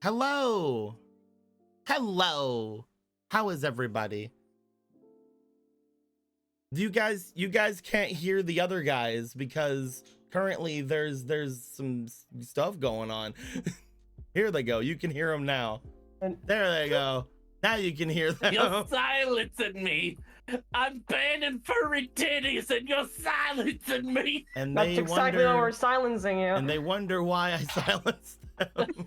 Hello. Hello. How is everybody? You guys can't hear the other guys because currently there's some stuff going on. Here they go. You can hear them now. There they go. Now you can hear them. You're silencing me. I'm banning furry titties and you're silencing me. And That's exactly why we're silencing you. And they wonder why I silenced them.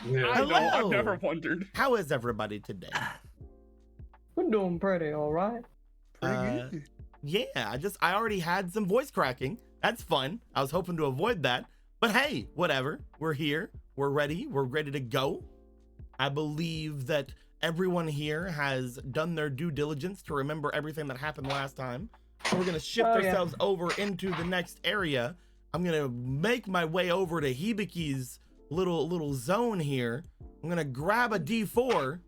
Yeah. Hello. I've never wondered. How is everybody today? We're doing pretty all right. Pretty good. Yeah, I already had some voice cracking. That's fun. I was hoping to avoid that. But hey, whatever. We're here. We're ready. We're ready to go. I believe that everyone here has done their due diligence to remember everything that happened last time. So we're going to shift ourselves over into the next area. I'm going to make my way over to Hibiki's little zone here. I'm going to grab a D4.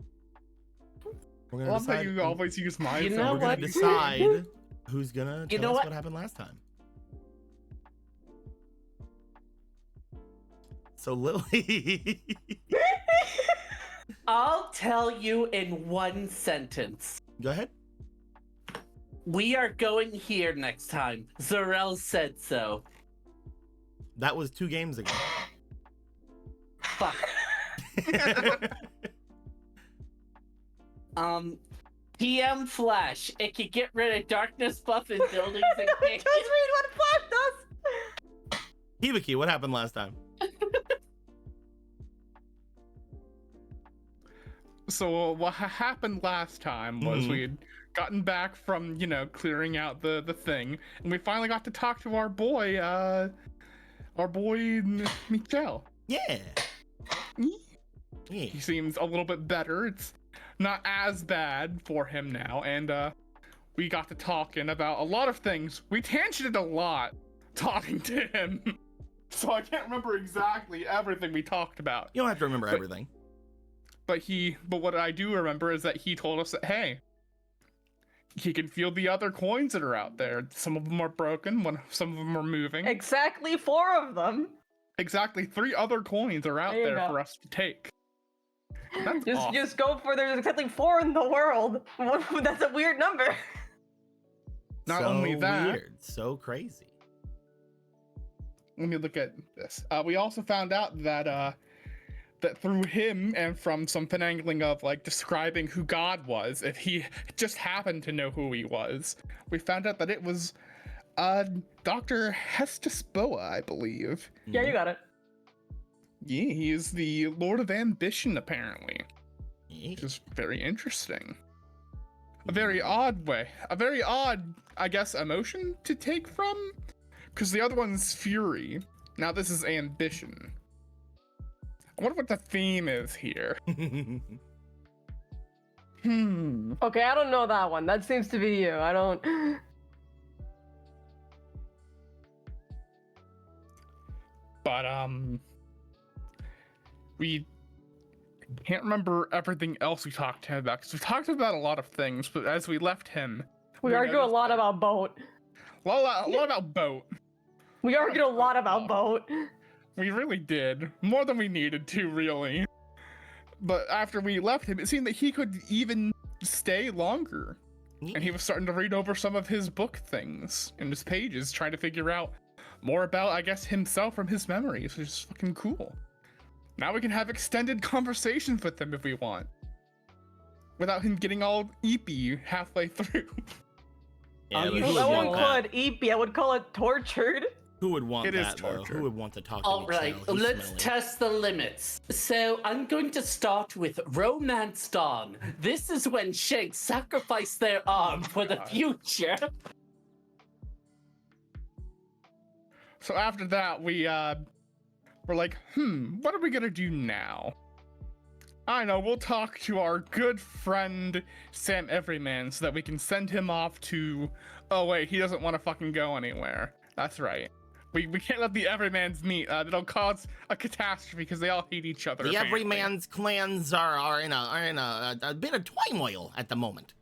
We're I love that you always use my You phone. know we're going what? to decide who's going to tell us what? what happened last time. So Lily. I'll tell you in one sentence. Go ahead. We are going here next time. Zarel said so. That was 2 games ago. Fuck. PM Flash. It can get rid of darkness buff in buildings and Just read what Flash does. Hibiki, what happened last time? So what happened last time was we had gotten back from, clearing out the thing, and we finally got to talk to our boy Michel. Yeah. He seems a little bit better. It's not as bad for him now, and we got to talking about a lot of things. We tangented a lot talking to him, so I can't remember exactly everything we talked about. You don't have to remember everything. But what I do remember is that he told us that, hey, he can feel the other coins that are out there. Some of them are broken, some of them are moving. Exactly 4 of them. Exactly 3 other coins are out There you there go. for us to take. That's awesome. Just go for there's exactly 4 in the world. That's a weird number. Not so only that, weird, so crazy. let me look at this. We also found out that that through him and from some finagling of describing who God was, if he just happened to know who he was, we found out that it was Dr. Hestisboa, I believe. Yeah, you got it. Yeah, he is the Lord of Ambition, apparently. Yeah. Which is very interesting. A very odd, I guess, emotion to take from, because the other one's fury. Now this is ambition. I wonder what the theme is here. Okay, I don't know that one. That seems to be you. I don't. But we can't remember everything else we talked to him about, because we talked about a lot of things, but as we left him, We argue a lot about boat. a lot about boat. We argued a lot about boat. We really did. More than we needed to, really. But after we left him, it seemed that he could even stay longer. Yeah. And he was starting to read over some of his book things in his pages, trying to figure out more about, I guess, himself from his memories, which is fucking cool. Now we can have extended conversations with him if we want. Without him getting all eepy halfway through. Yeah, You but who should would I want wouldn't that? call it eepy. I would call it tortured. Who would want It is that, though? torture. Who would want to talk to All Michelle? right, He's let's smelly. test the limits. So I'm going to start with Romance Dawn. This is when Shanks sacrificed their arm for the future. So after that, we're like, what are we gonna do now? I know, we'll talk to our good friend Sam Everyman so that we can send him off to... Oh wait, he doesn't want to fucking go anywhere. That's right. We can't let the Everymans meet. That'll cause a catastrophe because they all hate each other. The apparently. Everyman's clans are in a bit of turmoil at the moment.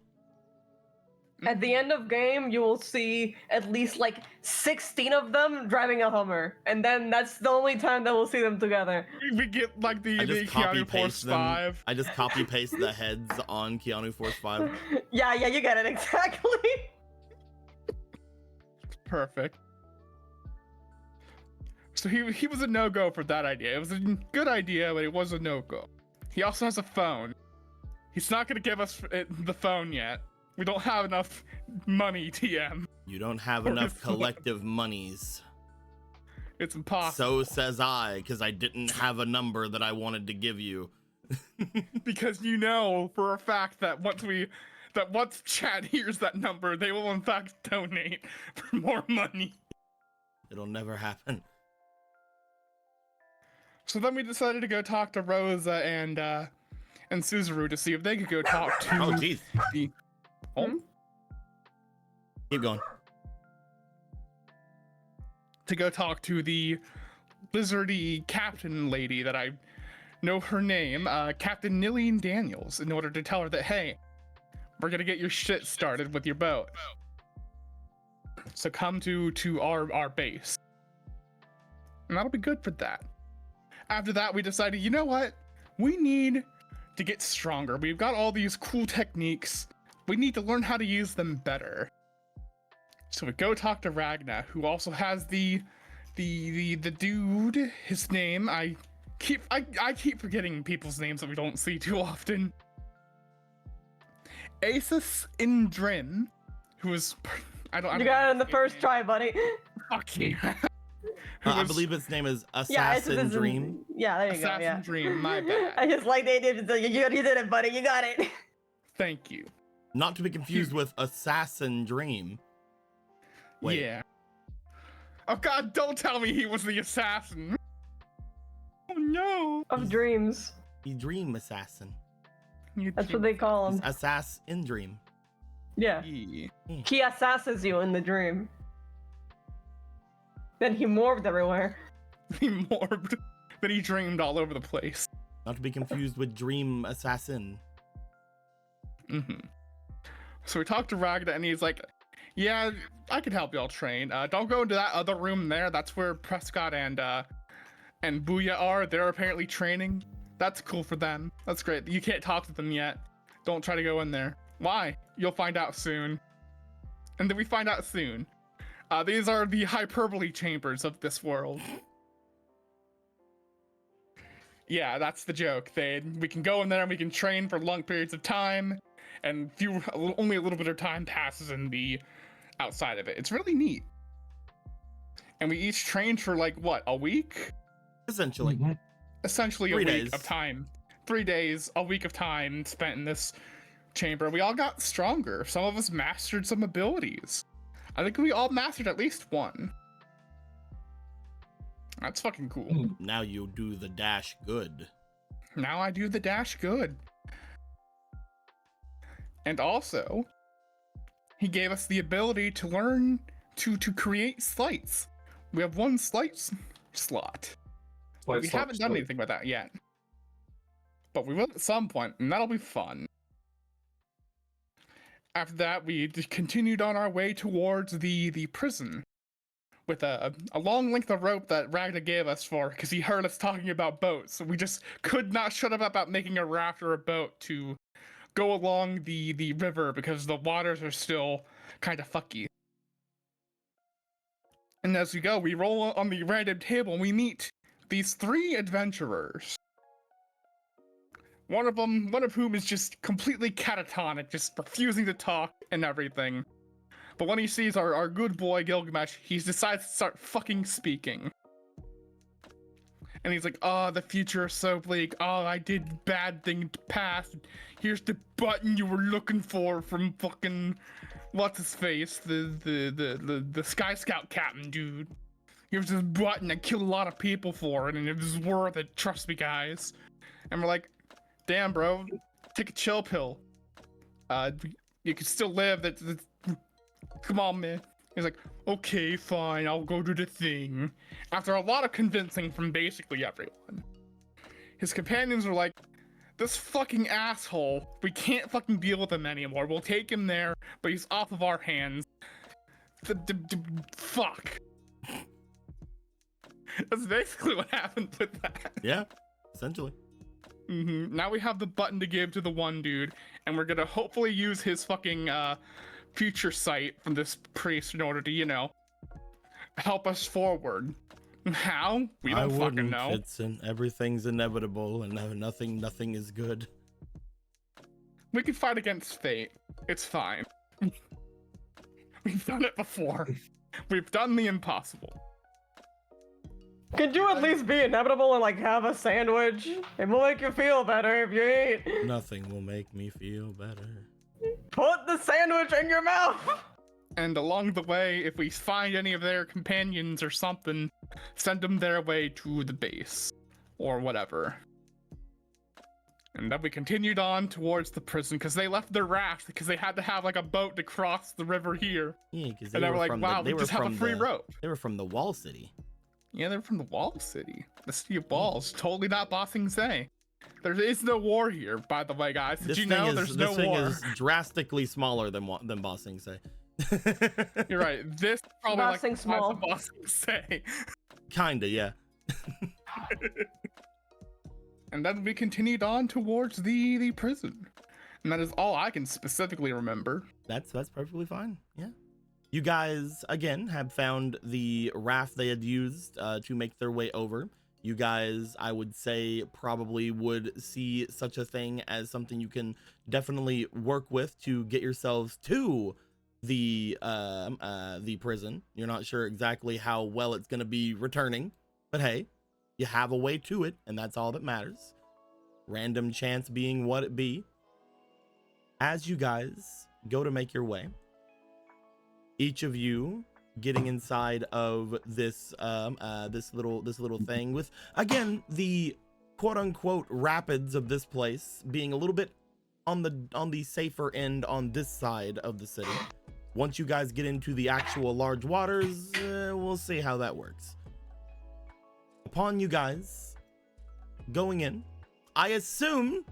At the end of game, you will see at least like 16 of them driving a Hummer, and then that's the only time that we'll see them together. We get like the I just Keanu copy Force paste them. 5. I just copy paste the heads on Keanu Force 5. Yeah, you get it exactly. Perfect. So he was a no-go for that idea. It was a good idea, but it was a no-go. He also has a phone. He's not gonna give us the phone yet. We don't have enough money, TM. You don't have Or enough his phone. collective monies. It's impossible. So says I, because I didn't have a number that I wanted to give you. Because you know for a fact that once Chad hears that number, they will in fact donate for more money. It'll never happen. So then we decided to go talk to Rosa and Suzaru to see if they could go talk to Oh, jeez. the... Oh? Keep going. To go talk to the lizardy captain lady that I know her name, Captain Nillian Daniels, in order to tell her that, hey, we're gonna get your shit started with your boat. So come to our base. And that'll be good for that. After that, we decided, you know what? We need to get stronger. We've got all these cool techniques. We need to learn how to use them better. So we go talk to Ragna, who also has the dude, his name, I keep forgetting people's names that we don't see too often. Asus Indrim, who is I don't You got it in the first try, buddy. Fuck you. I believe his name is Yeah, Assassin Dream. Yeah, there you Assassin go. Yeah. Dream, my bad. I just like they did. You did it, buddy. You got it. Thank you. Not to be confused with Assassin Dream. Wait. Yeah. Oh god, don't tell me he was the assassin. Oh no. Of dreams. He Dream Assassin. That's what they call him. Assassin Dream. Yeah. Yeah. He assassins you in the dream. Then he morphed everywhere. He morbed. Then he dreamed all over the place. Not to be confused with Dream Assassin. Mm-hmm. So we talked to Ragda and he's like, yeah, I can help y'all train. Don't go into that other room there. That's where Prescott and Booyah are. They're apparently training. That's cool for them. That's great. You can't talk to them yet. Don't try to go in there. Why? You'll find out soon. And then we find out soon. These are the hyperbole chambers of this world. Yeah, that's the joke. We can go in there and we can train for long periods of time, and only a little bit of time passes in the outside of it. It's really neat. And we each train for like what, a week? Essentially. Mm-hmm. Essentially 3 a week days. of time. 3 days, a week of time spent in this chamber. We all got stronger. Some of us mastered some abilities. I think we all mastered at least one. That's fucking cool. Now you do the dash good. Now I do the dash good. And also, he gave us the ability to learn to create slights. We have one slight slot. We haven't done anything with that yet. But we will at some point, and that'll be fun. After that, we continued on our way towards the prison with a long length of rope that Ragna gave us because he heard us talking about boats. So we just could not shut up about making a raft or a boat to go along the river because the waters are still kind of fucky. And as we go, we roll on the random table and we meet these 3 adventurers. One of whom is just completely catatonic, just refusing to talk and everything. But when he sees our good boy Gilgamesh, he decides to start fucking speaking. And he's like, oh, the future is so bleak. Oh, I did bad thing in the past. Here's the button you were looking for from fucking what's his face, the Sky Scout captain dude. Here's this button I killed a lot of people for, and it was worth it. Trust me, guys. And we're like, damn, bro, take a chill pill. You can still live. Come on, man. He's like, okay, fine, I'll go do the thing. After a lot of convincing from basically everyone. His companions are like, this fucking asshole, we can't fucking deal with him anymore. We'll take him there, but he's off of our hands. Fuck. That's basically what happened with that. Yeah, essentially. Now we have the button to give to the one dude, and we're gonna hopefully use his fucking future sight from this priest in order to, you know, help us forward. How? We don't fucking know. Everything's inevitable, and nothing is good. We can fight against fate. It's fine. We've done it before. We've done the impossible. Could you at least be inevitable and like have a sandwich? It will make you feel better if you eat. Nothing will make me feel better. Put the sandwich in your mouth. And along the way, if we find any of their companions or something, send them their way to the base. Or whatever. And then we continued on towards the prison, because they left their raft, because they had to have like a boat to cross the river here. Yeah, because they were like, wow, we just have a free rope. They were from the Wall City. Yeah, they're from the Wall City. The City of Walls. Totally not Bossing Say. There is no war here, by the way, guys. Did you know there's no war? This thing is drastically smaller than Bossing Say. You're right. This is probably Bossing like small. Bossing Say. Kinda, yeah. And then we continued on towards the prison. And that is all I can specifically remember. That's perfectly fine. Yeah. You guys, again, have found the raft they had used to make their way over. You guys, I would say, probably would see such a thing as something you can definitely work with to get yourselves to the prison. You're not sure exactly how well it's going to be returning, but hey, you have a way to it, and that's all that matters. Random chance being what it be. As you guys go to make your way, each of you getting inside of this this little thing with, again, the quote unquote rapids of this place being a little bit on the safer end on this side of the city. Once you guys get into the actual large waters, we'll see how that works. Upon you guys going in, I assume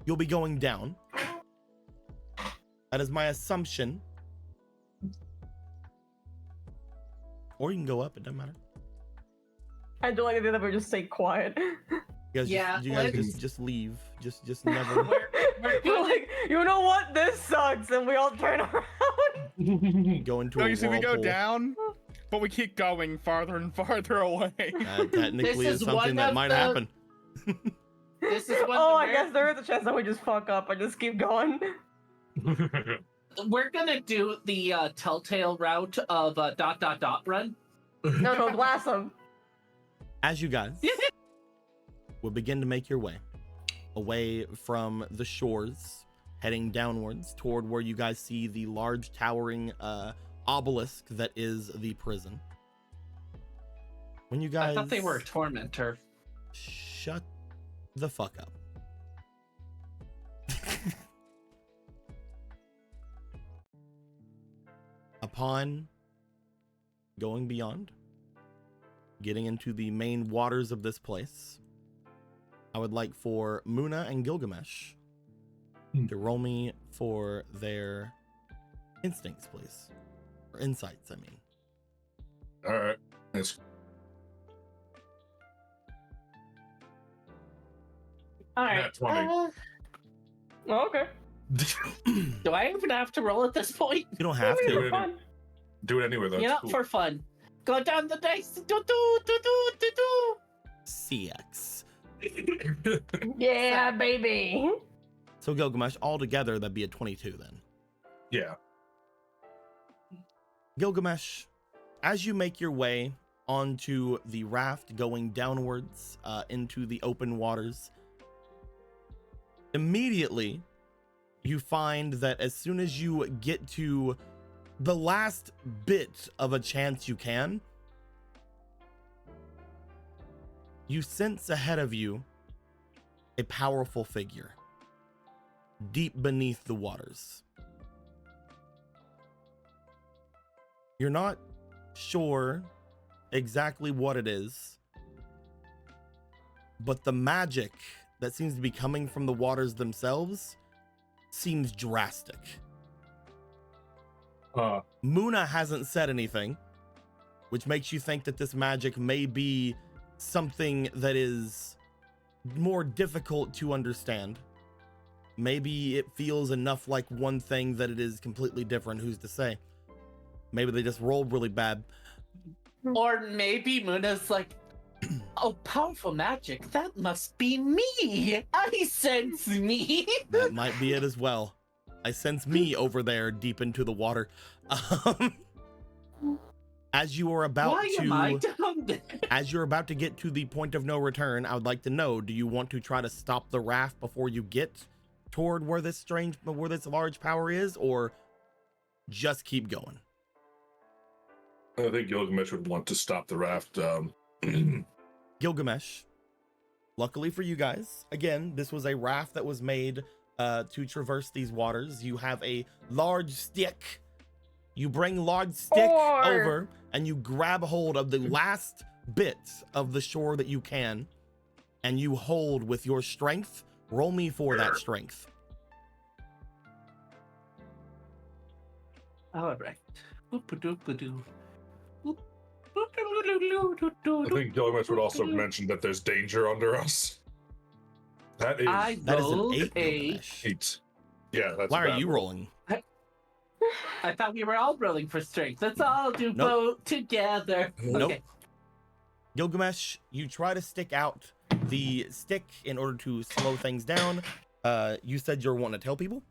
you'll be going down. That is my assumption. Or you can go up, it doesn't matter. I don't like to do that, but just stay quiet. You guys just leave. Just never. We're like, you know what? This sucks, and we all turn around. Go into No, a you see, we go whirlpool. down, but we keep going farther and farther away. That technically This is is something one that of might the- happen. This is when Oh, I guess there is a chance that we just fuck up. I just keep going. we're gonna do the telltale route of ... run. No, blast them. As you guys will begin to make your way away from the shores, heading downwards toward where you guys see the large towering obelisk that is the prison. When you guys... I thought they were a tormentor. Shut the fuck up. Upon going beyond, getting into the main waters of this place, I would like for Muna and Gilgamesh to roll me for their instincts, please. Or insights, I mean. All right. It's All right. Nat 20. Oh, okay. Do I even have to roll at this point? You don't have Maybe to. for fun. Do it anyway, though. You know, It's cool. for fun. Go down the dice. Do do do do do do. CX. Yeah, baby. So Gilgamesh, altogether, that'd be a 22 then. Yeah. Gilgamesh, as you make your way onto the raft going downwards into the open waters, immediately you find that as soon as you get to the last bit of a chance you can, you sense ahead of you a powerful figure deep beneath the waters. You're not sure exactly what it is, but the magic that seems to be coming from the waters themselves seems drastic. Muna hasn't said anything, which makes you think that this magic may be something that is more difficult to understand. Maybe it feels enough like one thing that it is completely different. Who's to say? Maybe they just rolled really bad. Or maybe Muna's like, oh, powerful magic. That must be me. I sense me. That might be it as well. I sense me over there deep into the water. As you are about Why am I down there? as you're about to get to the point of no return, I would like to know, do you want to try to stop the raft before you get toward where this large power is, or just keep going? I think Gilgamesh would want to stop the raft. Gilgamesh, luckily for you guys, again, this was a raft that was made to traverse these waters. You have a large stick. You bring large stick over and you grab hold of the last bit of the shore that you can, and you hold with your strength. Roll me for that strength. All right. I think Gilgamesh would also mention that there's danger under us. That is That is an rolled 8. a. Gilgamesh. 8. Yeah, that's Why a are bad you roll. rolling? I thought we were all rolling for strength. Let's all do Nope. both together. Nope. Okay. Gilgamesh, you try to stick out the stick in order to slow things down. You said you're wanting to tell people?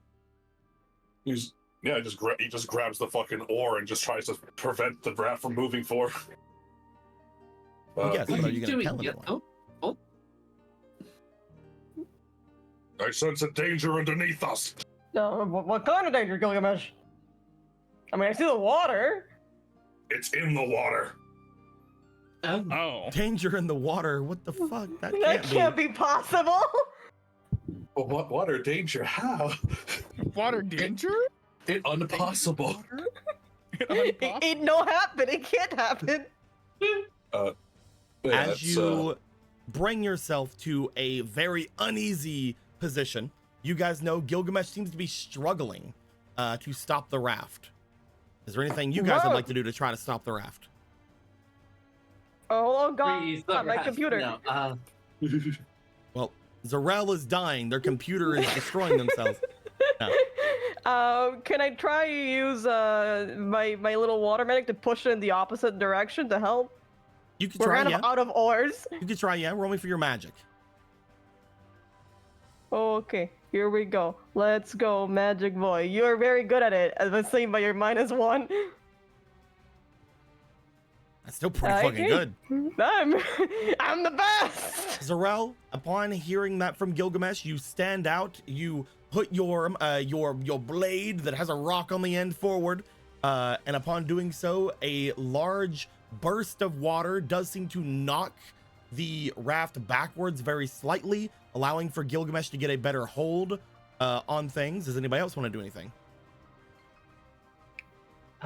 He just grabs the fucking oar and just tries to prevent the raft from moving forward. Yes, What but are are you you going to doing? tell anyone? Oh, I sense a danger underneath us. No, what kind of danger, Gilgamesh? I mean, I see the water. It's in the water. oh. Oh. Danger in the water? What the fuck? That That can't be possible. But what water danger? How? Water danger? It impossible. It no happen. It can't happen. As you bring yourself to a very uneasy position, you guys know Gilgamesh seems to be struggling to stop the raft. Is there anything you guys would like to do to try to stop the raft? Oh God, Freeze the my raft. computer. No, Well, Zarel is dying. Their computer is destroying themselves. No. Can I try to use my little water medic to push it in the opposite direction to help? You could We're try, kind yeah. of out of oars. You could try, yeah. Roll me for your magic. Okay, here we go. Let's go, Magic Boy. You're very good at it, as was seen by your -1. That's still pretty fucking Okay. good. I'm the best. Zarel, upon hearing that from Gilgamesh, you stand out. You put your blade that has a rock on the end forward, and upon doing so, a large burst of water does seem to knock the raft backwards very slightly, allowing for Gilgamesh to get a better hold on things. Does anybody else want to do anything?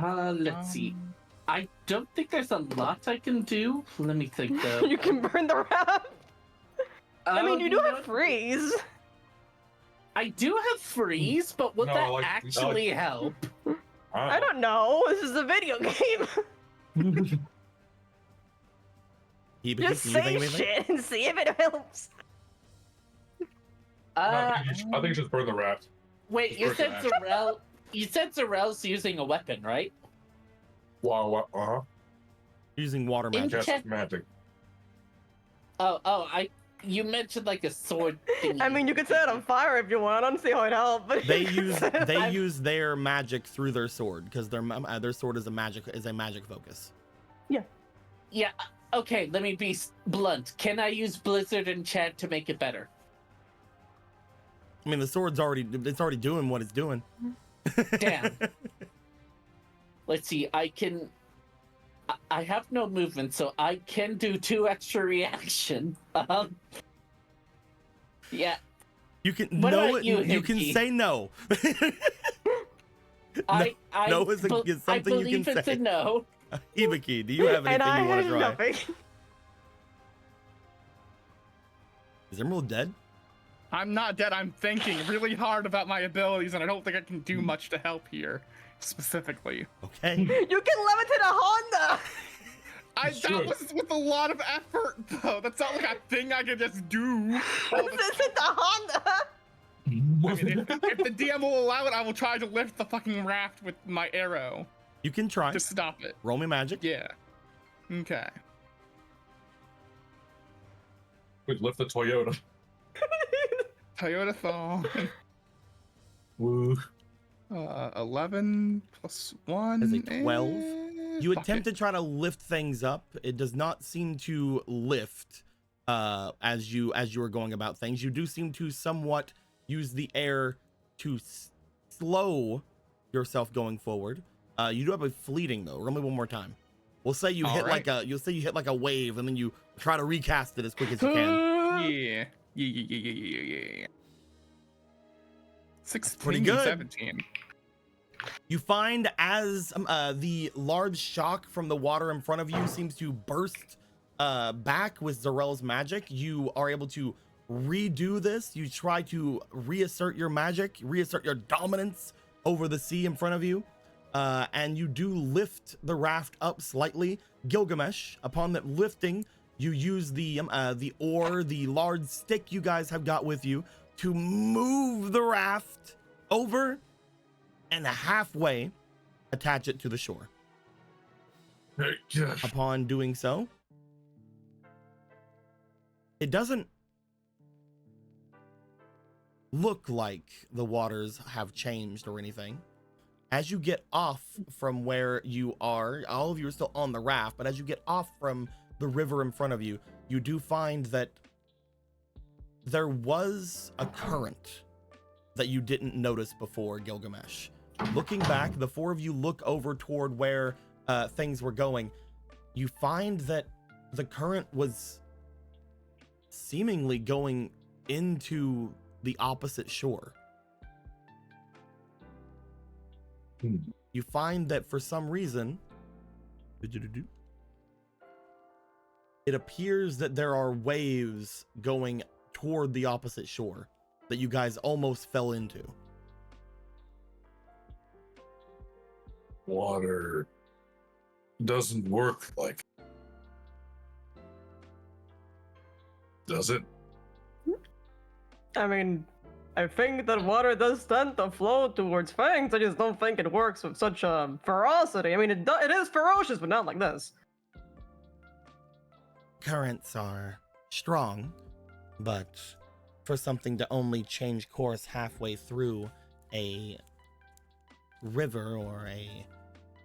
let's see. I don't think there's a lot I can do. Let me think though. You can burn the raft. I mean, you do know, have freeze. I do have freeze, but would No, that like- actually help? I don't know. This is a video game. Just say shit and see if it helps. I think just burn the raft. Wait, you Just said burn the Zarel. You said Zarel's using a weapon, right? Wow, Using water In magic. Just check- magic. You mentioned like a sword thingy. I mean, you could set it on fire if you want. I don't see how it helps. But They you could use set it they on- use their magic through their sword because their sword is a magic focus. Yeah. Okay, let me be blunt. Can I use Blizzard Enchant to make it better? I mean, the sword's already doing what it's doing. Damn. Let's see. I have no movement, so I can do 2 extra reaction. Yeah. You can What no. about you, You can Hickey? say no. I no is be- is something I you believe can it's say. a no. Hibiki, do you have And anything I you want to have try? nothing. Is Emerald dead? I'm not dead. I'm thinking really hard about my abilities, and I don't think I can do much to help here, specifically. Okay. You can levitate a Honda. That was with a lot of effort, though. That's not like a thing I can just do. This is the Honda. I mean, if the DM will allow it, I will try to lift the fucking raft with my arrow You can try. to stop it. Roll me magic. Yeah. Okay. We'd lift the Toyota. Toyota thong. Woo. 11 plus 1 Is a 12. You Fuck attempt it. to try to lift things up. It does not seem to lift as you are going about things. You do seem to somewhat use the air to slow yourself going forward. You do have a fleeting though. Roll me one more time. We'll say you hit like a wave, and then you try to recast it as quick as you can. Yeah. Yeah. 16, pretty good. 17. You find as the large shock from the water in front of you seems to burst back with Zarel's magic, you are able to redo this. You try to reassert your magic, reassert your dominance over the sea in front of you, and you do lift the raft up slightly. Gilgamesh, upon that lifting, you use the oar, the large stick you guys have got with you, to move the raft over and halfway attach it to the shore. Upon doing so, it doesn't look like the waters have changed or anything. As you get off from where you are, all of you are still on the raft, but as you get off from the river in front of you, you do find that there was a current that you didn't notice before, Gilgamesh. Looking back, the four of you look over toward where things were going. You find that the current was seemingly going into the opposite shore. You find that for some reason, it appears that there are waves going toward the opposite shore that you guys almost fell into. Water doesn't work like. Does it? I mean, I think that water does tend to flow towards things. I just don't think it works with such ferocity. I mean, it is ferocious, but not like this. Currents are strong, but for something to only change course halfway through a river or a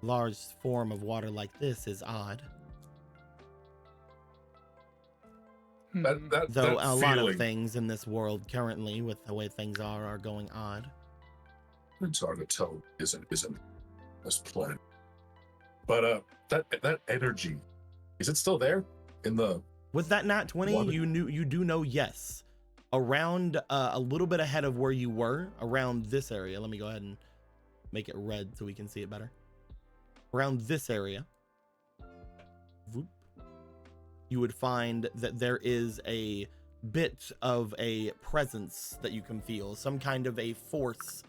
large form of water like this is odd. That Though that a lot of feeling, things in this world currently, with the way things are going odd. it's hard to tell. Isn't this planet? But that energy, is it still there in the? With that nat 20, water? you do know yes. Around a little bit ahead of where you were, around this area. Let me go ahead and make it red so we can see it better. Around this area, whoop, you would find that there is a bit of a presence that you can feel, some kind of a force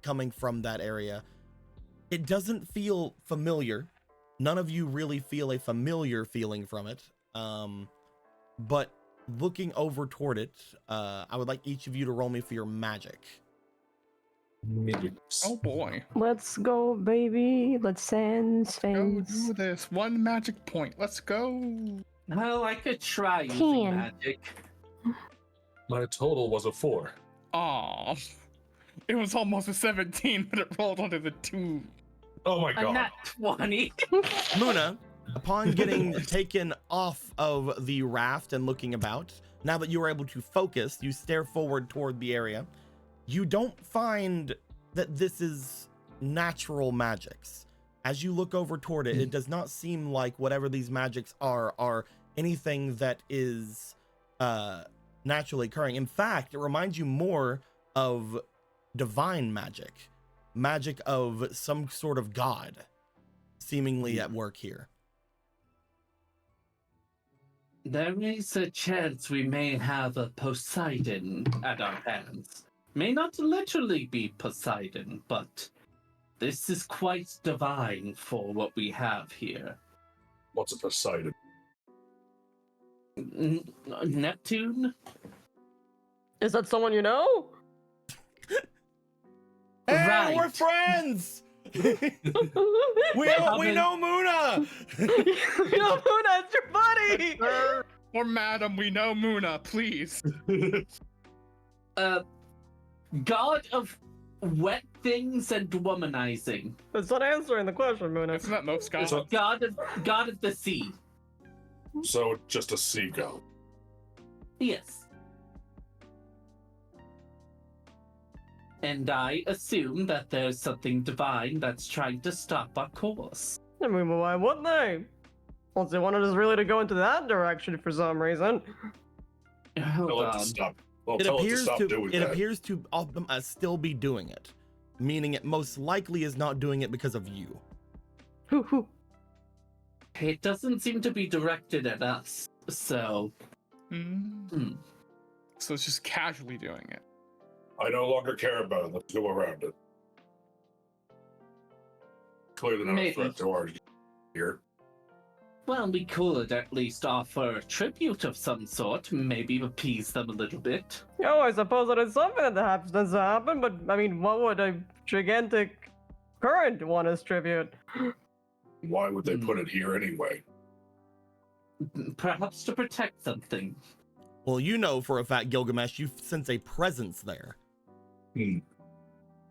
coming from that area. It doesn't feel familiar. None of you really feel a familiar feeling from it. But looking over toward it, I would like each of you to roll me for your magic. Oh boy. Let's go, baby. Let's send Go things. do this. 1 magic point. Let's go. No, I could try using 10. magic. My total was a 4. Aw. It was almost a 17, but it rolled onto the 2. Oh my I'm god! not 20. Muna, upon getting taken off of the raft and looking about, now that you are able to focus, you stare forward toward the area. You don't find that this is natural magics. As you look over toward it, it does not seem like whatever these magics are anything that is naturally occurring. In fact, it reminds you more of divine magic. Magic of some sort of god seemingly at work here. There is a chance we may have a Poseidon at our hands. May not literally be Poseidon, but this is quite divine for what we have here. What's a Poseidon? Neptune? Is that someone you know? Hey, Right. we're friends. we know Muna. You know, Muna, it's your buddy! Sir or madam, we know Muna, please. God of wet things and womanizing. That's not answering the question, Muna. Isn't that most gods? So- God of the sea. So just a seagull. Yes. And I assume that there's something divine that's trying to stop our course. I mean, why wouldn't they? Unless they wanted us really to go into that direction for some reason. Hold Tell it to on. stop. Well, It tell it to appears stop to doing it that. appears to still be doing it, meaning it most likely is not doing it because of you. Hoo. It doesn't seem to be directed at us, so... So it's just casually doing it. I no longer care about it. Let's go around it. Clearly not Maybe. a threat to ours here. Well, we could at least offer a tribute of some sort, maybe appease them a little bit. Oh, I suppose that is something that happens to happen, but I mean, what would a gigantic current want as tribute? Why would they put it here anyway? Perhaps to protect something. Well, you know for a fact, Gilgamesh, you sense a presence there.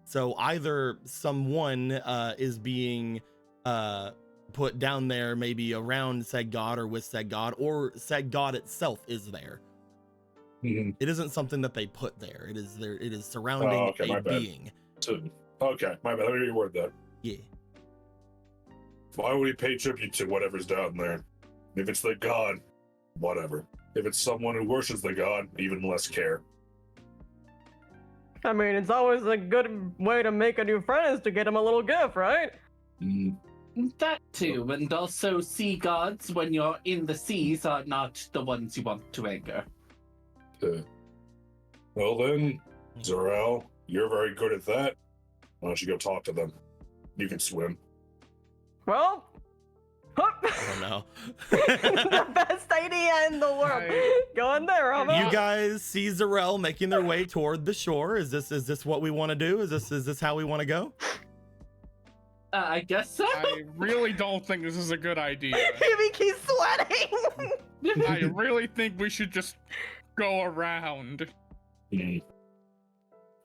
So either someone is being put down there, maybe around said god or with said god, or said god itself is there. It isn't something that they put there. It is there. It is surrounding okay, my a bad. being. So, okay, my bad. Let me hear your word that. Yeah. Why would he pay tribute to whatever's down there? If it's the god, whatever. If it's someone who worships the god, even less care. I mean, it's always a good way to make a new friend is to get him a little gift, right? That too, and also sea gods, when you're in the seas, are not the ones you want to anger. Well then, Zarel, you're very good at that. Why don't you go talk to them? You can swim. Well, Oh no. the best idea in the world. Go in there, You Rama. guys see Zarel making their way toward the shore. Is this what we want to do? Is this how we want to go? I guess so. I really don't think this is a good idea. He keeps sweating. I really think we should just go around.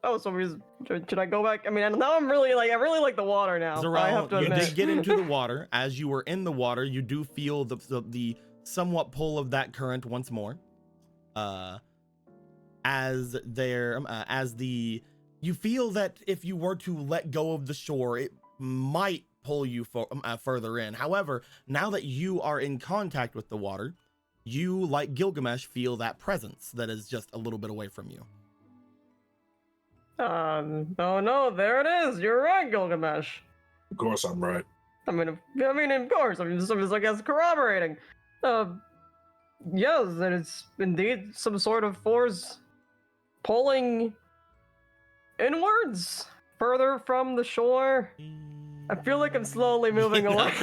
Oh, so should I go back? I mean, now I really like the water now. I have to Zarel, you admit. did get into the water. As you were in the water, you do feel the somewhat pull of that current once more. You feel that if you were to let go of the shore, it might pull you further in. However, now that you are in contact with the water, you, like Gilgamesh, feel that presence that is just a little bit away from you. Oh no, there it is. You're right, Gilgamesh. Of course I'm right. I mean, of course. I mean, just I guess corroborating. Yes, that it's indeed some sort of force pulling inwards, further from the shore. I feel like I'm slowly moving away.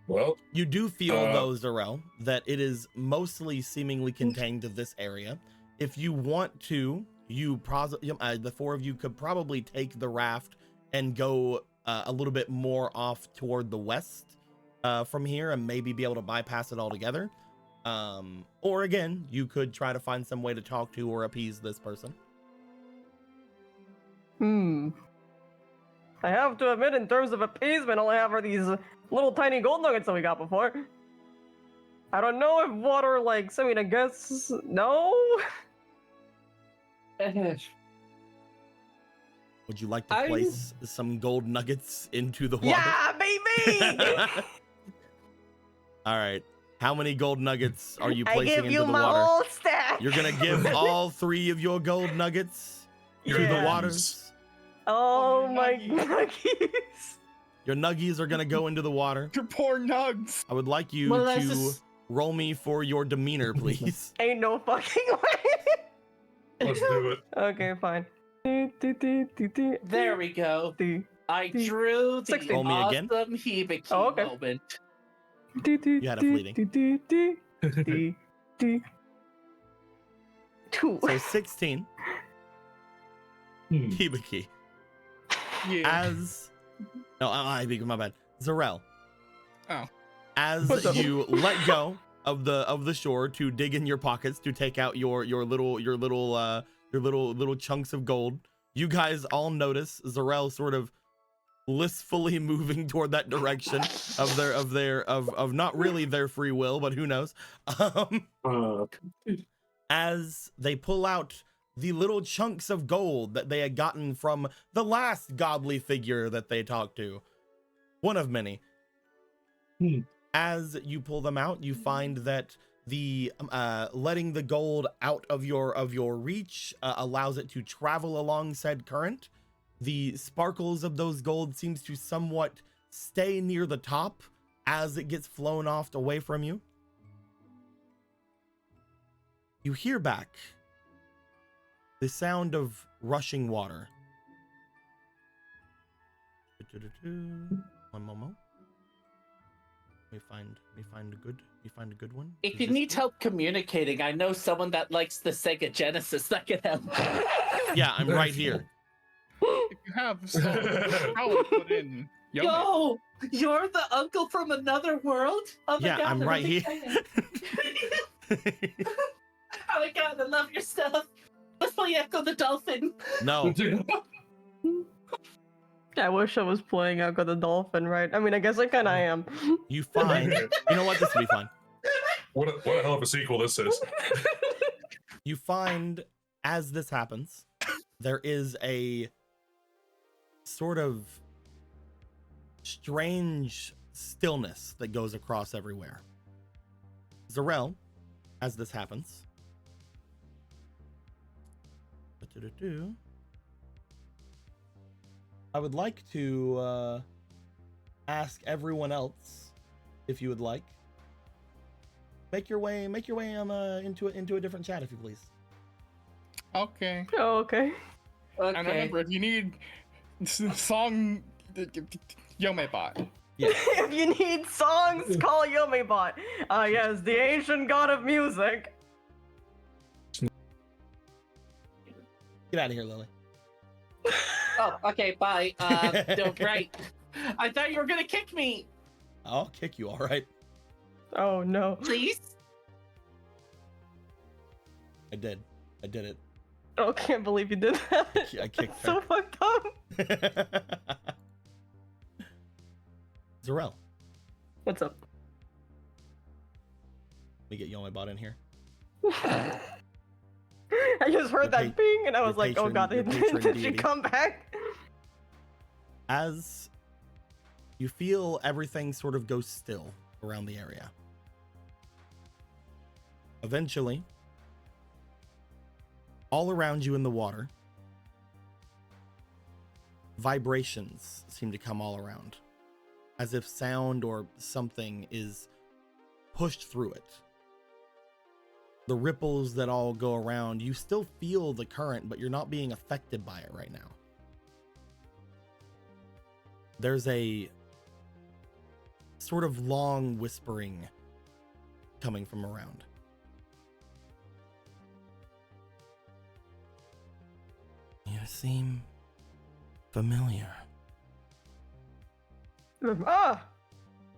Well, You do feel, though, Zarel, that it is mostly seemingly contained to this area. If you want to, the four of you could probably take the raft and go a little bit more off toward the west from here and maybe be able to bypass it altogether. Or again, you could try to find some way to talk to or appease this person. I have to admit, in terms of appeasement, all I have are these little tiny gold nuggets that we got before. I don't know if water likes. I mean, I guess no. Would you like to place some gold nuggets into the water? Yeah, baby. All right. How many gold nuggets are you I placing give into you the my water? whole stack. You're gonna give all 3 of your gold nuggets to the Yeah. waters. Oh Oh, my nuggies. nuggies. Your nuggies are gonna go into the water. Your poor nugs. I would like you Well, to that's just- roll me for your demeanor, please. Ain't no fucking way. Let's do it. Okay, fine. There we go. I drew the 16. Roll me again. awesome Hibiki Oh, okay. moment. You had a fleeting. 2. So 16. Hibiki. Yeah. As no, I think my bad. Zarel. Oh. As What the- you let go of the shore to dig in your pockets to take out your little chunks of gold, you guys all notice Zarel sort of blissfully moving toward that direction of not really their free will, but who knows. As they pull out the little chunks of gold that they had gotten from the last godly figure that they talked to. One of many. As you pull them out, you find that the letting the gold out of your reach allows it to travel along said current. The sparkles of those gold seems to somewhat stay near the top as it gets flown off away from you. You hear back the sound of rushing water. One moment. We find a good one. If Is you this need it? help communicating, I know someone that likes the Sega Genesis that can help. Yeah, I'm right here. If you have some power put in. Yo, you're the uncle from another world? Oh my Yeah, God, I'm I'm right really here. excited. Oh my God, I love your stuff. Let's play Echo the Dolphin. No, I wish I was playing Echo the Dolphin, right? I mean, I guess I kind of am. you find. You know what? This will be fun. What a hell of a sequel this is. You find as this happens, there is a sort of strange stillness that goes across everywhere. Zarel, as this happens, I would like to ask everyone else, if you would like, make your way into a different chat, if you please. Okay. Oh, okay. Okay. And remember, if you need song, Yomebot. Yeah. If you need songs, call Yomibot. Yes, the ancient god of music. Get out of here, Lily. Oh, okay, bye. No, right. I thought you were gonna kick me. I'll kick you, all right? Oh no. Please? I did it. Oh, can't believe you did that. I kicked So fucked up. Zarel, What's up? let me get Yomebot in here. I just heard Your that ping and I your was like, oh patron- god, your patron did she deity. come back? As you feel everything sort of go still around the area. Eventually, all around you in the water, vibrations seem to come all around, as if sound or something is pushed through it. The ripples that all go around, you still feel the current, but you're not being affected by it right now. There's a sort of long whispering coming from around. You seem familiar. Ah!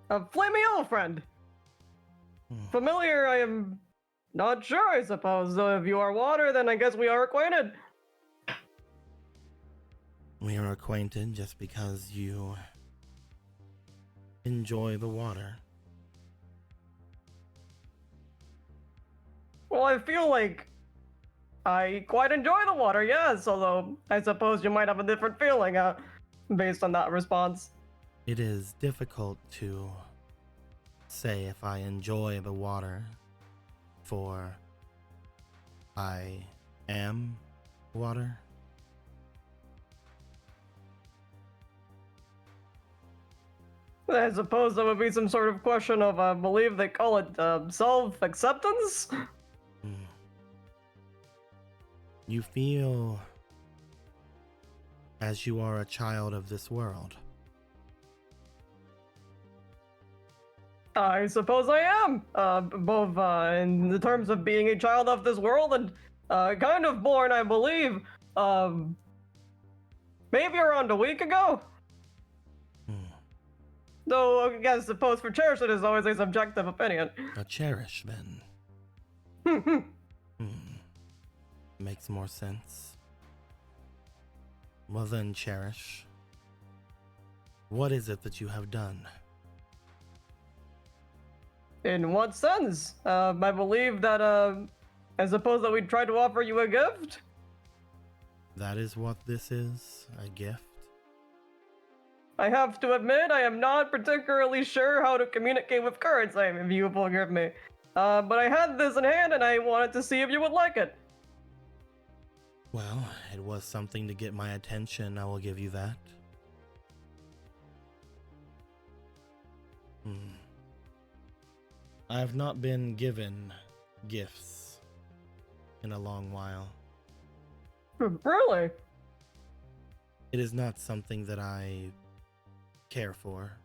A flaming old friend! Hmm. Familiar, I am not sure, I suppose. Though if you are water, then I guess we are acquainted. We are acquainted just because you enjoy the water. Well, I feel like I quite enjoy the water, yes, although I suppose you might have a different feeling based on that response. It is difficult to say if I enjoy the water, for I am water. I suppose that would be some sort of question of, I believe they call it self-acceptance? Hmm. You feel as you are a child of this world. I suppose I am, both in the terms of being a child of this world and kind of born, I believe, maybe around a week ago. Though I suppose for Cherished it is always a subjective opinion. A cherish, then. Makes more sense. Well then, Cherish. What is it that you have done? In what sense? I believe that, I suppose that we tried to offer you a gift? That is what this is? A gift? I have to admit, I am not particularly sure how to communicate with currency, if you will forgive me. But I had this in hand and I wanted to see if you would like it. Well, it was something to get my attention, I will give you that. I have not been given gifts in a long while. Really? It is not something that I care for.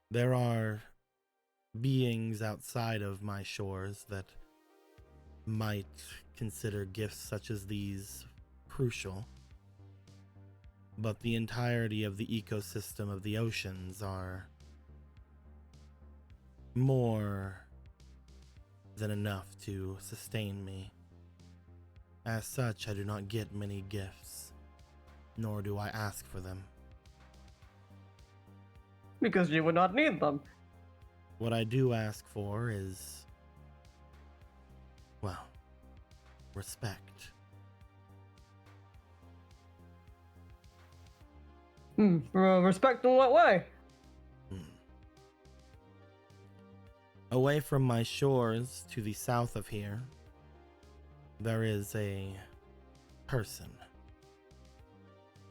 There are beings outside of my shores that might consider gifts such as these crucial, but the entirety of the ecosystem of the oceans are more than enough to sustain me. As such, I do not get many gifts, nor do I ask for them. Because you would not need them. What I do ask for is, well, respect. Respect in what way? Away from my shores to the south of here, there is a person.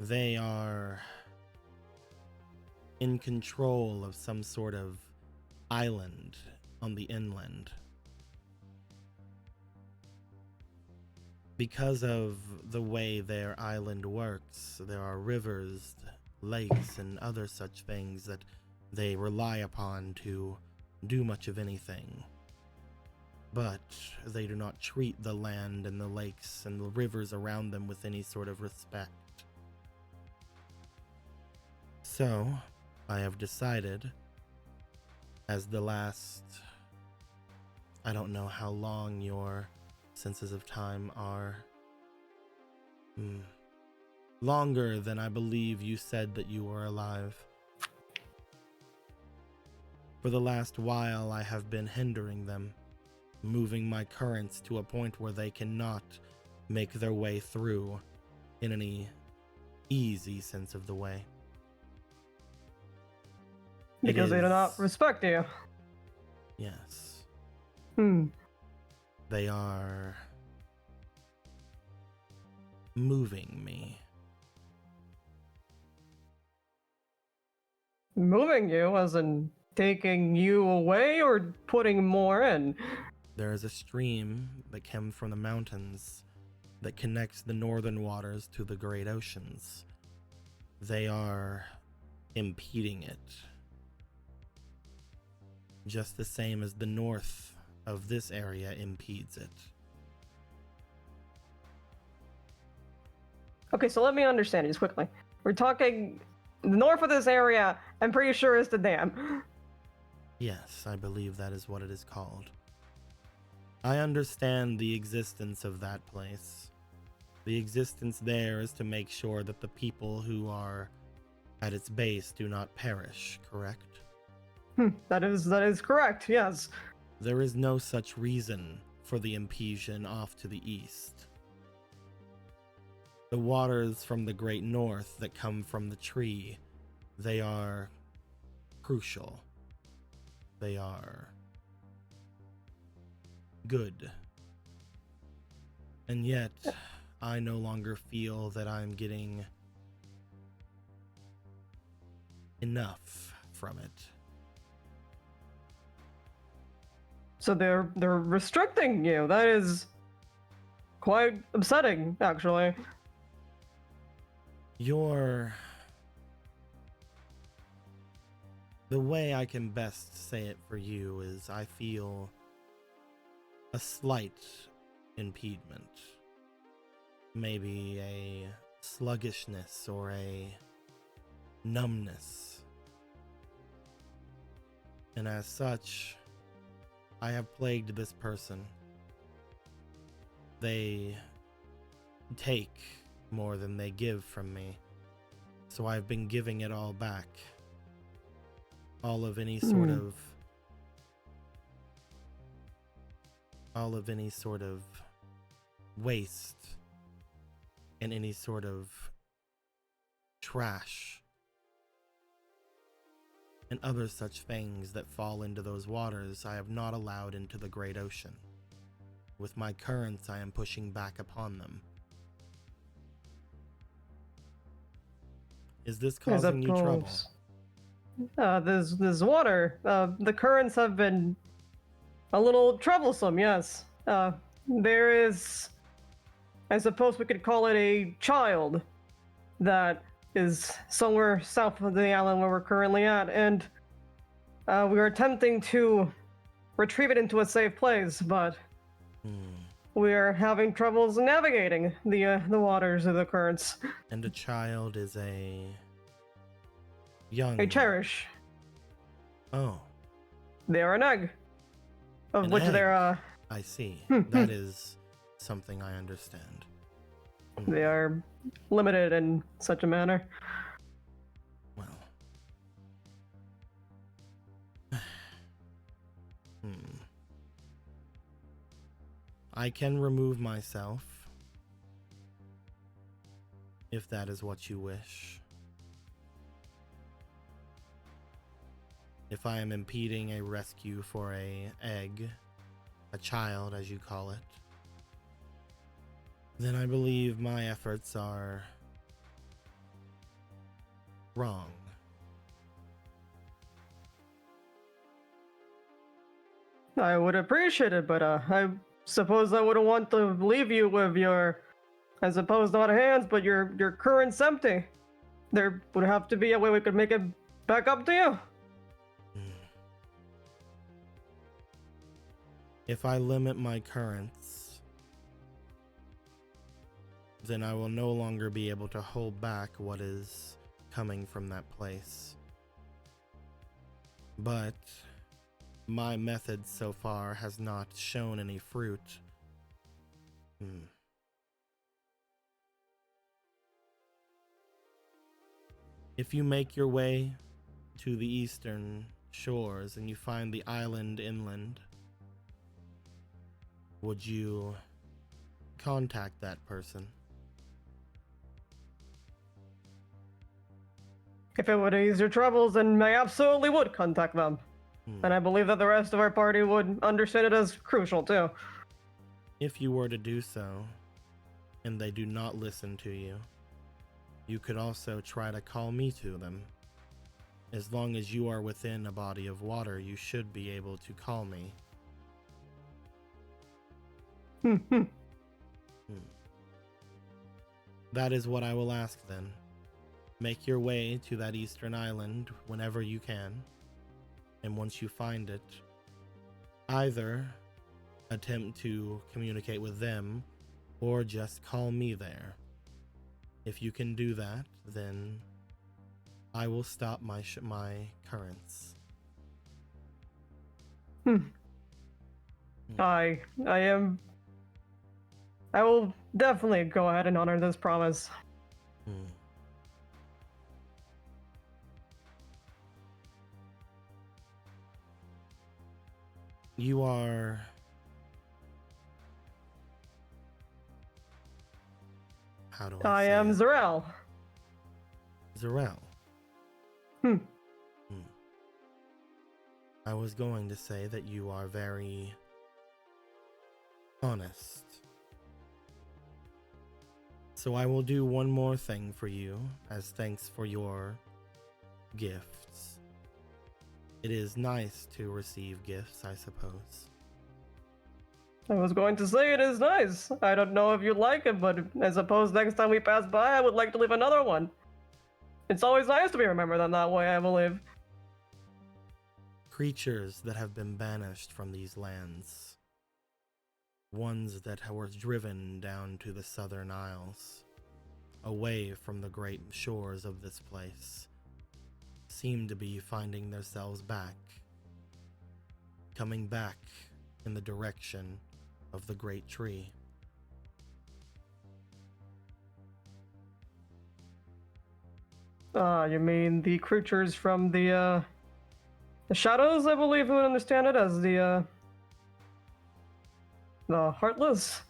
They are in control of some sort of island on the inland. Because of the way their island works, there are rivers, lakes, and other such things that they rely upon to do much of anything. But they do not treat the land and the lakes and the rivers around them with any sort of respect. So, I have decided, as the last, I don't know how long your senses of time are, longer than I believe you said that you were alive. For the last while, I have been hindering them, moving my currents to a point where they cannot make their way through in any easy sense of the way. Because they do not respect you. Yes. They are moving me. Moving you, as in taking you away or putting more in? There is a stream that comes from the mountains that connects the northern waters to the great oceans. They are impeding it, just the same as the north of this area impedes it. Okay, so let me understand just quickly. We're talking the north of this area, I'm pretty sure is the dam. Yes, I believe that is what it is called. I understand the existence of that place. The existence there is to make sure that the people who are at its base do not perish, correct? That is correct, yes. There is no such reason for the impediment off to the east. The waters from the great north that come from the tree, they are crucial. They are good. And yet, I no longer feel that I'm getting enough from it. So they're restricting you. That is quite upsetting, actually. The way I can best say it for you is I feel a slight impediment. Maybe a sluggishness or a numbness. And as such, I have plagued this person. They take more than they give from me, so I've been giving it all back. All of any sort of waste and any sort of trash and other such things that fall into those waters I have not allowed into the great ocean. With my currents, I am pushing back upon them. Is this causing you trouble? This water, the currents have been a little troublesome, yes. There is, I suppose we could call it a child that is somewhere south of the island where we're currently at, and we are attempting to retrieve it into a safe place, but we are having troubles navigating the waters of the currents. And a child is a young... A cherish. Oh. They are an egg. Of An which egg. they're, I see. That is something I understand. they are limited in such a manner. Well. I can remove myself, if that is what you wish. If I am impeding a rescue for a egg, a child as you call it, then I believe my efforts are wrong. I would appreciate it, but I suppose I wouldn't want to leave you with your, I suppose not hands, but your currents empty. There would have to be a way we could make it back up to you. If I limit my currents, then I will no longer be able to hold back what is coming from that place. But my method so far has not shown any fruit. If you make your way to the eastern shores and you find the island inland, would you contact that person? If it would ease your troubles, then I absolutely would contact them. And I believe that the rest of our party would understand it as crucial too. If you were to do so, and they do not listen to you, you could also try to call me to them. As long as you are within a body of water, you should be able to call me. That is what I will ask then. Make your way to that eastern island whenever you can, and once you find it, either attempt to communicate with them or just call me there. If you can do that, then I will stop my currents. I will definitely go ahead and honor this promise. You are... How do I say am it? Zarel. Zarel. I was going to say that you are very honest. So I will do one more thing for you as thanks for your gifts. It is nice to receive gifts, I suppose. I was going to say it is nice. I don't know if you like it, but I suppose next time we pass by, I would like to leave another one. It's always nice to be remembered in that way, I believe. Creatures that have been banished from these lands. Ones that were driven down to the southern isles, away from the great shores of this place, seem to be finding themselves back, coming back in the direction of the great tree. You mean the creatures from the shadows, I believe we would understand it as the Heartless?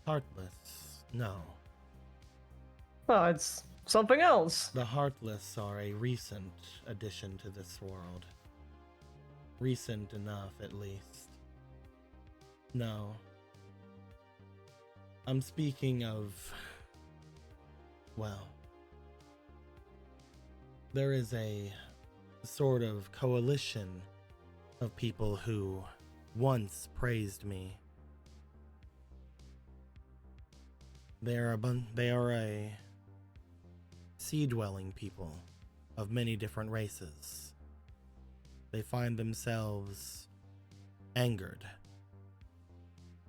Heartless, no. Oh, it's something else. The Heartless are a recent addition to this world. Recent enough, at least. No. I'm speaking of... well... there is a sort of coalition of people who once praised me. They are a sea-dwelling people of many different races. They find themselves angered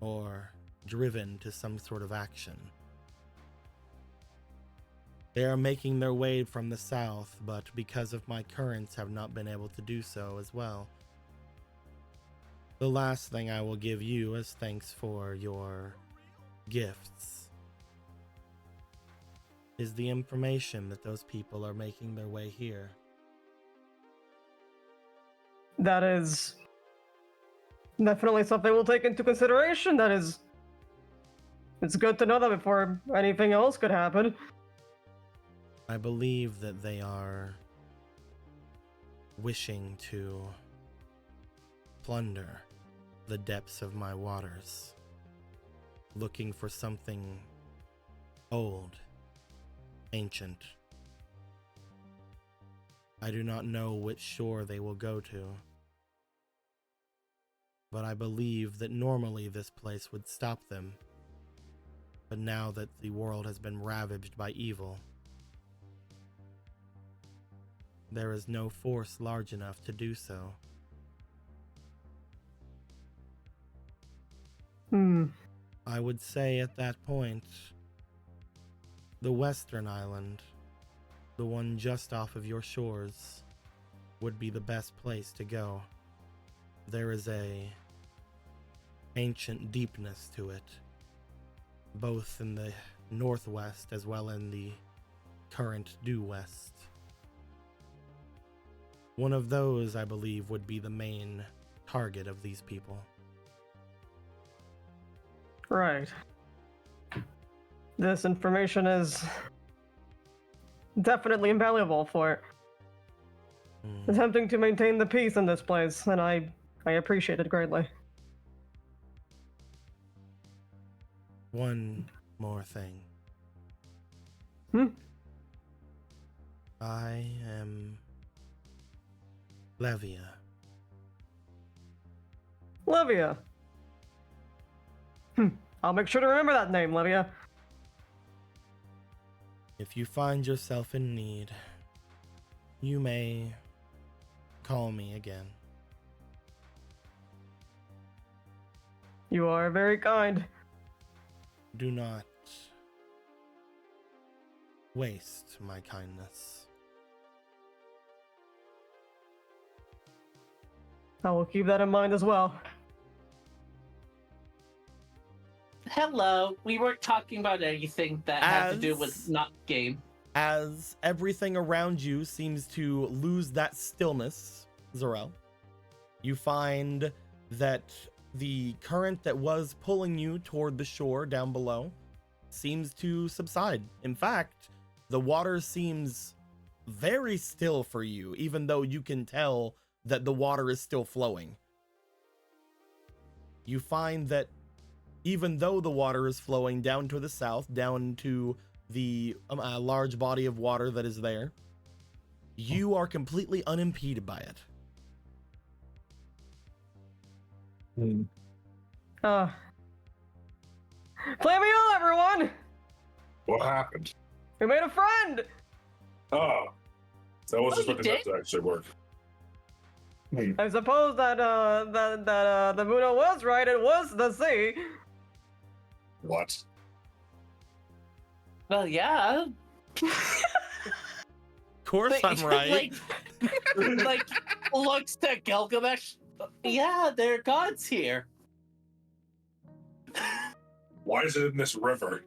or driven to some sort of action. They are making their way from the south, but because of my currents have not been able to do so as well. The last thing I will give you as thanks for your gifts is the information that those people are making their way here. That is definitely something we'll take into consideration. It's good to know that before anything else could happen. I believe that they are wishing to plunder the depths of my waters, looking for something old, ancient. I do not know which shore they will go to, but I believe that normally this place would stop them. But now that the world has been ravaged by evil, there is no force large enough to do so. I would say at that point, the western island, the one just off of your shores, would be the best place to go. There is a ancient deepness to it, both in the northwest as well in the current due west. One of those, I believe, would be the main target of these people. Right. This information is definitely invaluable for attempting to maintain the peace in this place, and I appreciate it greatly. One more thing. I am Levia. Levia. I'll make sure to remember that name, Levia. If you find yourself in need, you may call me again. You are very kind. Do not waste my kindness. I will keep that in mind as well. Hello. We weren't talking about anything that had to do with not game. As everything around you seems to lose that stillness, Zarel, you find that the current that was pulling you toward the shore down below seems to subside. In fact, the water seems very still for you, even though you can tell that the water is still flowing. You find that even though the water is flowing down to the south, down to the large body of water that is there, you are completely unimpeded by it. Play me on, everyone! What happened? We made a friend! Oh, that was Oh, just you what did? to actually work. I suppose that the Muno was right. It was the sea. What? Well, yeah. Of course I'm right. like looks to Gilgamesh. Yeah, there are gods here. Why is it in this river?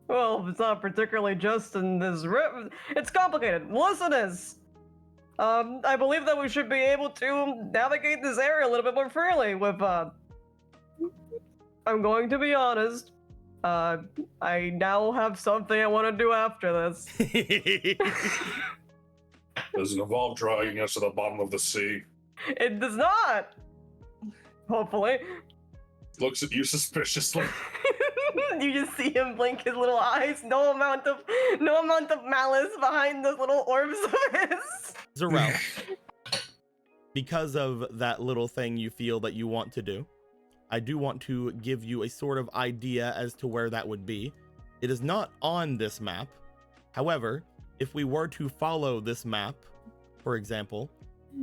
Well, it's not particularly just in this river. It's complicated. Listeners, I believe that we should be able to navigate this area a little bit more freely with, I'm going to be honest. I now have something I want to do after this. Does it involve dragging us to the bottom of the sea? It does not! Hopefully. Looks at you suspiciously. You just see him blink his little eyes. No amount of malice behind those little orbs of his. Zarel, because of that little thing you feel that you want to do, I do want to give you a sort of idea as to where that would be. It is not on this map. However, if we were to follow this map, for example,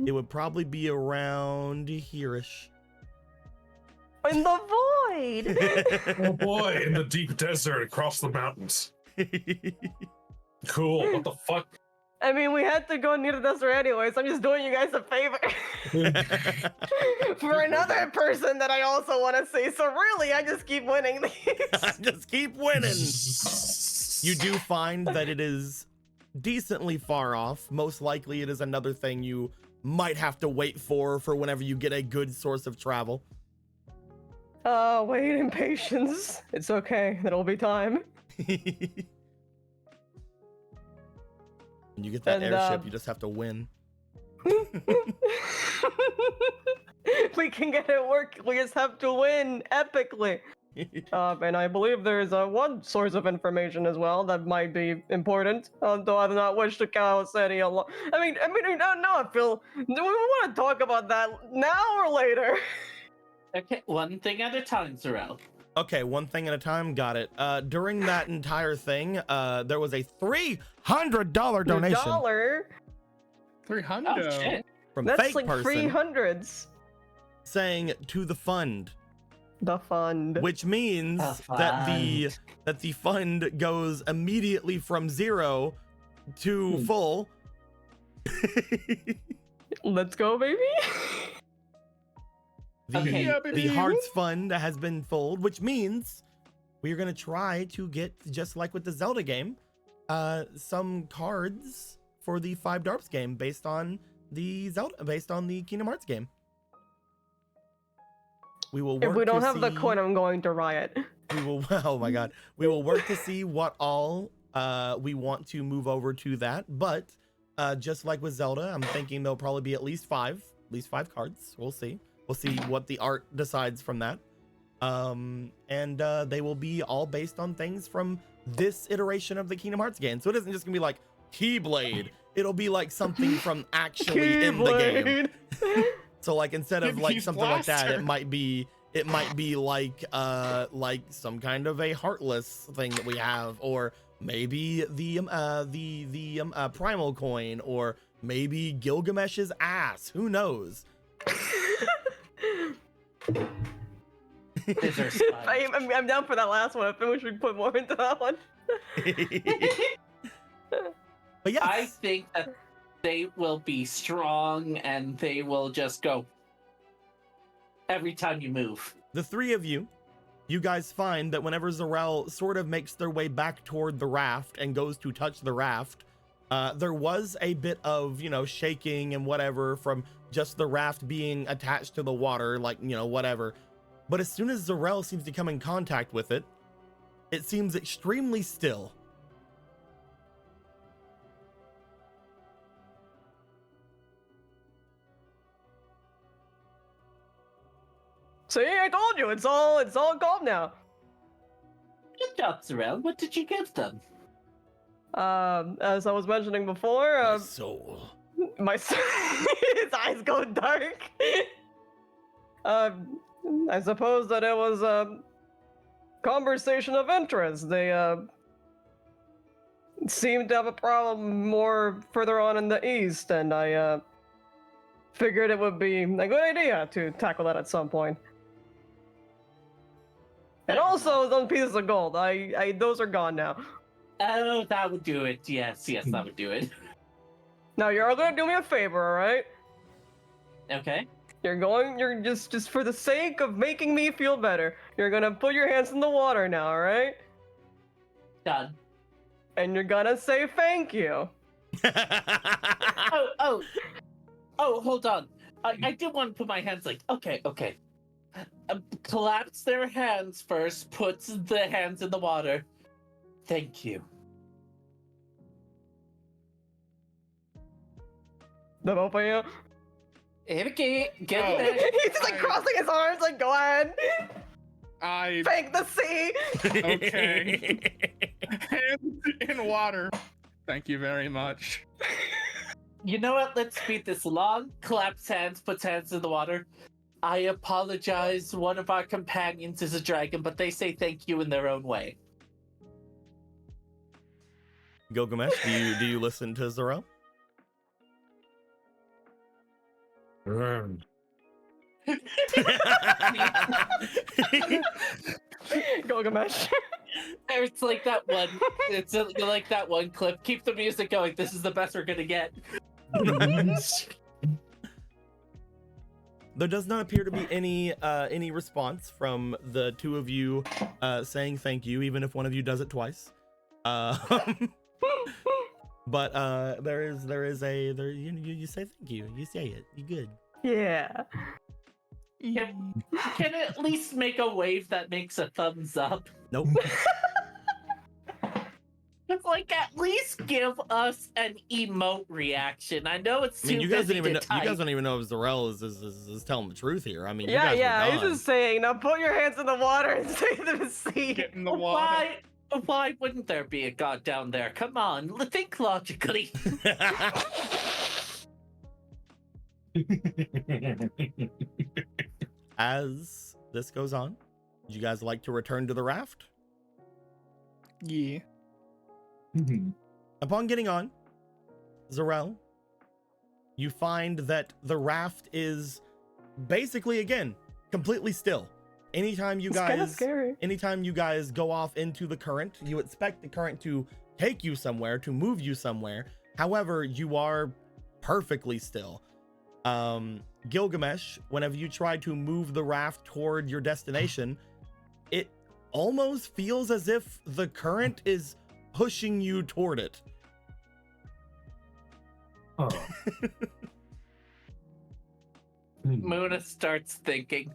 it would probably be around here-ish. In the void! Oh boy, in the deep desert across the mountains. Cool, what the fuck? I mean, we had to go near the desert anyway, so I'm just doing you guys a favor. For another person that I also want to see, so really, I just keep winning these. Just keep winning. You do find that it is decently far off. Most likely it is another thing you might have to wait for whenever you get a good source of travel. Wait in patience. It's okay, it'll be time. When you get that And, airship, you just have to win. We can get it work, we just have to win epically. And I believe there's one source of information as well that might be important, though I do not wish to cast any along. I mean, no, Phil. Do we want to talk about that now or later? Okay, one thing at a time, Zarel. Okay, one thing at a time. Got it. During that entire thing, there was a $300 donation $1. 300. Oh shit! from That's Fake like Person 300s. saying to the fund, The fund. which means that the fund goes immediately from 0 to full. Let's go, baby. Okay. Yeah, The baby. Hearts Fund has been full, which means we're gonna try to get, just like with the Zelda game, some cards for the 5 Darps game based on the Kingdom Hearts game. We will work If we don't to have the see- coin, I'm going to riot. we will oh my god, we will work to see what all we want to move over to that, but just like with Zelda, I'm thinking there'll probably be at least five cards. We'll see what the art decides from that, and they will be all based on things from this iteration of the Kingdom Hearts game. So it isn't just gonna be like Keyblade, it'll be like something from actually in the game. So like instead of like He's something like that, Blaster. it might be like some kind of a Heartless thing that we have, or maybe the primal coin, or maybe Gilgamesh's ass. Who knows? Is there spies? I'm down for that last one. I think we should put more into that one. But yes, I think that they will be strong and they will just go every time you move. the three of you guys find that whenever Zarel sort of makes their way back toward the raft and goes to touch the raft, there was a bit of, shaking and whatever from just the raft being attached to the water, like, whatever. But as soon as Zarel seems to come in contact with it, it seems extremely still. See, I told you, it's all calm now. Good job, Zarel. What did you give them? As I was mentioning before, My soul. his eyes go dark. I suppose that it was a conversation of interest. They seemed to have a problem more further on in the east, and I figured it would be a good idea to tackle that at some point. And also those pieces of gold. Those are gone now. Oh, that would do it. Yes, that would do it. Now you're all gonna do me a favor, all right? Okay. You're just for the sake of making me feel better, you're gonna put your hands in the water now, all right? Done. And you're gonna say thank you. Oh, hold on. I did want to put my hands like, okay. Collapse their hands first, puts the hands in the water. Thank you. The both of you. Okay, get Oh. it. He's just like crossing his arms, like, go ahead. I Thank the sea. Okay. Hands in water. Thank you very much. You know what? Let's speed this along. Collapse hands, puts hands in the water. I apologize. One of our companions is a dragon, but they say thank you in their own way. Gilgamesh, do you listen to Zarel? Gilgamesh. It's like that one. It's like that one clip. Keep the music going. This is the best we're gonna get. There does not appear to be any response from the two of you saying thank you, even if one of you does it twice. But you say thank you. You say it. You good. Yeah. Can it at least make a wave that makes a thumbs up? Nope. It's like, at least give us an emote reaction. I know it's I too mean, you guys busy don't even to know, you type. guys don't even know if Zarel is telling the truth here. I mean, you Yeah, guys yeah. were He's gone. just saying, now put your hands in the water and say to the sea. Get in the water. Why wouldn't there be a god down there? Come on, think logically. As this goes on, would you guys like to return to the raft? Yeah. Upon getting on, Zarel, you find that the raft is basically, again, completely still. Anytime you It's kind of guys scary. anytime you guys go off into the current, you expect the current to take you somewhere, to move you somewhere. However, you are perfectly still. Gilgamesh, whenever you try to move the raft toward your destination, it almost feels as if the current is pushing you toward it. Muna starts thinking,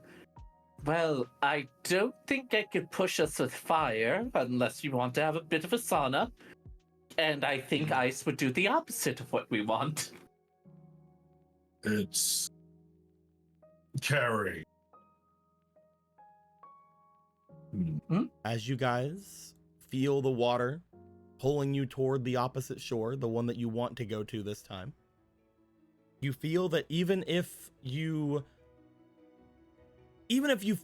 well, I don't think I could push us with fire unless you want to have a bit of a sauna. And I think ice would do the opposite of what we want. It's Carrie. As you guys feel the water pulling you toward the opposite shore, the one that you want to go to this time, you feel that even if you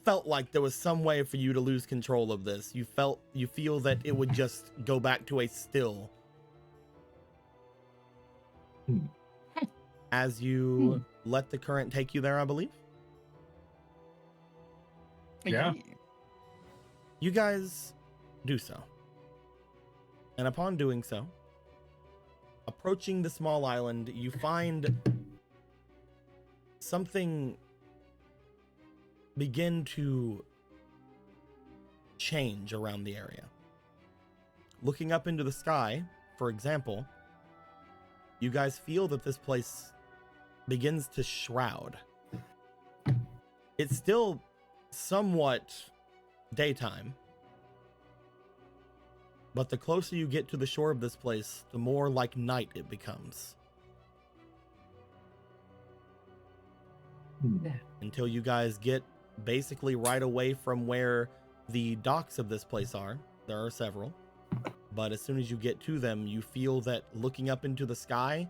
felt like there was some way for you to lose control of this, you feel that it would just go back to a still. As you let the current take you there, I believe. Yeah. You guys do so. And upon doing so, approaching the small island, you find something begin to change around the area. Looking up into the sky, for example, you guys feel that this place begins to shroud. It's still somewhat daytime, but the closer you get to the shore of this place, the more like night it becomes. Until you guys get basically right away from where the docks of this place are. There are several. But as soon as you get to them, you feel that looking up into the sky,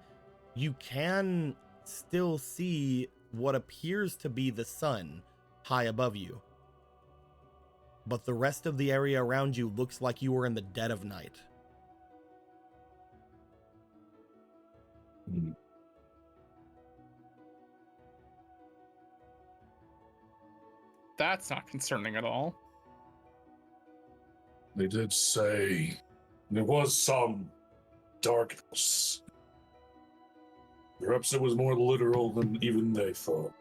you can still see what appears to be the sun high above you. But the rest of the area around you looks like you are in the dead of night. That's not concerning at all. They did say there was some darkness. Perhaps it was more literal than even they thought.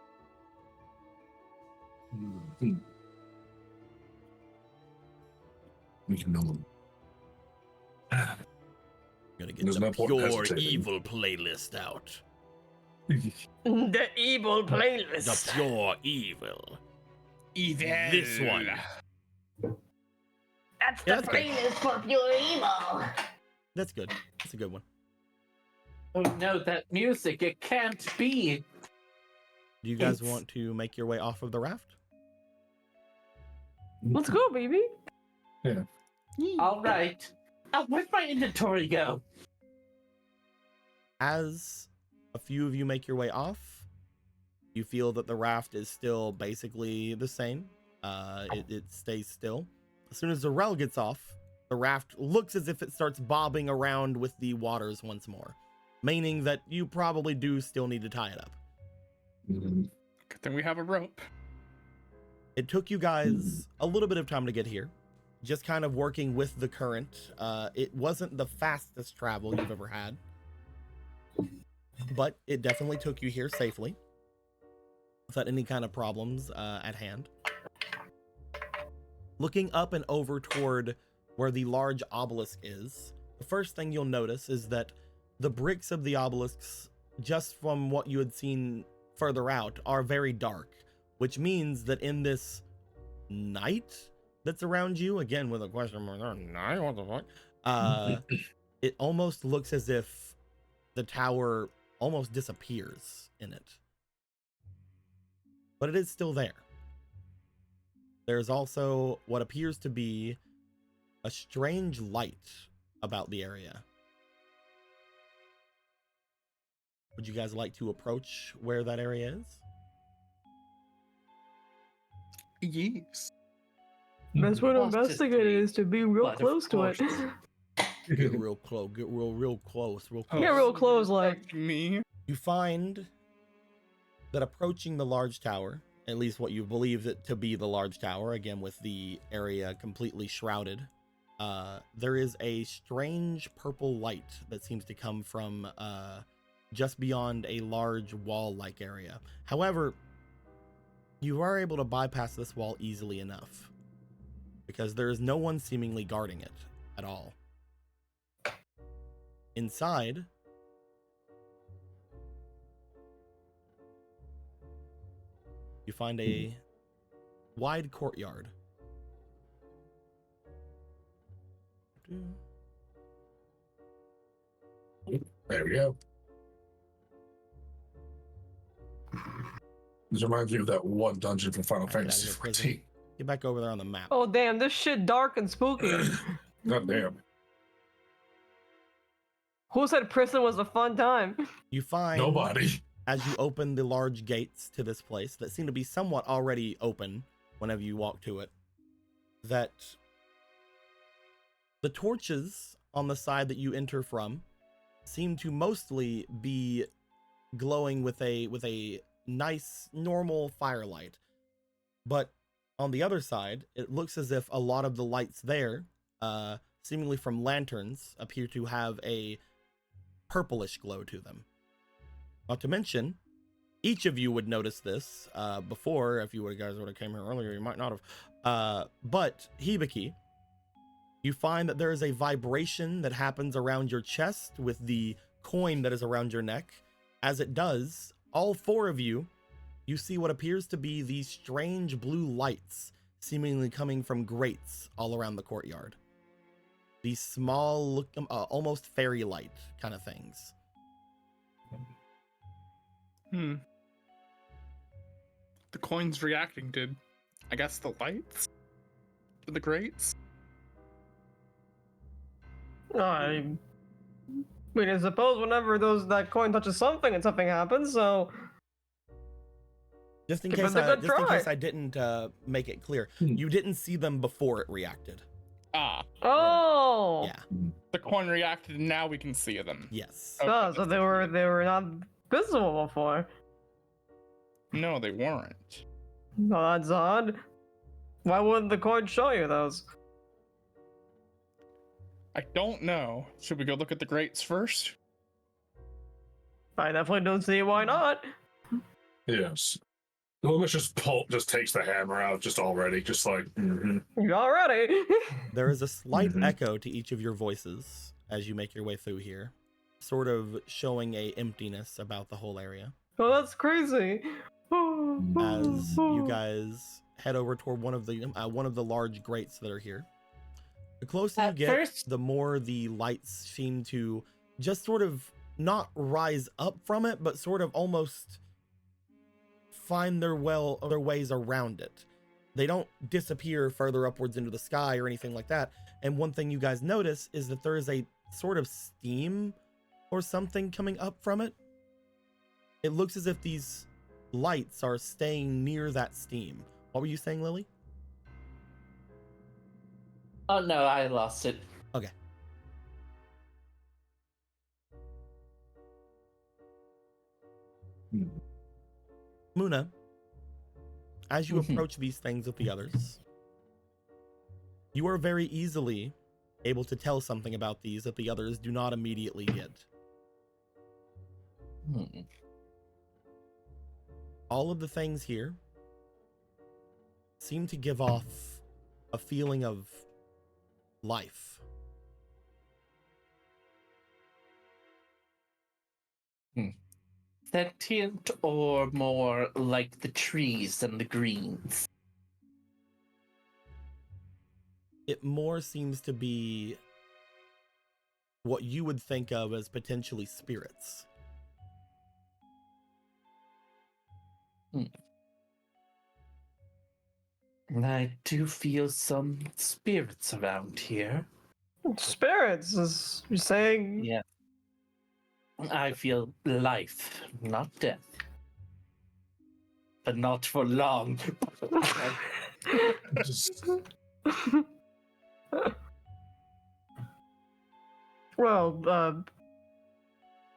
We can know them. Gonna get There's the no point pure hesitating. evil playlist out. The evil playlist. The pure evil. Evil. This one. That's Yeah, the that's good. playlist for pure evil. That's good. That's a good one. Oh no, that music, it can't be. Do you guys It's- want to make your way off of the raft? Let's go, baby. All right. Where'd my inventory go? As a few of you make your way off, you feel that the raft is still basically the same. It stays still. As soon as the rail gets off, the raft looks as if it starts bobbing around with the waters once more, meaning that you probably do still need to tie it up. Good thing we have a rope. It took you guys a little bit of time to get here, just kind of working with the current. It wasn't the fastest travel you've ever had, but it definitely took you here safely without any kind of problems at hand. Looking up and over toward where the large obelisk is, the first thing you'll notice is that the bricks of the obelisks, just from what you had seen further out, are very dark, which means that in this night that's around you, again with a question mark, night, what the fuck? It almost looks as if the tower almost disappears in it. But it is still there. There's also what appears to be a strange light about the area. Would you guys like to approach where that area is? Yes. Best way to Well, just investigate it three. is to be real But of close to it. course. Get real close. Get real close. Real close. Yeah, real close, like. Me. You find that approaching the large tower, at least what you believe it to be the large tower, again with the area completely shrouded, there is a strange purple light that seems to come from just beyond a large wall-like area. However, you are able to bypass this wall easily enough because there is no one seemingly guarding it at all. Inside, you find a wide courtyard. There we go. This reminds me of that one dungeon from Final Get out of Fantasy here, prison. 14. Get back over there on the map. Oh damn, this shit dark and spooky. God damn. Who said prison was a fun time? You find Nobody. as you open the large gates to this place that seem to be somewhat already open whenever you walk to it, that the torches on the side that you enter from seem to mostly be glowing with a nice normal firelight, but on the other side it looks as if a lot of the lights there, seemingly from lanterns, appear to have a purplish glow to them. Not to mention, each of you would notice this before. If you guys would have came here earlier, you might not have. But Hibiki, you find that there is a vibration that happens around your chest with the coin that is around your neck. As it does, all four of you see what appears to be these strange blue lights seemingly coming from grates all around the courtyard. These small, almost fairy light kind of things. The coin's reacting to, I guess, the lights? To the grates? I mean, I suppose whenever that coin touches something and something happens, so Just in give case, it a good just in try. case I didn't make it clear, Hmm. you didn't see them before it reacted. Ah, Oh, Yeah. the coin reacted, and now we can see them. Yes. Okay, oh, so that's they were different. not visible before. No, they weren't. Well, that's odd. Why wouldn't the coin show you those? I don't know. Should we go look at the grates first? I definitely don't see why not. Yes. Loomis just takes the hammer out just already, just like, You already? There is a slight Mhm. echo to each of your voices as you make your way through here, sort of showing a emptiness about the whole area. Oh, that's crazy. As you guys head over toward one of the large grates that are here. The closer you At get, first- the more the lights seem to just sort of not rise up from it, but sort of almost find their ways around it. They don't disappear further upwards into the sky or anything like that. And one thing you guys notice is that there is a sort of steam or something coming up from it. It looks as if these lights are staying near that steam. What were you saying, Lily? Oh no, I lost it. Okay. Muna, as you Mhm. approach these things with the others, you are very easily able to tell something about these that the others do not immediately get. Hmm. All of the things here seem to give off a feeling of life. Sentient or more like the trees and the greens? It more seems to be what you would think of as potentially spirits. And I do feel some spirits around here. Spirits, is you're saying? Yeah. I feel life, not death. But not for long. just Well,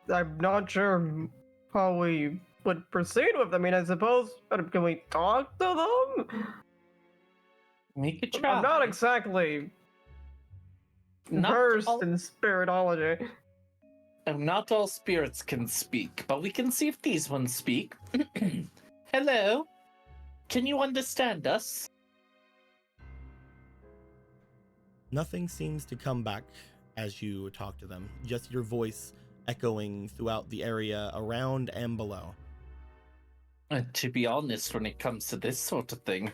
I'm not sure how we would proceed with them. I mean, I suppose, can we talk to them? Make a try. I'm not exactly Not versed all- in spiritology. Not all spirits can speak, but we can see if these ones speak. Hello? Can you understand us? Nothing seems to come back as you talk to them, just your voice echoing throughout the area around and below. To be honest, when it comes to this sort of thing,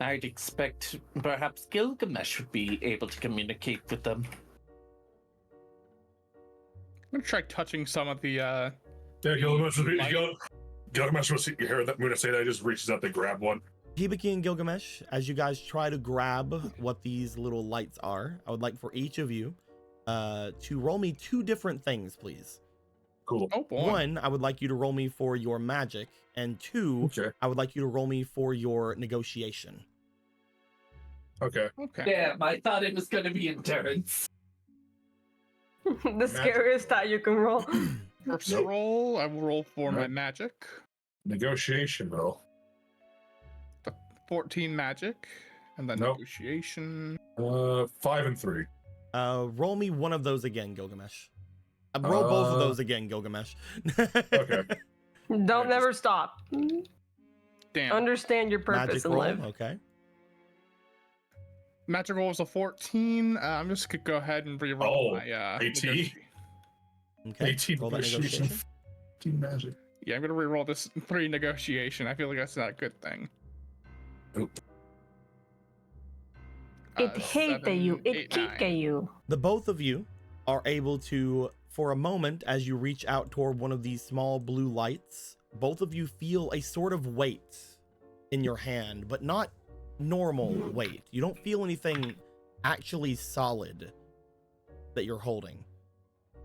I'd expect perhaps Gilgamesh would be able to communicate with them. I'm gonna try touching some of the. yeah, Gilgamesh was you hear that Muna say that, he just reaches out to grab one. Hibiki and Gilgamesh, as you guys try to grab what these little lights are, I would like for each of you to roll me 2 different things, please. Cool. Oh boy. 1, I would like you to roll me for your magic, and 2, Okay. I would like you to roll me for your negotiation. Okay. Okay. Damn, I thought it was going to be endurance. The scariest that you can roll. First Nope. roll, I will roll for my Nope. magic. Negotiation roll. 14 magic, and then Nope. negotiation. 5 and 3. Roll me one of those again, Gilgamesh. Roll both of Uh, those again, Gilgamesh. Okay. Don't I never stop. Damn. Understand your purpose Magic in roll, life. okay. Magic roll was a 14. I'm just gonna go ahead and re-roll Oh, my AT? Okay. 18 Roll that negotiation. negotiation. 15 magic. Yeah, I'm gonna re-roll this 3 negotiation. I feel like that's not a good thing. Oop. It hate 7, you. 8, It kick 9. you. The both of you are able to, for a moment, as you reach out toward one of these small blue lights, both of you feel a sort of weight in your hand, but not normal weight. You don't feel anything actually solid. that you're holding.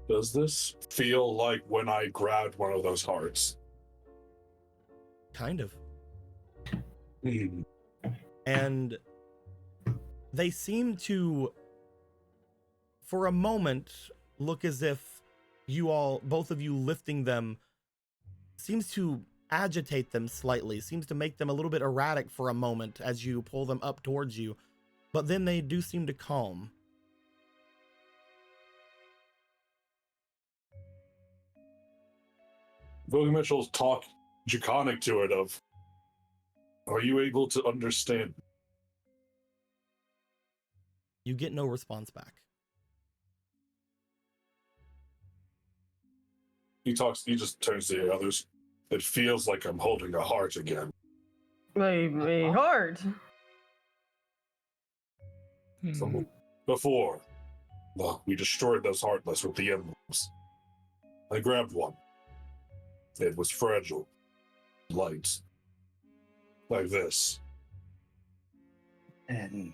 Does this feel like when I grabbed one of those hearts? Kind of. Hmm. And they seem to, for a moment, look as if both of you lifting them, seems to agitate them slightly, seems to make them a little bit erratic for a moment as you pull them up towards you, but then they do seem to calm. Billy Mitchell's talk draconic to it of, are you able to understand? You get no response back. He just turns to the others. It feels like I'm holding a heart again. A heart. From before, well, we destroyed those heartless with the emblems. I grabbed one. It was fragile. Light. Like this. And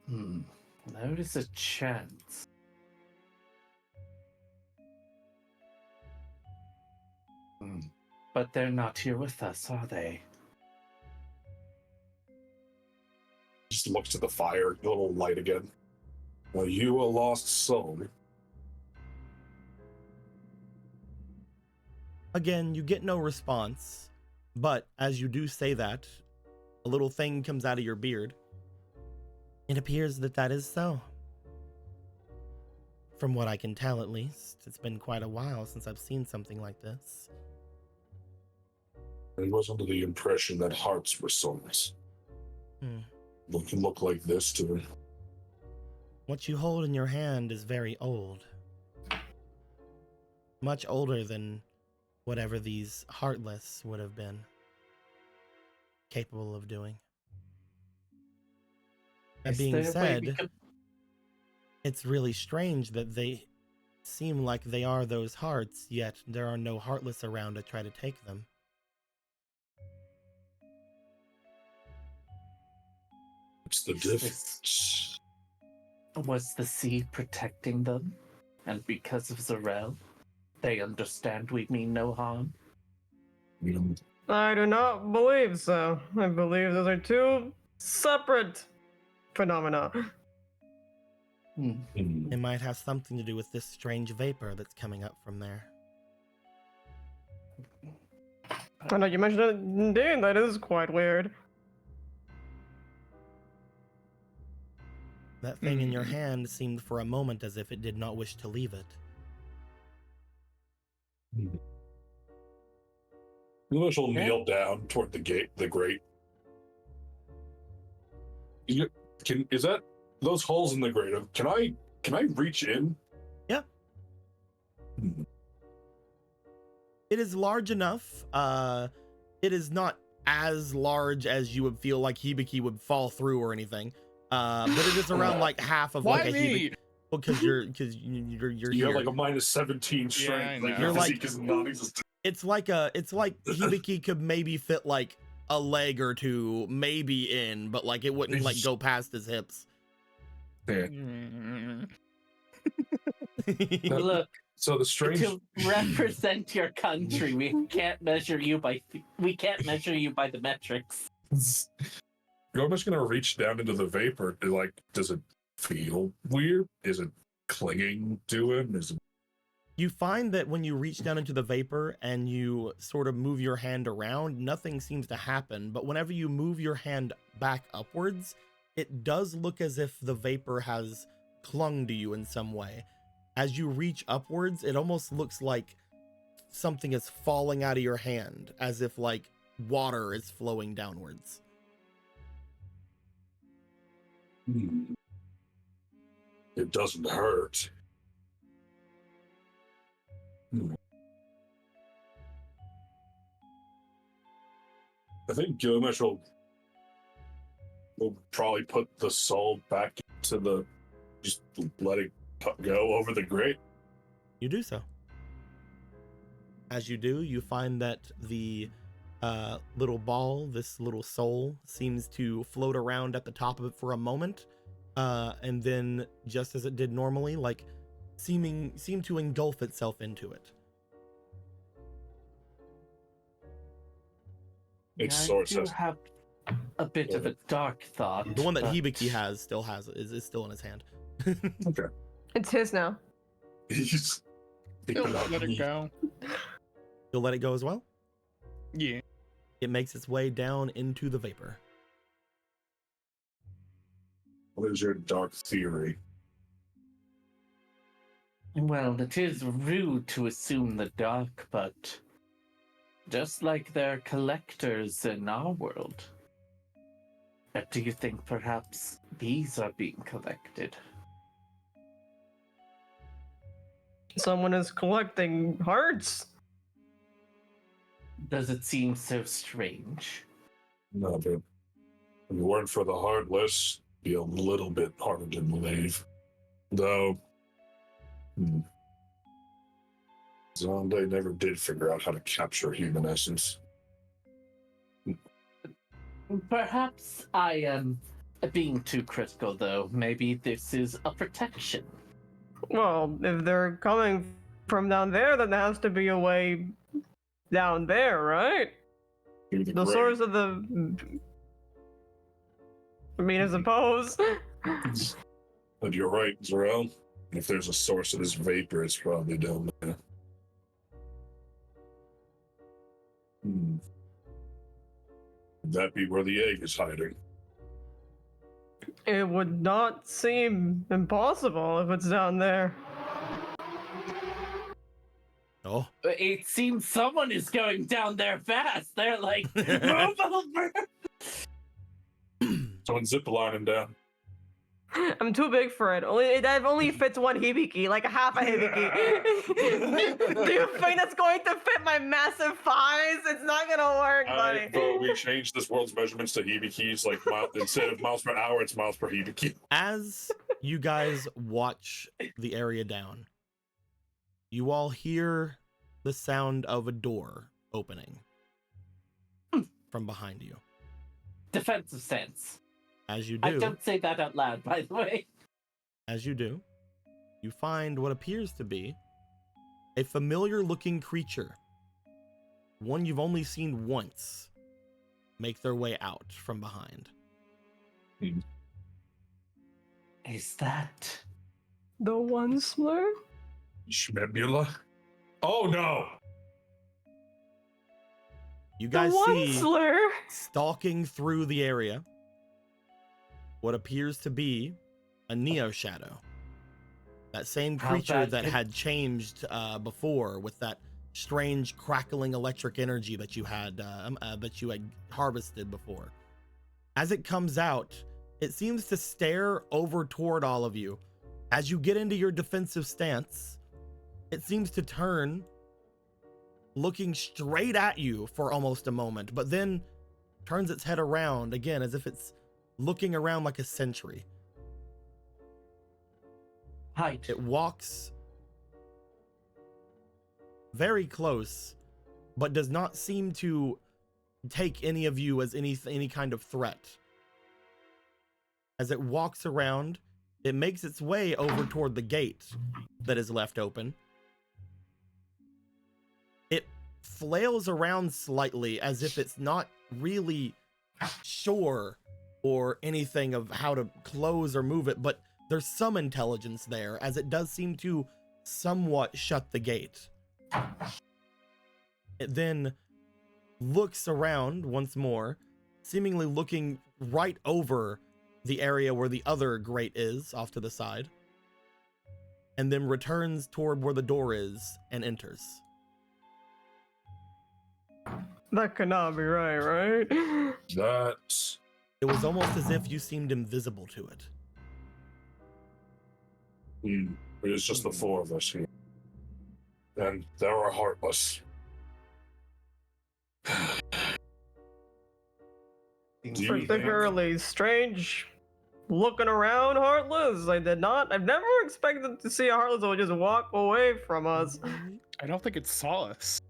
there is a chance. But they're not here with us, are they? Just looks at the fire, a little light again. Are you a lost soul? Again, you get no response, but as you do say that, a little thing comes out of your beard. It appears that is so. From what I can tell, at least. It's been quite a while since I've seen something like this. I was under the impression that hearts were souls. They can look like this too. What you hold in your hand is very old. Much older than whatever these heartless would have been capable of doing. That being said, it's really strange that they seem like they are those hearts, yet there are no heartless around to try to take them. What's the difference? Was the sea protecting them? And because of Zarel, they understand we mean no harm? I do not believe so. I believe those are two separate phenomena. It might have something to do with this strange vapor that's coming up from there. I know you mentioned it, indeed, that is quite weird. That thing in your hand seemed for a moment as if it did not wish to leave it. Lewis will kneel down toward the gate, the grate. Is that those holes in the grate? Can I reach in? Yeah. It is large enough. It is not as large as you would feel like Hibiki would fall through or anything. But it is around like half of like a Hibiki. Because you're you have like a minus 17 strength. Yeah, your like, physique is non-existent. It's like Hibiki could maybe fit like a leg or two maybe in, but like it wouldn't like go past his hips. Yeah. Look, So the strange to represent your country, we can't measure you by the metrics. You're just gonna reach down into the vapor. Like, does it feel weird? Is it clinging to him? Is it... You find that when you reach down into the vapor and you sort of move your hand around, nothing seems to happen. But whenever you move your hand back upwards, it does look as if the vapor has clung to you in some way. As you reach upwards, it almost looks like something is falling out of your hand, as if like water is flowing downwards. It doesn't hurt. I think Gilgamesh will probably put the soul back into the... Just let it go over the grate. You do so. As you do, you find that the little ball, this little soul, seems to float around at the top of it for a moment, and then just as it did normally, like seemed to engulf itself into it. Its I source do has have a bit of a dark thought. The one that but Hibiki has is still in his hand. okay. It's his now. He's He'll let it go. You'll let it go as well? Yeah. It makes its way down into the vapor. What is your dark theory? Well, it is rude to assume the dark, but just like they're collectors in our world, do you think perhaps these are being collected? Someone is collecting hearts. Does it seem so strange? No, but if it weren't for the Heartless, it'd be a little bit harder to believe. Though, Zonde never did figure out how to capture human essence. Perhaps I am being too critical, though. Maybe this is a protection. Well, if they're coming from down there, then there has to be a way down there, right? Through The grave. source of the. I mean, I suppose. But you're right, Zarel. If there's a source of this vapor, it's probably down there. Would that be where the egg is hiding? It would not seem impossible if it's down there. Oh, It seems someone is going down there fast. They're like, move over! Someone ziplining down. I'm too big for it. It only fits one hibiki, like half a hibiki. Do you think that's going to fit my massive thighs? It's not gonna work, buddy. But we changed this world's measurements to hibikis. Like instead of miles per hour, it's miles per hibiki. as you guys watch the area down, you all hear the sound of a door opening from behind you. Defensive stance. As you I do, don't say that out loud, by the way. as you do, you find what appears to be a familiar-looking creature, one you've only seen once, make their way out from behind. Is that... The one slur? Schmebula? Oh no! You The guys one see slur? stalking through the area what appears to be a Neo Shadow. That same How creature bad that could- had changed before with that strange crackling electric energy that you had harvested before. As it comes out, it seems to stare over toward all of you. As you get into your defensive stance, it seems to turn, looking straight at you for almost a moment, but then turns its head around again as if it's looking around like a sentry. Height. It walks very close, but does not seem to take any of you as any kind of threat. As it walks around, it makes its way over toward the gate that is left open. It flails around slightly as if it's not really sure or anything of how to close or move it, but there's some intelligence there, as it does seem to somewhat shut the gate. It then looks around once more, seemingly looking right over the area where the other grate is off to the side, and then returns toward where the door is and enters. That cannot be right? That's... It was almost as if you seemed invisible to it. It's just the four of us here. And there are Heartless. Do you think- Particularly strange looking around, Heartless. I've never expected to see a Heartless that would just walk away from us. I don't think it saw us.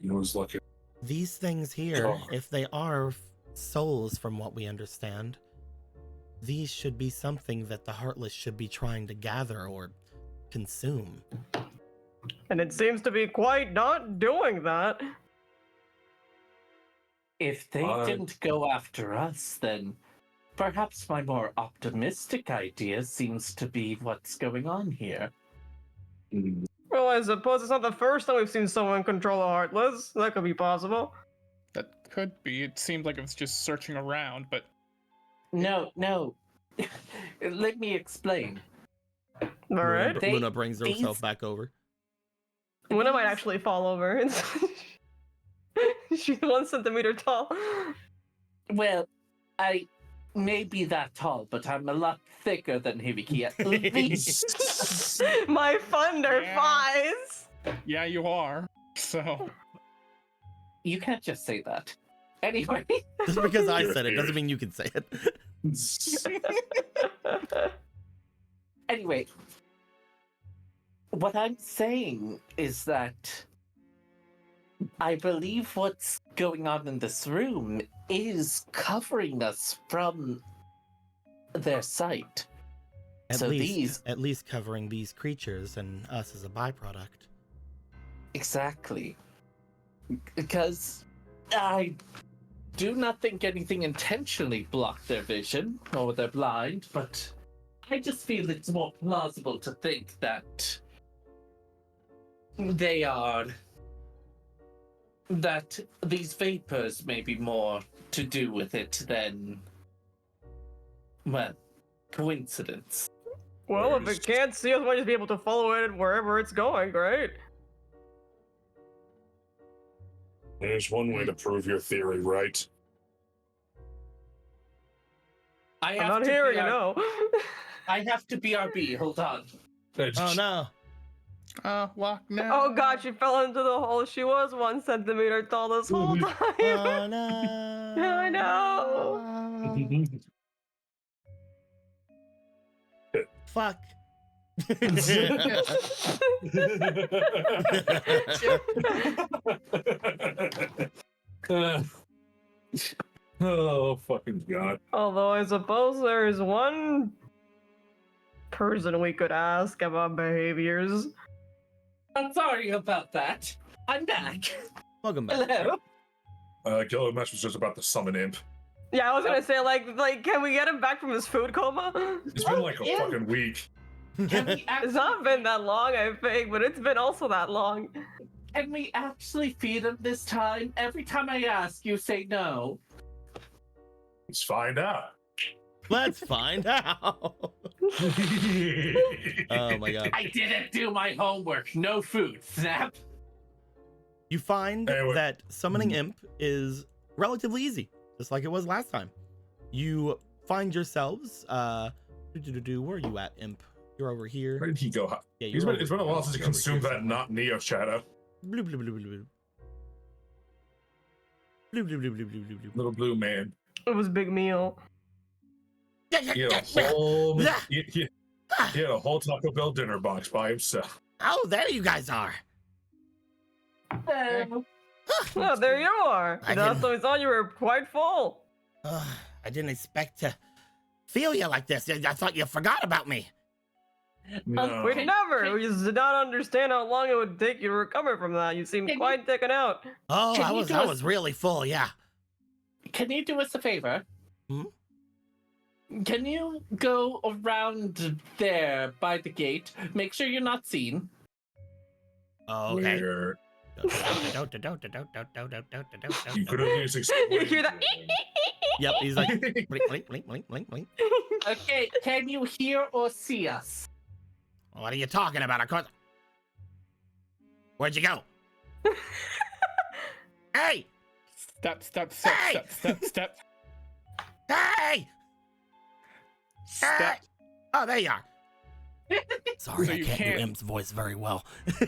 He was looking. These things here, Oh. if they are souls from what we understand, these should be something that the Heartless should be trying to gather or consume. And it seems to be quite not doing that. If they didn't go after us, then perhaps my more optimistic idea seems to be what's going on here. Well, I suppose it's not the first time we've seen someone control a Heartless. That could be possible. That could be. It seemed like it was just searching around, but No. Let me explain. All right. Luna brings herself back over. Luna might actually fall over. She's 1 centimeter tall. Well, I may be that tall, but I'm a lot thicker than Hibiki at least. My thunder Yeah. flies. yeah, you are. So You can't just say that. Anyway. Just because I You're said it here. doesn't mean you can say it. Anyway. What I'm saying is that I believe what's going on in this room is covering us from their sight. At least covering these creatures and us as a byproduct. Exactly. Because I do not think anything intentionally blocked their vision, or they're blind, but I just feel it's more plausible to think that that these vapors may be more to do with it than, well, coincidence. Well, if it can't see us, we might just be able to follow it wherever it's going, right? There's one way to prove your theory right. I I'm have not to hearing BR you, no. I have to BRB, hold on. Oh no. lock now. Oh god, she fell into the hole. She was 1 centimeter tall this whole time. Oh no. I know. Fuck. Oh, fucking God. Although I suppose there is one person we could ask about behaviors. I'm sorry about that. I'm back. Welcome back. Hello. Killer Mesh was just about to summon Imp. Yeah, I was gonna say, like, can we get him back from his food coma? It's been like a Yeah. fucking week. Can we It's not been that long, I think, but it's been also that long. Can we actually feed him this time? Every time I ask, you say no. Let's find out. Let's find out. Oh my god. I didn't do my homework. No food. Snap. You find Anyway. that summoning Imp is relatively easy, just like it was last time. You find yourselves, where are you at, Imp? You're over here. Where did he go? Yeah, It's you're been a while since he you're over consumed here that somewhere. not Neo shadow. Blue, blue, blue, blue, blue. Blue, blue, blue, blue, blue, blue, blue. Little blue man. It was Big Meal. He had a whole, he had a whole Taco Bell dinner box by himself. Oh, there you guys are. Oh, there you are. I Last didn't- time we saw you were quite full. I didn't expect to feel you like this. I thought you forgot about me. No. We'd Okay. never. We just did not understand how long it would take you to recover from that. You seemed Can you- quite taken out. Oh, Can I you was do I us- was really full, yeah. Can you do us a favor? Hmm? Can you go around there by the gate? Make sure you're not seen. Okay. Where Yep, you could have used You hear that? he's like blink, blink, blink, blink, blink, blink. Okay, can you hear or see us? What are you talking about? Of course. Where'd you go? Hey! Step. Hey! Hey! Step. Oh, there you are. Sorry, So I you can't do can't- Imp's voice very well.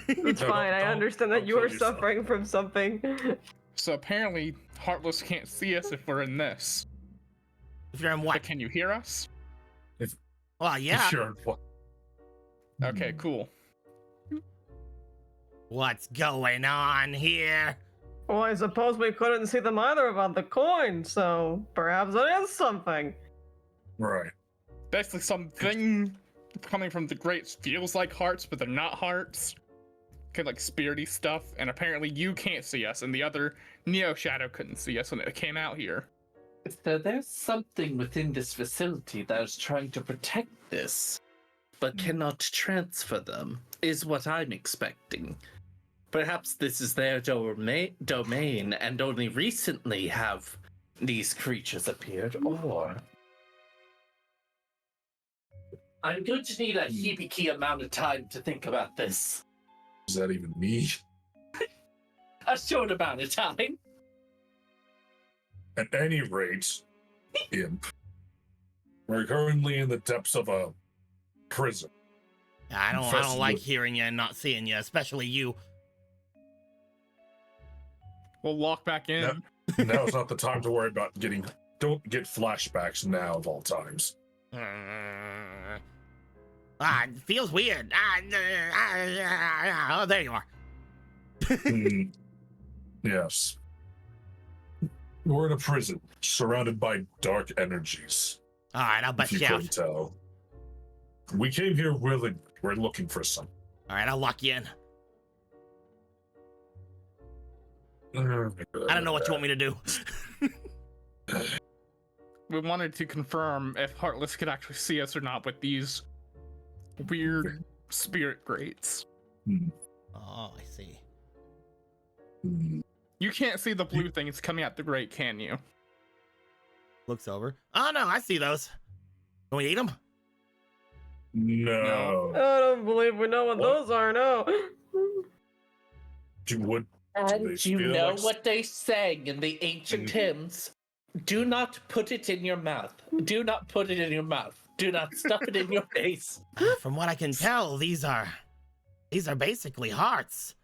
It's No, fine. I don't- understand that don't you kill are yourself. suffering from something. So apparently, Heartless can't see us if we're in this. If you're in But what? can you hear us? Well, yeah. Sure. What? Okay, cool. What's going on here? Well, I suppose we couldn't see them either about the coin, so perhaps it is something. Right. basically something coming from the grates feels like hearts, but they're not hearts. Kind of like spirity stuff, and apparently you can't see us, and the other Neo Shadow couldn't see us when it came out here. So there's something within this facility that is trying to protect this, but cannot transfer them, is what I'm expecting. Perhaps this is their domain, and only recently have these creatures appeared, or... I'm going to need a hibiki amount of time to think about this. Does that even mean? A short amount of time. At any rate, Imp, we're currently in the depths of a prison. I don't Infested like with- hearing you and not seeing you, especially you. We'll walk back in. No. Now's not the time to worry about getting. Don't get flashbacks now of all times. It feels weird. Oh, there you are. Hmm. Yes. We're in a prison, surrounded by dark energies. All right, I'll If bust you you couldn't out. tell. We came here willing. We're looking for some. All right, I'll lock you in. I I don't know what you want me to do. We wanted to confirm if Heartless could actually see us or not with these weird spirit grates. Oh, I see. You can't see the blue thing. It's coming out the grate, can you? Looks over. Oh, no, I see those. Can we eat them? No. I don't believe we know what What? those are, no. You would. And They you feel know like- what they sang in the ancient hymns? Do not put it in your mouth. Do not put it in your mouth. Do not stuff it in your face. From what I can tell, these are basically hearts.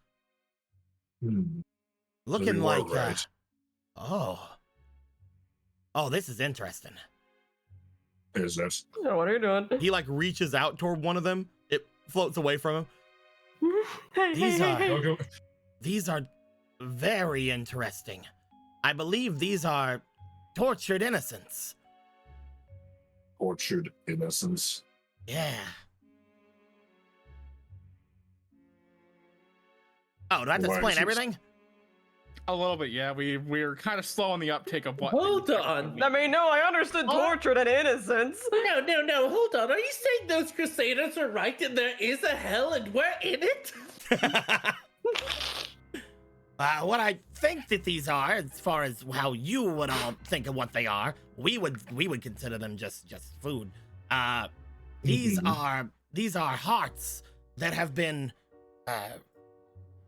Looking You are like, right. oh, this is interesting. Is that? Oh, what are you doing? He like reaches out toward one of them. It floats away from him. Hey, These hey, are- hey, hey. Okay. These are very interesting. I believe these are tortured innocents. Tortured innocence. Yeah. Oh, do I have to Why explain is this- everything? A little bit, yeah. We're kind of slow on the uptake of what. Hold on. I mean, no, I understood tortured and innocence. No, hold on. Are you saying those crusaders are right and there is a hell and we're in it? What I think that these are, as far as how you would all think of what they are, we would consider them just food. These are hearts that have been,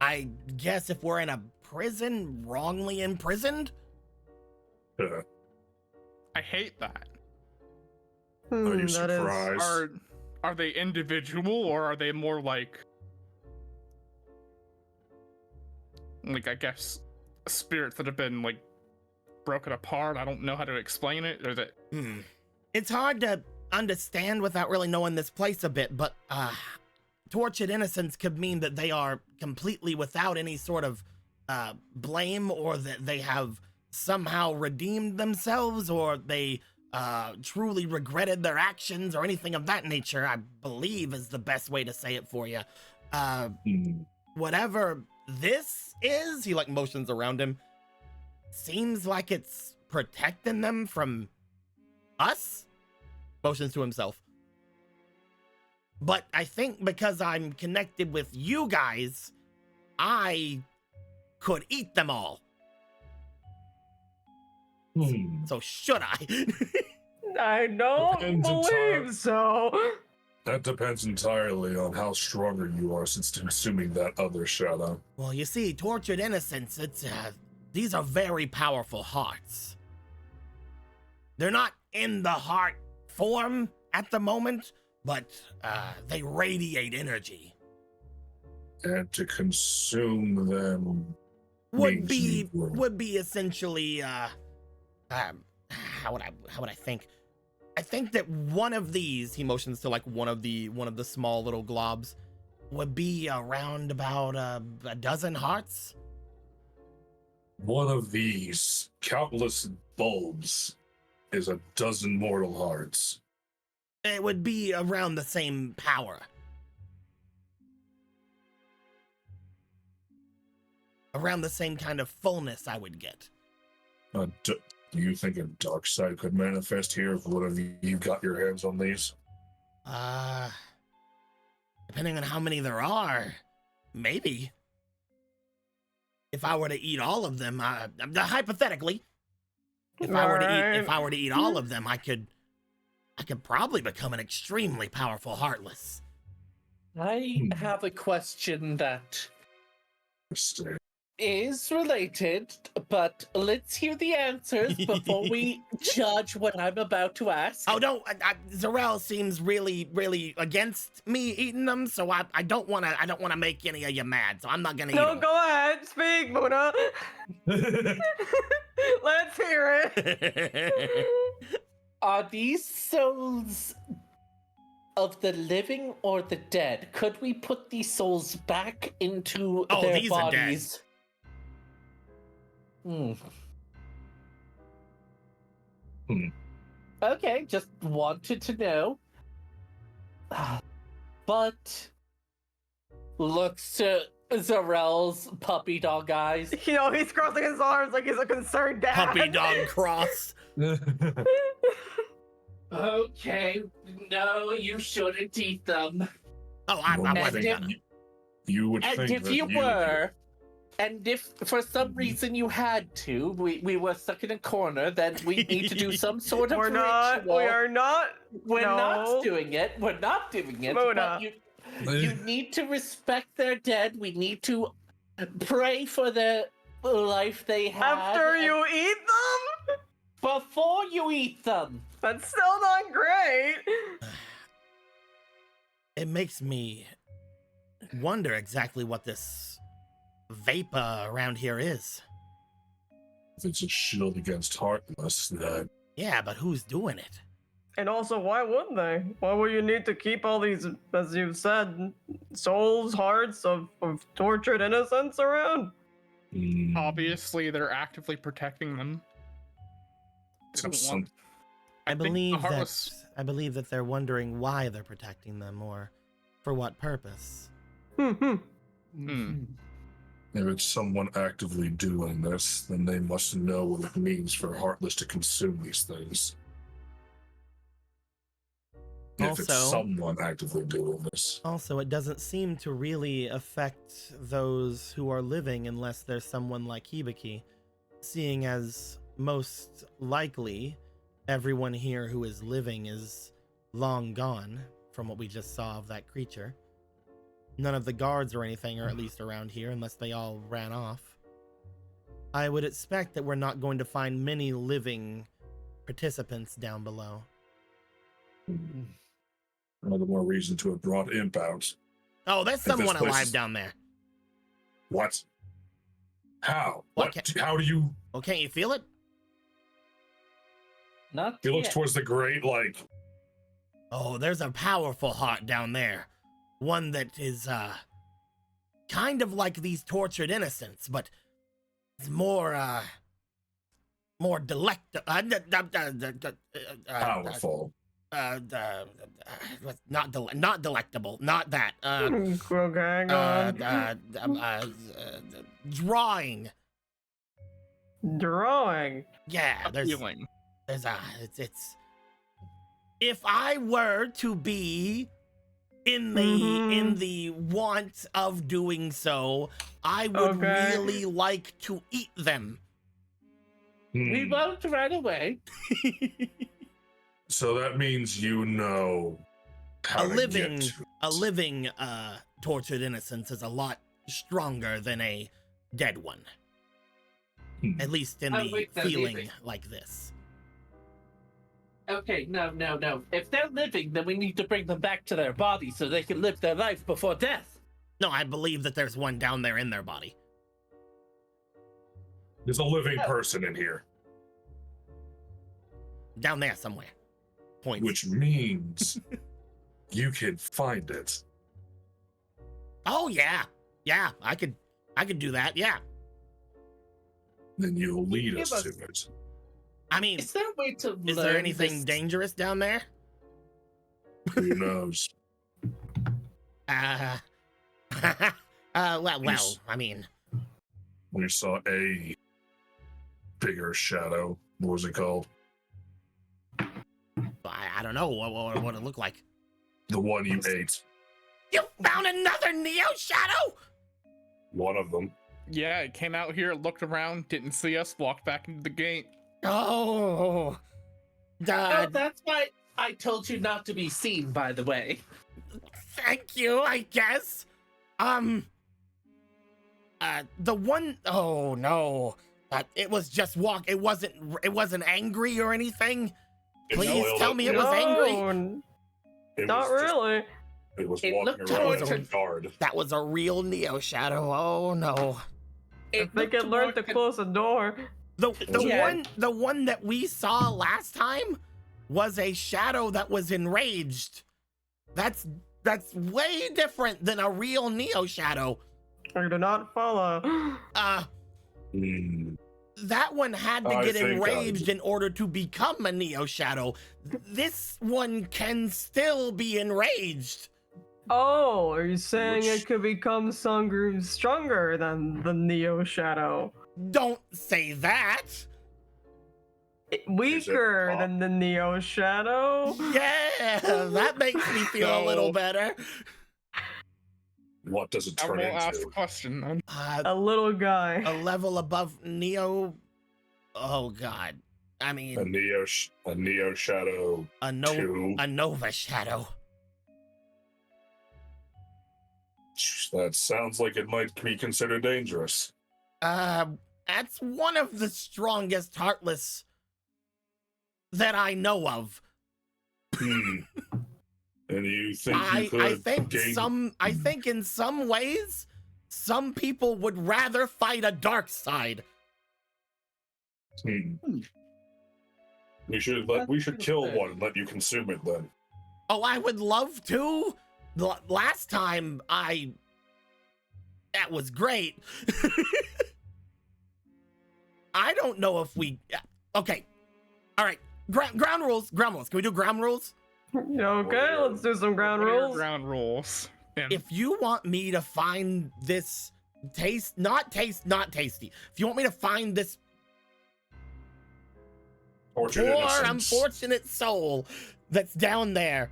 I guess if we're in a prison, wrongly imprisoned. I hate that. Are you That is- surprised? Are they individual or are they more like I guess spirits that have been like broken apart? I don't know how to explain it. Or that It's hard to understand without really knowing this place a bit, but tortured innocence could mean that they are completely without any sort of blame, or that they have somehow redeemed themselves, or they truly regretted their actions, or anything of that nature, I believe is the best way to say it for you. Whatever this is, he like motions around him, seems like it's protecting them from us. Motions to himself. But I think because I'm connected with you guys, I could eat them all. So should I? I don't Depends believe so. That depends entirely on how stronger you are since consuming that other shadow. Well, you see, tortured innocence, these are very powerful hearts. They're not in the heart form at the moment, but they radiate energy. And to consume them Would means you would be essentially how would I think? I think that one of these, he motions to like one of the small little globs, would be around about a dozen hearts. One of these countless bulbs is a dozen mortal hearts. It would be around the same power. Around the same kind of fullness I would get. Do you think a dark side could manifest here if one of you got your hands on these? Depending on how many there are, maybe. If I were to eat all of them, hypothetically, if I were to eat all of them, I could probably become an extremely powerful Heartless. I have a question that is related, but let's hear the answers before we judge what I'm about to ask. Oh no, Zarel seems really, really against me eating them, so I don't wanna make any of you mad, so I'm not gonna eat them. No, go ahead, speak, Muna. Let's hear it. Are these souls of the living or the dead? Could we put these souls back into their these are dead. bodies? Okay, just wanted to know. But looks to Zarel's puppy dog eyes. You know, he's crossing his arms like he's a concerned dad. Puppy dog cross. Okay, no, you shouldn't eat them. Oh, I wasn't gonna. You would And think if that you were, and if for some reason you had to, we were stuck in a corner, then we need to do some sort of We ritual. are not. We're no. not doing it. We're not doing it. Mona. But you need to respect their dead. We need to pray for the life they had. After you eat them? Before you eat them. That's still not great. It makes me wonder exactly what this vapor around here is. if it's a shield against Heartless, then Yeah, but who's doing it? And also, why wouldn't they? Why would you need to keep all these, as you've said, souls, hearts of tortured innocents around? Obviously, they're actively protecting them. They don't want. I think the believe Heartless- I believe that they're wondering why they're protecting them, or for what purpose. Hmm. if it's someone actively doing this, then they must know what it means for Heartless to consume these things. If it's Also- someone actively doing this. Also, it doesn't seem to really affect those who are living unless there's someone like Hibiki, seeing as most likely everyone here who is living is long gone from what we just saw of that creature. None of the guards or anything are at least around here unless they all ran off. I would expect that we're not going to find many living participants down below. All the more reason to have brought Imp out. Oh, there's If this someone place alive is- down there. What? How? What What? How do you... Well, can't you feel it? Not He looks yet. towards the grate like... Oh, there's a powerful heart down there. One that is, kind of like these tortured innocents, but it's more delectable. Powerful. Not delectable. Not that. Okay, hang on. Drawing. Drawing. Yeah, there's Appealing. it's if I were to be in the Mhm. in the want of doing so, I would Okay. really like to eat them. We Hmm. won't right away. So that means you know how A to living get to a it. living tortured innocence is a lot stronger than a dead one. Hmm. At least in Oh, the wait, they're feeling living. like this. Okay, no. If they're living, then we need to bring them back to their body so they can live their life before death. No, I believe that there's one down there in their body. There's a living person in here, Down there somewhere. Points. which means you can find it. Oh yeah. Yeah, I could do that. Yeah. Then you'll lead Give us us- to it. I mean, Is there a way to is there learn anything this? dangerous down there? Who knows? Well, I mean, We saw a bigger shadow. What was it called? I don't know what it looked like. The one you ate. You found another Neo Shadow? One of them. Yeah, it came out here, looked around, didn't see us, walked back into the gate. Oh, Oh, God. that's why I told you not to be seen, by the way. Thank you, I guess. The one, oh no. It was just it wasn't angry or anything. It Please wailed tell at me you. it was angry. No, It not was just- really. It was It walking looked around towards like a her- guard. That was a real Neo Shadow. Oh no. I think it learned to close the door. Yeah. The one that we saw last time was a shadow that was enraged. That's way different than a real Neo Shadow. I do not follow. Hmm. That one had to I get think enraged in order to become a Neo Shadow. This one can still be enraged. Oh, are you saying Which- it could become stronger than the Neo Shadow? Don't say that. Weaker pop? than the Neo Shadow? Yeah, that makes me feel a little No. better. What does it I turn won't ask the into? question then. A little guy. A level above Neo. Oh God. I A mean, Neo Shadow a 2. Nova Shadow. That sounds like it might be considered dangerous. That's one of the strongest Heartless that I know of. Hmm. And you think you could I think gain... I think in some ways, some people would rather fight a dark side. Hmm. We should kill one and let you consume it then. Oh, I would love to. Last time that was great. I don't know if we. Okay, all right. Ground rules. Ground rules. Can we do ground rules? Okay, let's do some ground What are your rules. ground rules. And If you want me to find this not tasty. If you want me to find this Tortured poor, innocence. unfortunate soul that's down there,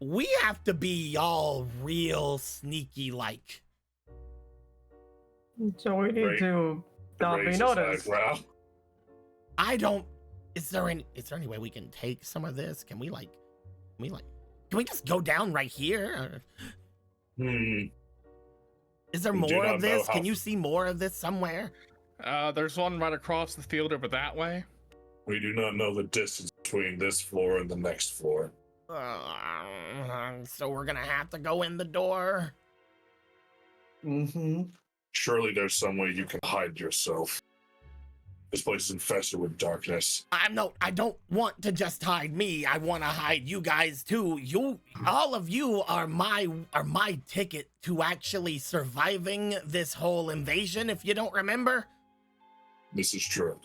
we have to be all real sneaky like. So we need Right. to not be Raise his noticed. eyebrow. I don't. Is there any way we can take some of this? Can we just go down right here? Hmm. Is there We do more not of know this? how- Can you see more of this somewhere? there's one right across the field over that way. We do not know the distance between this floor and the next floor. So we're gonna have to go in the door. Mm-hmm. Surely there's some way you can hide yourself. This place is infested with darkness. I don't want to just hide me. I want to hide you guys too. All of you are my ticket to actually surviving this whole invasion. If you don't remember, This is true.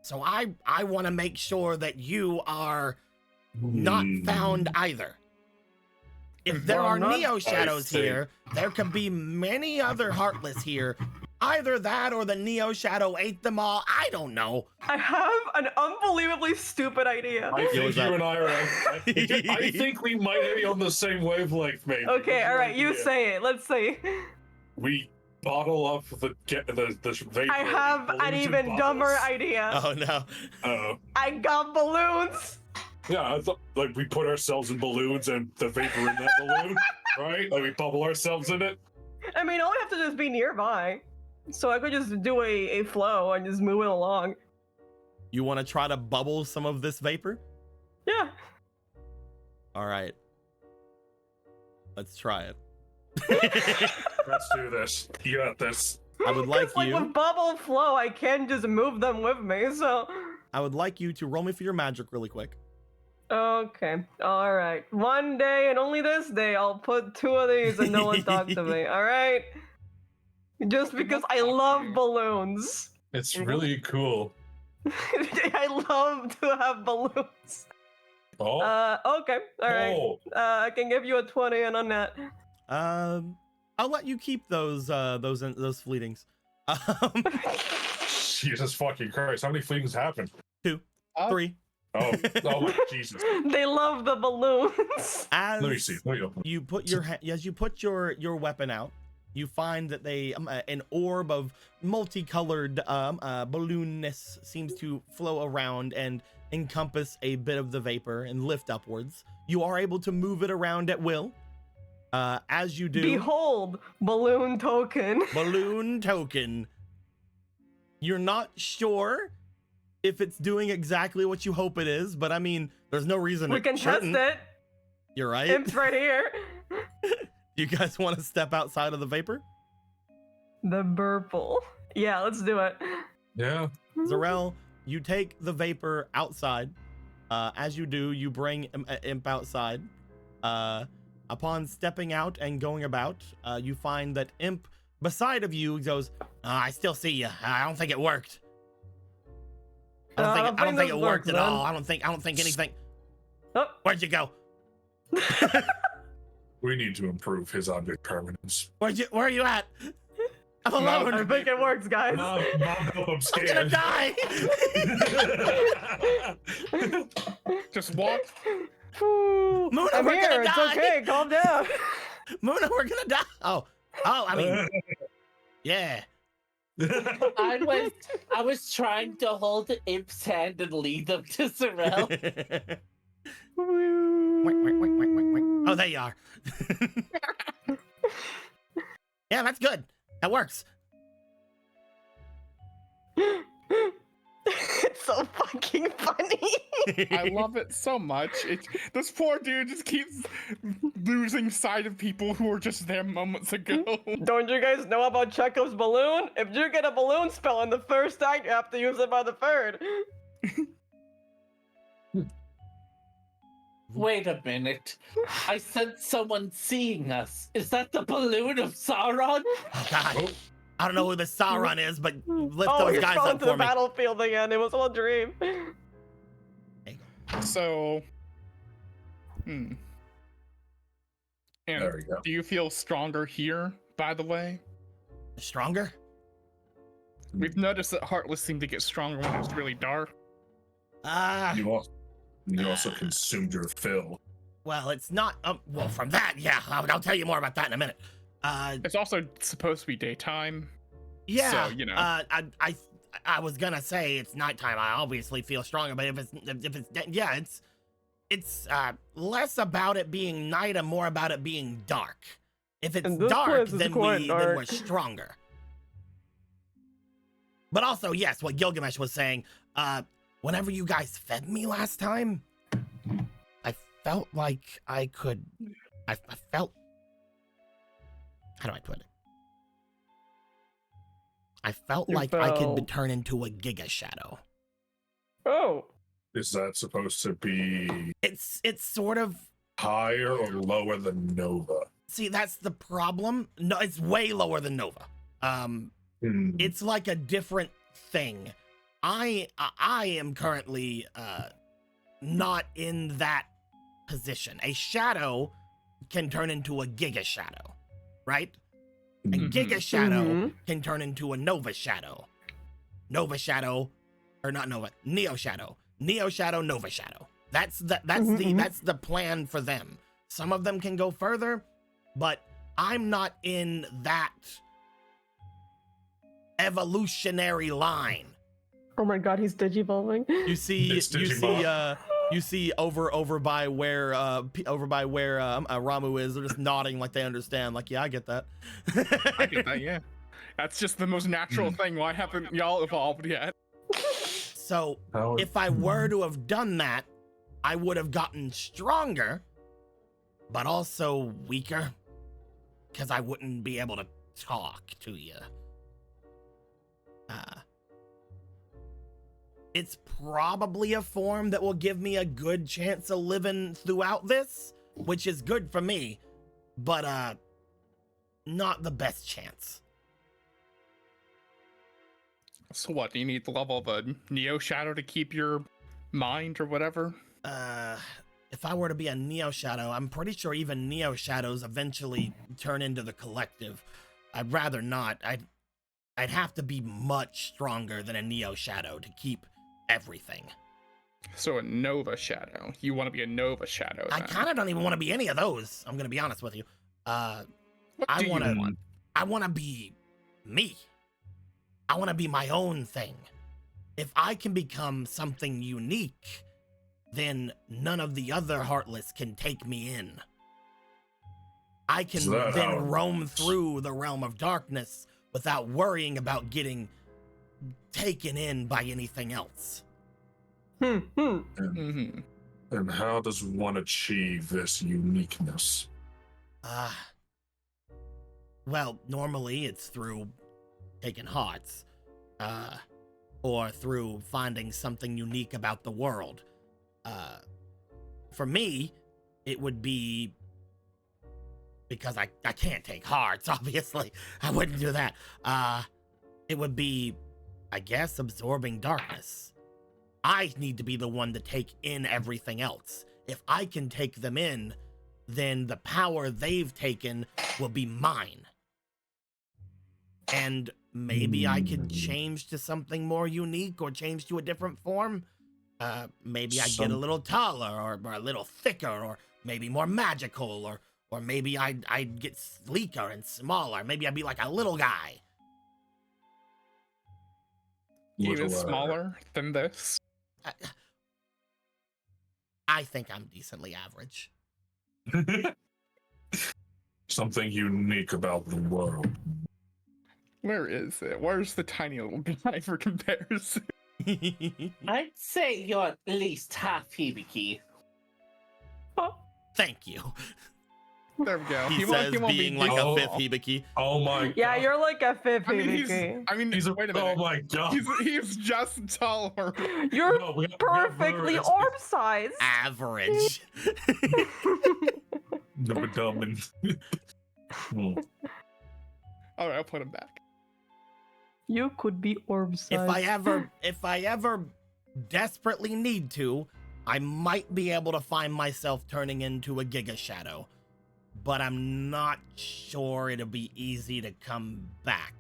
so I want to make sure that you are not Hmm. found either. If there Well, are not- Neo Shadows see. here, there could be many other Heartless here. Either that or the Neo Shadow ate them all. I don't know. I have an unbelievably stupid idea. I think what's you up? and I are. I think we might be on the same wavelength, maybe. Okay, What's your alright, you idea? say it. Let's see. We bottle up the vapor. I have an balloons in even dumber bottles. idea. Oh no. I got balloons. Yeah, I thought like we put ourselves in balloons and the vapor in that balloon, right? Like we bubble ourselves in it. I mean, all we have to do is be nearby. So I could just do a flow and just move it along. You want to try to bubble some of this vapor? Yeah. All right. Let's try it. Let's do this. You got this. I would like 'Cause, like you. with bubble flow, I can just move them with me, so. I would like you to roll me for your magic really quick. Okay, alright. One day and only this day, I'll put 2 of these and no one talk to me, alright? Just because I love balloons. It's really cool. I love to have balloons. Okay, all right. Oh, I can give you a 20 and on that. I'll let you keep those fleetings. Jesus fucking Christ. How many fleetings happened? 2, 3. Oh, oh, Jesus. They love the balloons. As Let me see. Let me open. you put your weapon out, you find that an orb of multicolored balloonness seems to flow around and encompass a bit of the vapor and lift upwards. You are able to move it around at will. As you do, Behold, balloon token. balloon token. You're not sure if it's doing exactly what you hope it is, but I mean, there's no reason We can test shouldn't. it. You're right. Imp's right here. You guys want to step outside of the vapor? The burple. Yeah, let's do it. Yeah. Zarel, you take the vapor outside. As you do, you bring Imp outside. Upon stepping out and going about, you find that Imp beside of you goes, I still see you. I don't think it worked. I don't think it worked at all. I don't think anything. Oh. Where'd you go? We need to improve his object permanence. Where are you at? I'm alone. I think it works, guys. Mom, help, I'm I'm scared. gonna die. Just walk. Muna, I'm we're here. gonna It's die. okay. Calm down. Muna, we're gonna die. Oh, I mean, yeah. I was trying to hold Imp's hand and lead them to Sorrel. Oh, there you are. Yeah, that's good. That works. It's so fucking funny. I love it so much. This poor dude just keeps losing sight of people who were just there moments ago. Don't you guys know about Chekhov's balloon? If you get a balloon spell in the first act, you have to use it by the third. Wait a minute. I sense someone seeing us. Is that the balloon of Sauron? Oh, God. I don't know who the Sauron is, but lift Oh, those he's guys falling up to the for me. battlefield again. It was all a dream. So, And There we go. do you feel stronger here, by the way? Stronger? We've noticed that Heartless seemed to get stronger when it was really dark. You also consumed your fill. Well, it's not. Well, from that, yeah, I'll tell you more about that in a minute. It's also supposed to be daytime. Yeah. So, you know. I was gonna say it's nighttime. I obviously feel stronger, but if it's less about it being night and more about it being dark. If it's And this dark, place is then quite dark. we're stronger. But also, yes, what Gilgamesh was saying. Whenever you guys fed me last time, I felt like I could. I felt. How do I put it? I felt You like I could felt- turn into a Giga Shadow. Oh. Is that supposed to be It's sort of. higher or lower than Nova? See, that's the problem. No, it's way lower than Nova. It's like a different thing. I am currently not in that position. A shadow can turn into a Giga Shadow, right? A Giga Shadow Mhm. can turn into a Nova Shadow. Nova Shadow, or not Nova, Neo Shadow. Neo Shadow, Nova Shadow. That's the plan for them. Some of them can go further, but I'm not in that evolutionary line. Oh my god, he's digivolving. You see, It's Digimon. you see over by where Ramu is. They're just nodding like they understand. Like, yeah, I get that. I get that, yeah. That's just the most natural thing. Why haven't y'all evolved yet? So How- if I were to have done that, I would have gotten stronger, but also weaker, because I wouldn't be able to talk to you. It's probably a form that will give me a good chance of living throughout this, which is good for me, but not the best chance. So what, do you need the level of a Neo Shadow to keep your mind or whatever? if I were to be a Neo Shadow, I'm pretty sure even Neo Shadows eventually turn into the collective. I'd rather not. I'd have to be much stronger than a Neo Shadow to keep everything. So a Nova Shadow. You want to be a Nova Shadow, I then. kind of don't even want to be any of those. I'm gonna be honest with you. What I do you wanna- want? I want to be me. I want to be my own thing. If I can become something unique, then none of the other Heartless can take me in. I can Is that then how it roam works? through the realm of darkness without worrying about getting taken in by anything else. Mm-hmm. And how does one achieve this uniqueness? Well, normally it's through taking hearts, or through finding something unique about the world. For me, it would be because I can't take hearts, obviously. I wouldn't do that. It would be, I guess, absorbing darkness. I need to be the one to take in everything else. If I can take them in, then the power they've taken will be mine. And maybe I could change to something more unique or change to a different form. Maybe I get a little taller or a little thicker or maybe more magical or maybe I'd get sleeker and smaller. Maybe I'd be like a little guy. Even Little, smaller than this. I think I'm decently average. Something unique about the world. Where is it? Where's the tiny little guy for comparison? I'd say you're at least half Hibiki. Thank you. There we go. He won't- says won't be being like a Oh. fifth Hibiki. Oh my Yeah, god. you're like a fifth I mean, PvP. He's wait a minute. oh my god. He's just taller. You're No, we have perfectly room. orb sized. Average. Number dumb and All right, I'll put him back. You could be orb sized. If I ever desperately need to, I might be able to find myself turning into a Giga Shadow. But I'm not sure it'll be easy to come back.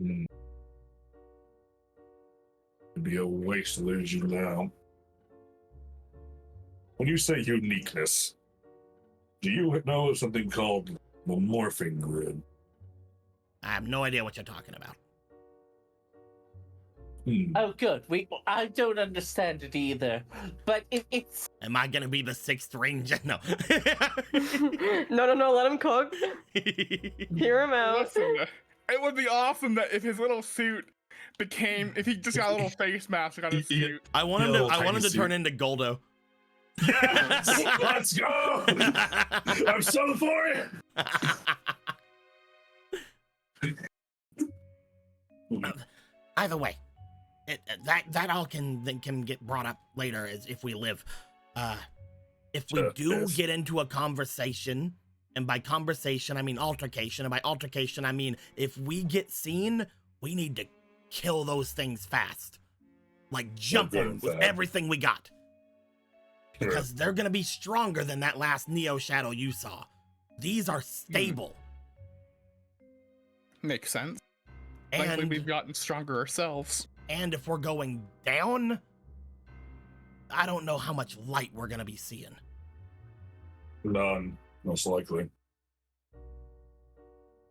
It'd be a waste to lose you now. When you say uniqueness, do you know of something called the morphing grid? I have no idea what you're talking about. Oh, good. I don't understand it either. But it's Am I gonna be the sixth ranger? No. No, let him cook. Hear him out. Listen, it would be awesome that if his little suit became, if he just got a little face mask on his suit. I want him to. Little I want him tiny to suit. turn into Goldo. Yes! Let's go! I'm so for it! Either way, that all can get brought up later as if we live. If we Sure, do yes. get into a conversation, and by conversation I mean altercation, and by altercation I mean if we get seen, we need to kill those things fast, like jump good them at with that. everything we got, because they're gonna be stronger than that last Neo Shadow you saw. These are stable. Makes sense. Likely And we've gotten stronger ourselves. And if we're going down, I don't know how much light we're gonna be seeing. None, most likely.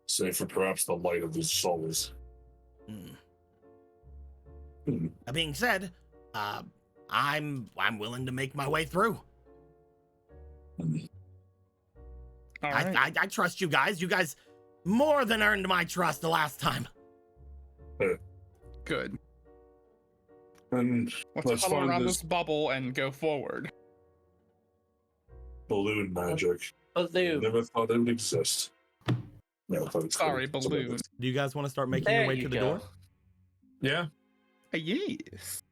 Save for perhaps the light of his souls. That being said, I'm willing to make my way through. All right. I trust you guys. You guys more than earned my trust the last time. Good. And Let's let's huddle find around this this bubble and go forward. balloon magic. I balloon. never thought it would exist. No, I thought it's Sorry, cool. balloon. Do you guys want to start making There your way you to the go. door? Yeah. Yes.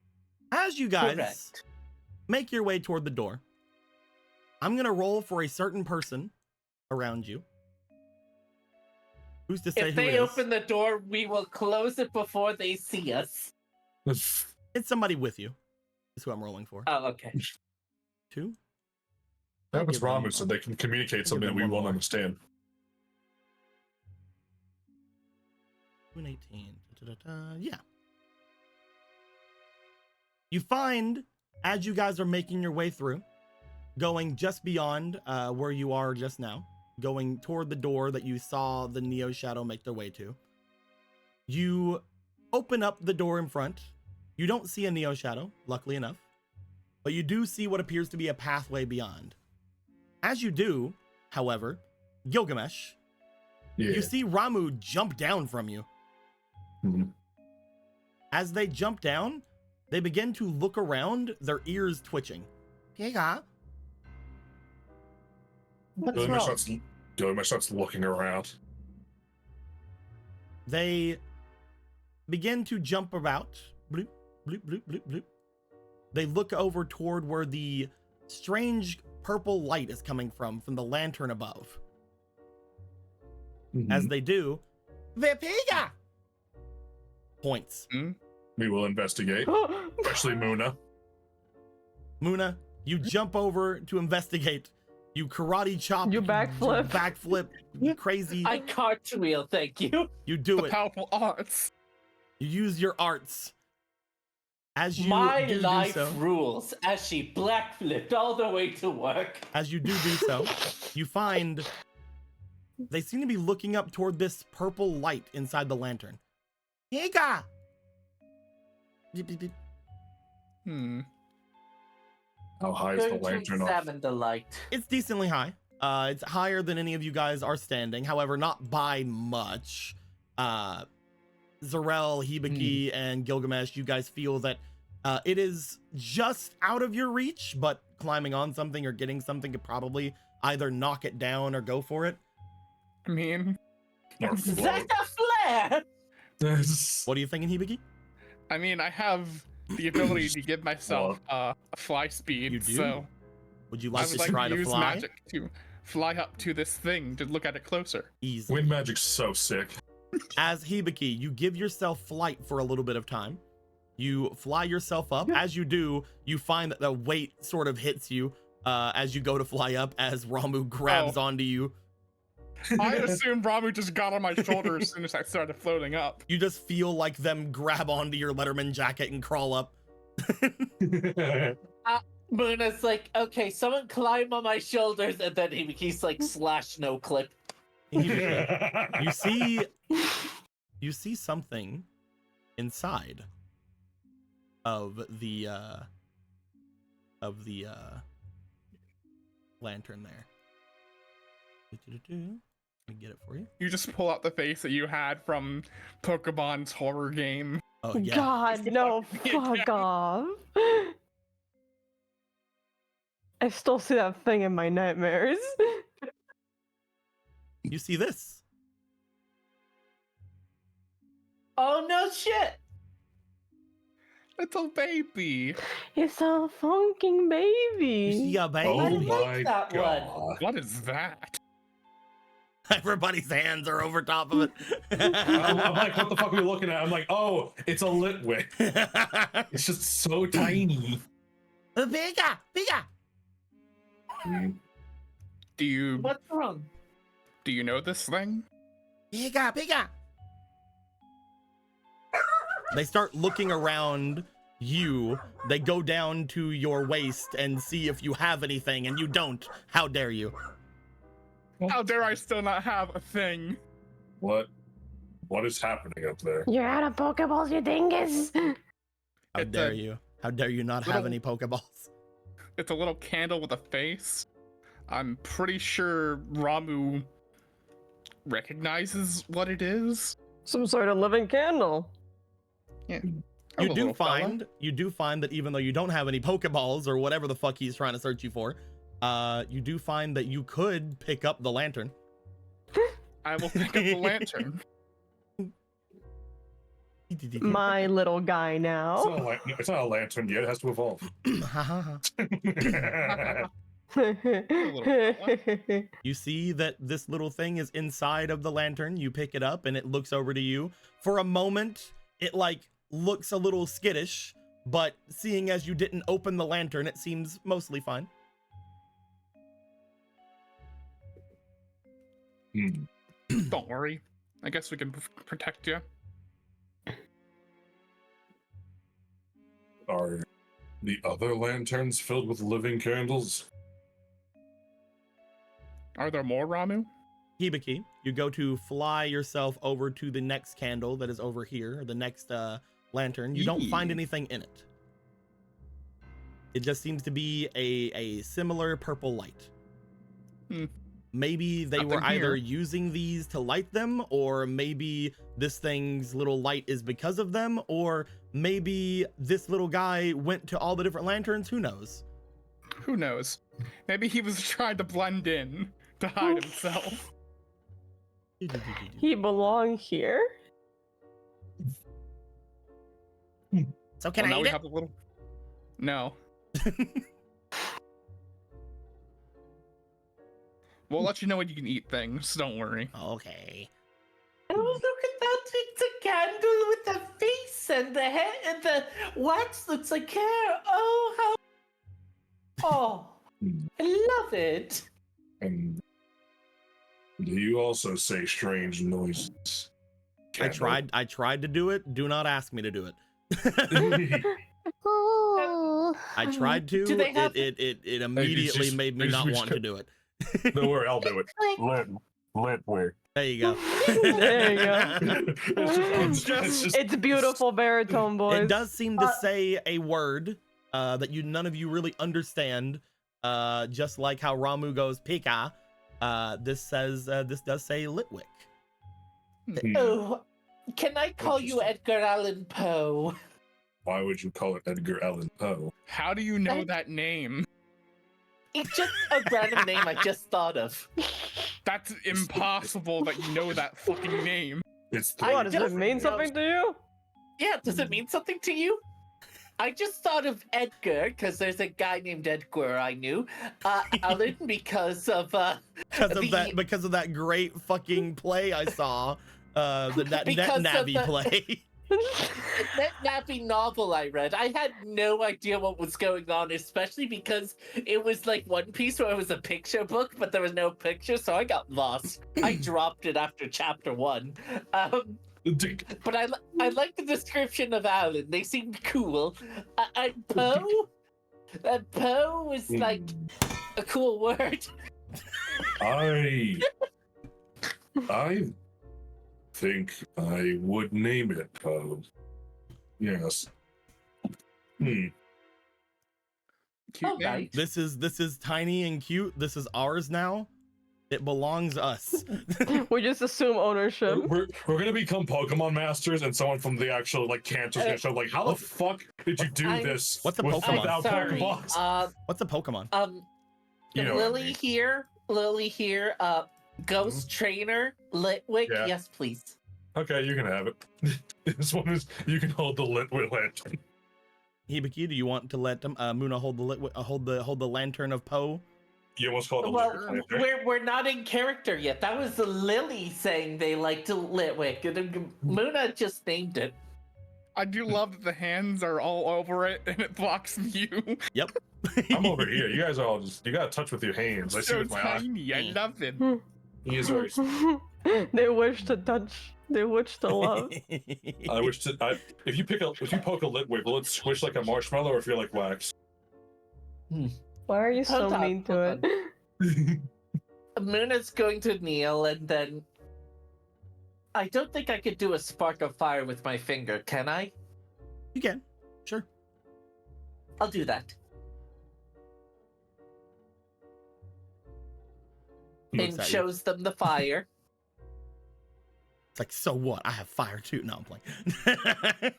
As you guys Correct. make your way toward the door, I'm gonna roll for a certain person around you. Who's to say If who they it is? open the door, we will close it before they see us. It's somebody with you. is who I'm rolling for. Oh, okay. 2. That was give them- Ramu, so they can communicate I'll give something them we one won't more. understand. 2 and 18. Da-da-da-da. Yeah. You find, as you guys are making your way through, going just beyond where you are just now, going toward the door that you saw the Neo Shadow make their way to, you open up the door in front. You don't see a Neo Shadow, luckily enough, but you do see what appears to be a pathway beyond. As you do, however, Gilgamesh, Yeah. you see Ramu jump down from you. Mhm. As they jump down, they begin to look around, their ears twitching. Piega. What's Gilgamesh starts looking around. They begin to jump about. Bloop, bloop, bloop, bloop, bloop. They look over toward where the strange purple light is coming from the lantern above. Mhm. As they do, Vepiga points. We will investigate, especially Muna. Muna, you jump over to investigate. You karate chop. You backflip. Backflip. You crazy. I cartwheel, thank you. You do The it. powerful arts. You use your arts. As you My do life so, rules as she black flipped all the way to work. as you do so, you find they seem to be looking up toward this purple light inside the lantern. Higa! Beep, beep, beep. How high is the Going to lantern off? examine the light. It's decently high. It's higher than any of you guys are standing. However, not by much. Zarel, Hibiki, and Gilgamesh, you guys feel that it is just out of your reach, but climbing on something or getting something could probably either knock it down or go for it. I mean, Or Is float. that a flare? What are you thinking, Hibiki? I have the ability to give myself a fly speed. You do? So Would you I like would to like try to to use fly? magic to fly up to this thing to look at it closer. Easy. Wind magic's so sick. As Hibiki, you give yourself flight for a little bit of time. You fly yourself up. As you do, you find that the weight sort of hits you as you go to fly up, as Ramu grabs onto you. I assumed Ramu just got on my shoulder as soon as I started floating up. You just feel like them grab onto your Letterman jacket and crawl up. Muna's like, okay, someone climb on my shoulders, and then he's like, slash no clip. You see something inside of the lantern there. Let me get it for you. You just pull out the face that you had from Pokemon's horror game. Oh yeah. God, no, Yeah. fuck off. I still see that thing in my nightmares. You see this. Oh no shit! Little baby. It's a funking You baby. see a baby. Oh like my that one. god. What is that? Everybody's hands are over top of it. I'm like, what the fuck are we looking at? I'm like, oh, it's a lit wick. It's just so tiny. Bigger, bigger. Do you What's wrong? know this thing? Bigger, bigger. They start looking around you. They go down to your waist and see if you have anything, and you don't. How dare you? How dare I still not have a thing? What is happening up there? You're out of Pokeballs, you dingus. How It's dare a you? How dare you not have little- any Pokeballs? It's a little candle with a face. I'm pretty sure Ramu recognizes what it is. Some sort of living candle. Yeah. You Hello, do little fella. find that even though you don't have any Pokeballs or whatever the fuck he's trying to search you for, you do find that you could pick up the lantern. I will pick up the lantern. My little guy It's now. not, it's not a lantern yet. It has to evolve. You see that this little thing is inside of the lantern. You pick it up and it looks over to you. For a moment, it like looks a little skittish, but seeing as you didn't open the lantern, it seems mostly fine. Don't worry. I guess we can protect you. Are the other lanterns filled with living candles? Are there more, Ramu? Hibiki, you go to fly yourself over to the next candle that is over here, the next lantern. You don't find anything in it. It just seems to be a similar purple light. Maybe they were either using these to light them, or maybe this thing's little light is because of them, or maybe this little guy went to all the different lanterns. Who knows? Who knows? Maybe he was trying to blend in to hide himself. He belong here? So can I now eat we it? have a little... No. We'll let you know when you can eat things, don't worry. Okay. Oh, look at that! It's a candle with a face and the head and the wax looks like hair. Oh, how! Oh, I love it. And do you also say strange noises? I tried to do it. Do not ask me to do it. I tried to. Do they have- It immediately just- made me it's not just- want to do it. Don't worry, I'll do it. Let where? There you go. There you go. It's just It's beautiful baritone, boys. It does seem to say a word that none of you really understand. Just like how Ramu goes Pika. This does say Litwick. Oh, can I call you Edgar Allan Poe? Why would you call it Edgar Allan Poe? How do you know that name? It's just a random name I just thought of. That's impossible that you know that fucking name. It's What, does it just mean know- something to you? Yeah, does it mean something to you? I just thought of Edgar because there's a guy named Edgar I knew. Allan because of because of that great fucking play I saw. That Because Net of Navi the- play. that Nappy novel I read. I had no idea what was going on, especially because it was like One Piece where it was a picture book, but there was no picture, so I got lost. I dropped it after chapter 1. But I like the description of Alan. They seemed cool. And Poe? Poe is like a cool word. I think I would name it Poe. Yes. Cute All name. right. This is tiny and cute. This is ours now. It belongs us. We just assume ownership. We're gonna become Pokemon masters, and someone from the actual cantor's gonna show like, how the fuck did you do I'm- this? What's a with- Pokemon? without Sorry. Pokeballs? What's a Pokemon? You know what I Lily mean. here, Ghost Trainer, Litwick, Yeah. yes please. Okay, you can have it. This one is you can hold the Litwick lantern. Hibiki, do you want to let Muna hold the lantern of Poe? You almost called it Well, Litwick lantern. we're not in character yet. That was the Lily saying they liked Litwick, and then Muna just named it. I do love that the hands are all over it and it blocks view. Yep. I'm over here. You guys are all just you got to touch with your hands. I see So with my eyes. tiny. I love it. He is very. They wish to touch. They wish to love. I wish to. If you poke a Litwick, will it squish like a marshmallow or feel like wax? Why are you so Hold on, mean to hold it? Muna's going to kneel, and then I don't think I could do a spark of fire with my finger, can I? You can. Sure. I'll do that. He looks And at you. shows them the fire. It's like, so what? I have fire too. No, I'm playing.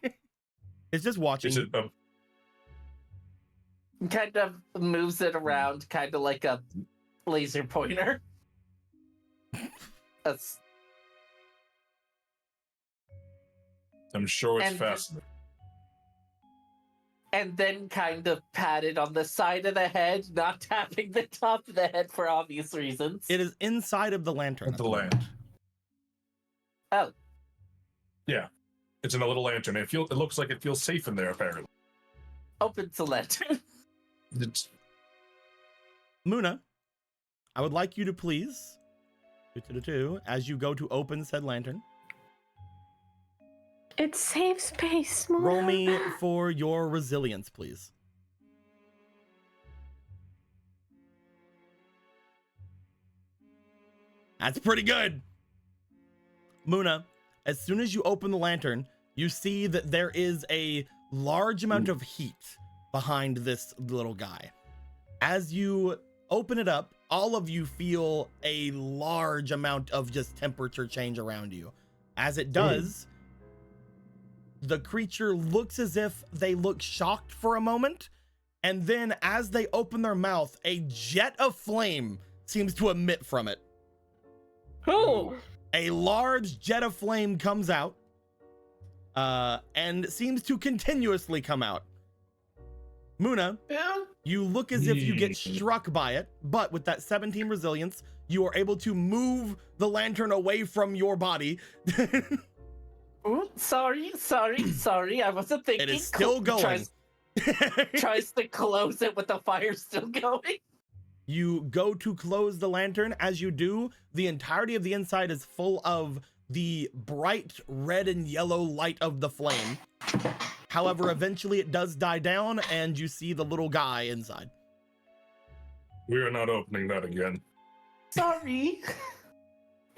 It's just watching. Is it? Kind of moves it around, kind of like a laser pointer. That's I'm sure it's And- fast. and then kind of pat it on the side of the head, not tapping the top of the head for obvious reasons. It is inside of the lantern. At the land. Oh, It's in a little lantern. It looks like it feels safe in there. Apparently, opens the lantern. It's Muna, I would like you to please, as you go to open said lantern, It's safe space, Mona. roll me for your resilience, please. That's pretty good. Muna, as soon as you open the lantern, you see that there is a large amount of heat behind this little guy. As you open it up, all of you feel a large amount of just temperature change around you. As it does, the creature looks as if they look shocked for a moment, and then as they open their mouth, a jet of flame seems to emit from it. Oh, A large jet of flame comes out, and seems to continuously come out. Muna, Yeah. you look as if you get struck by it, but with that 17 resilience, you are able to move the lantern away from your body. Ooh, sorry. I wasn't thinking. It is still going. Tries to close it with the fire still going. You go to close the lantern. As you do, the entirety of the inside is full of the bright red and yellow light of the flame. However, eventually it does die down and you see the little guy inside. we are not opening that again. Sorry.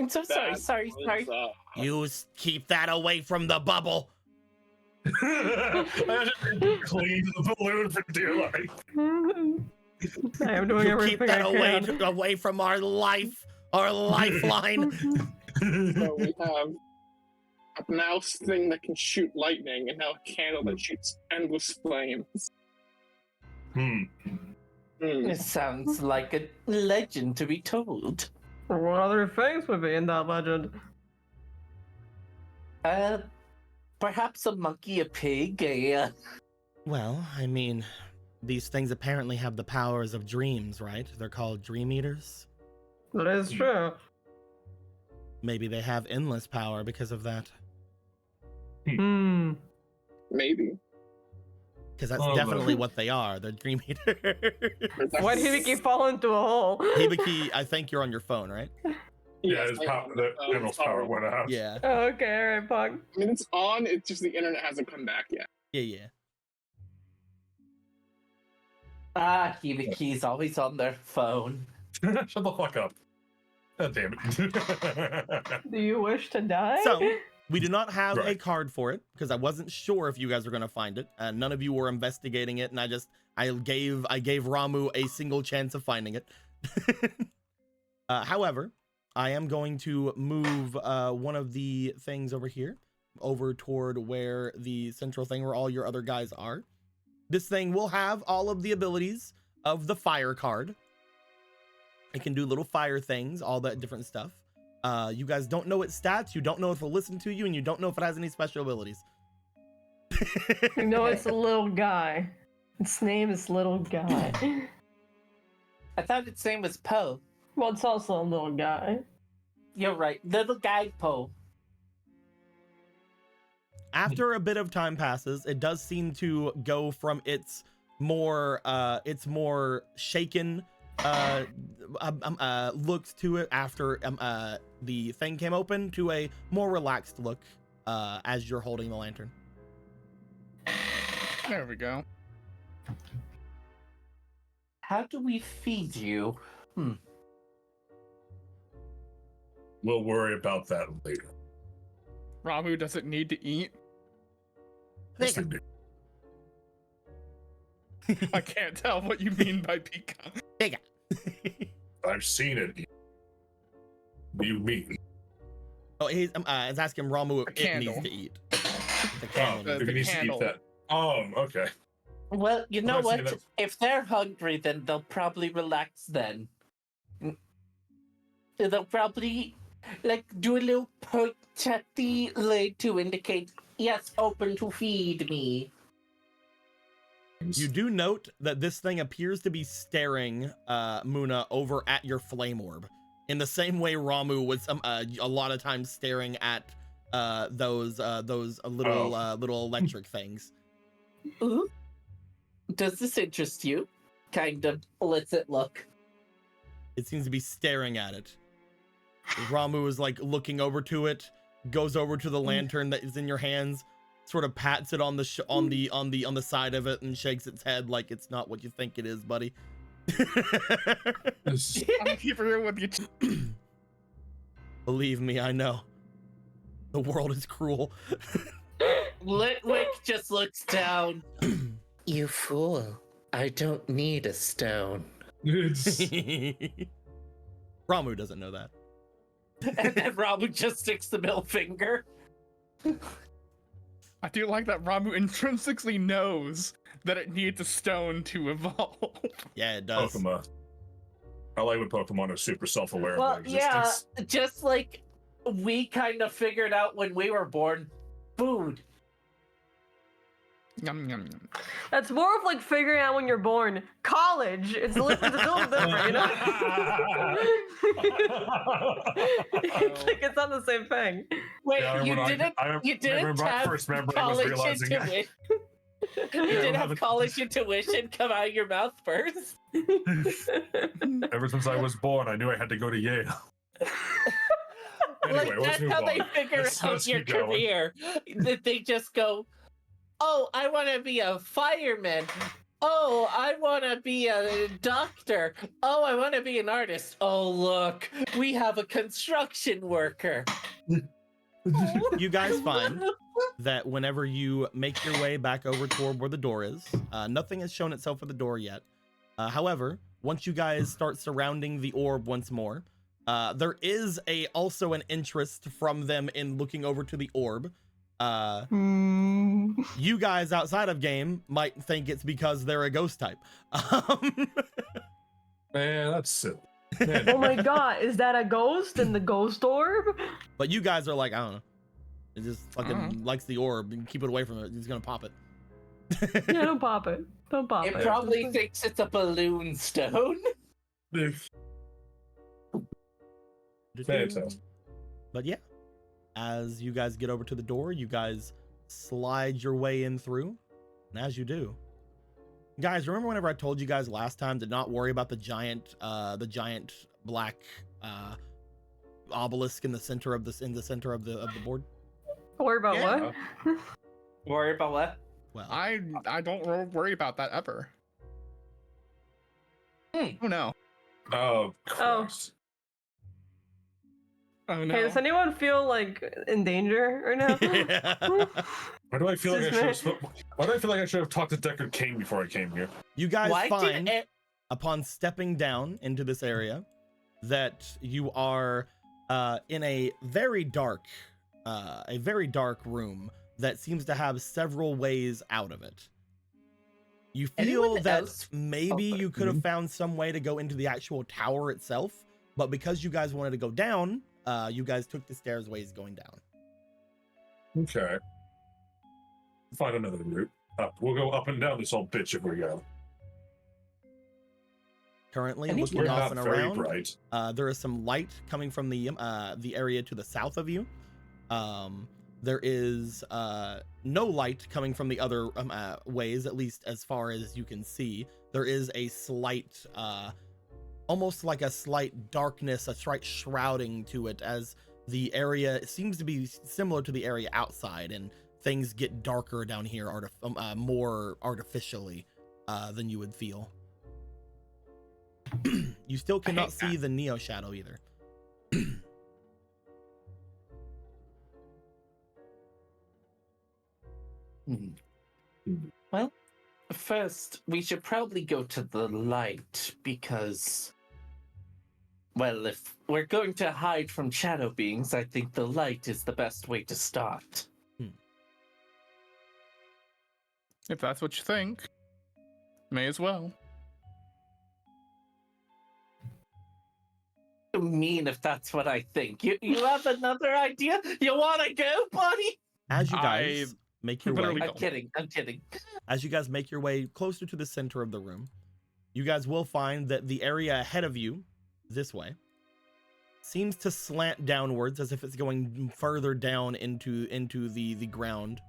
I'm so sorry. Sorry. You keep that away from the bubble. I just clean the balloon for dear life. I am doing You everything keep that I can. away from our life, our lifeline. So we have a mouse thing that can shoot lightning, and now a candle that shoots endless flames. Hmm. Hmm. It sounds like a legend to be told. What other things would be in that legend? Perhaps a monkey, a pig, Well, I mean, these things apparently have the powers of dreams, right? They're called dream eaters. That is true. Maybe they have endless power because of that. Hmm. Maybe. Because that's Oh, definitely no. what they are. They're dream eaters. Why did Hibiki fall into a hole? Hibiki, I think you're on your phone, right? Yeah, Yes, his I power, am. the It's animal's power on. went out. Yeah. Oh, okay, alright, Pug. I mean, it's on. It's just the internet hasn't come back yet. Yeah. Hibiki's always on their phone. Shut the fuck up. God damn it. Do you wish to die? So, we do not have a Right. card for it because I wasn't sure if you guys were going to find it. None of you were investigating it, and I gave Ramu a single chance of finding it. However, I am going to move one of the things over here over toward where the central thing where all your other guys are. This thing will have all of the abilities of the fire card. It can do little fire things, all that different stuff. You guys don't know its stats, you don't know if it'll listen to you, and you don't know if it has any special abilities. You know it's a little guy. Its name is Little Guy. I thought its name was Poe. Well, it's also a little guy. You're right, little guy Poe. After a bit of time passes, it does seem to go from its more shaken looks to it after the thing came open to a more relaxed look as you're holding the lantern. There we go. How do we feed you? We'll worry about that later. Ramu doesn't need to eat. Yes, they do. I can't tell what you mean by peacock. I've seen it. What do you mean? Oh, he's asking Ramu if it needs candle. to eat. The candle. If he the needs to eat candle. that. Okay. Well, you know I've seen what? it. If they're hungry, then they'll probably relax then. They'll probably, do a little perk chatty leg to indicate, yes, open to feed me. You do note that this thing appears to be staring Muna over at your flame orb in the same way Ramu was a lot of times staring at those little electric things. Ooh. Does this interest you? Kind of lets it look. It seems to be staring at it. Ramu is like looking over to it, goes over to the lantern that is in your hands, sort of pats it on the on the side of it and shakes its head like it's not what you think it is, buddy. I'm keep it real with you. Believe me, I know. The world is cruel. Litwick just looks down. You fool. I don't need a stone. Ramu doesn't know that. And then Ramu just sticks the middle finger. I do like that Ramu intrinsically knows that it needs a stone to evolve. Yeah, it does. Pokemon. I like when Pokemon are super self-aware Well, of their yeah, existence. just like we kind of figured out when we were born, food. Yum, yum, yum. That's more of like figuring out when you're born. College, it's a little different, you know? It's like it's not the same thing. Wait, Yeah, you didn't I didn't remember my have first memory was college realizing intuition. You didn't have college intuition come out of your mouth first. ever since I was born, I knew I had to go to Yale. Anyway, Like let's that's move how on. they figure Let's out your keep going. career. That they just go, "Oh, I want to be a fireman. Oh, I want to be a doctor. Oh, I want to be an artist. Oh, look, we have a construction worker." You guys find that whenever you make your way back over toward where the door is, nothing has shown itself at the door yet. However, once you guys start surrounding the orb once more, there is also an interest from them in looking over to the orb. You guys outside of game might think it's because they're a ghost type. Man, that's silly. Oh my god, is that a ghost in the ghost orb? But you guys are like, I don't know. It just fucking likes the orb and keep it away from it. He's gonna pop it. Yeah, don't pop it. Don't pop It it. probably thinks it's a balloon stone. Fantastic. But yeah, as you guys get over to the door, you guys slide your way in through. And as you do, guys, remember whenever I told you guys last time to not worry about the giant black obelisk in the center of the board? Worry about Yeah. what? Worry about what? Well, I don't worry about that ever. Oh no. Oh, Christ. Oh no. Hey, does anyone feel like in danger right now? Why do I feel like I should Excuse have? Why do I feel like I should have talked to Deckard King before I came here? you guys Why find did it? upon stepping down into this area that you are in a very dark room that seems to have several ways out of it. You feel Anyone that else- maybe sorry. you could have found some way to go into the actual tower itself, but because you guys wanted to go down, you guys took the stairs ways going down. Okay. Find another route. Up. We'll go up and down this old bitch if we go. Currently, Any- looking We're off not and very around, bright. there is some light coming from the area to the south of you. There is no light coming from the other ways, at least as far as you can see. There is a slight, almost like a slight darkness, a slight shrouding to it, as the area seems to be similar to the area outside, and things get darker down here, more artificially than you would feel. You still cannot see the Neo Shadow either. Well, first, we should probably go to the light because, well, if we're going to hide from shadow beings, I think the light is the best way to start. If that's what you think, may as well. You mean if that's what I think? You have another idea? You want to go, buddy? As you guys make your way, literally- I'm kidding. I'm kidding. as you guys make your way closer to the center of the room, you guys will find that the area ahead of you, this way, seems to slant downwards as if it's going further down into the ground,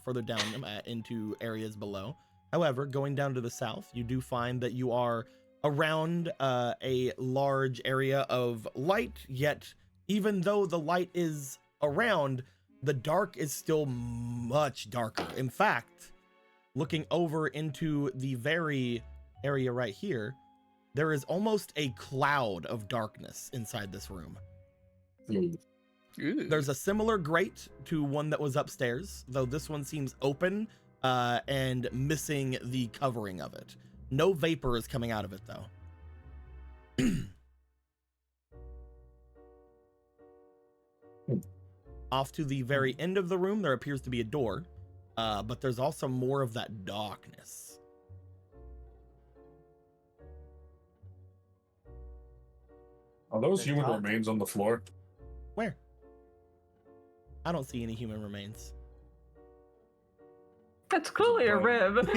further down into areas below. However, going down to the south, you do find that you are around a large area of light, yet even though the light is around, the dark is still much darker. In fact, looking over into the very area right here, there is almost a cloud of darkness inside this room. Ooh. There's a similar grate to one that was upstairs, though this one seems open and missing the covering of it. No vapor is coming out of it, though. Off to the very end of the room, there appears to be a door, but there's also more of that darkness. Are those They're human dark. remains on the floor? Where? I don't see any human remains. That's clearly a rib.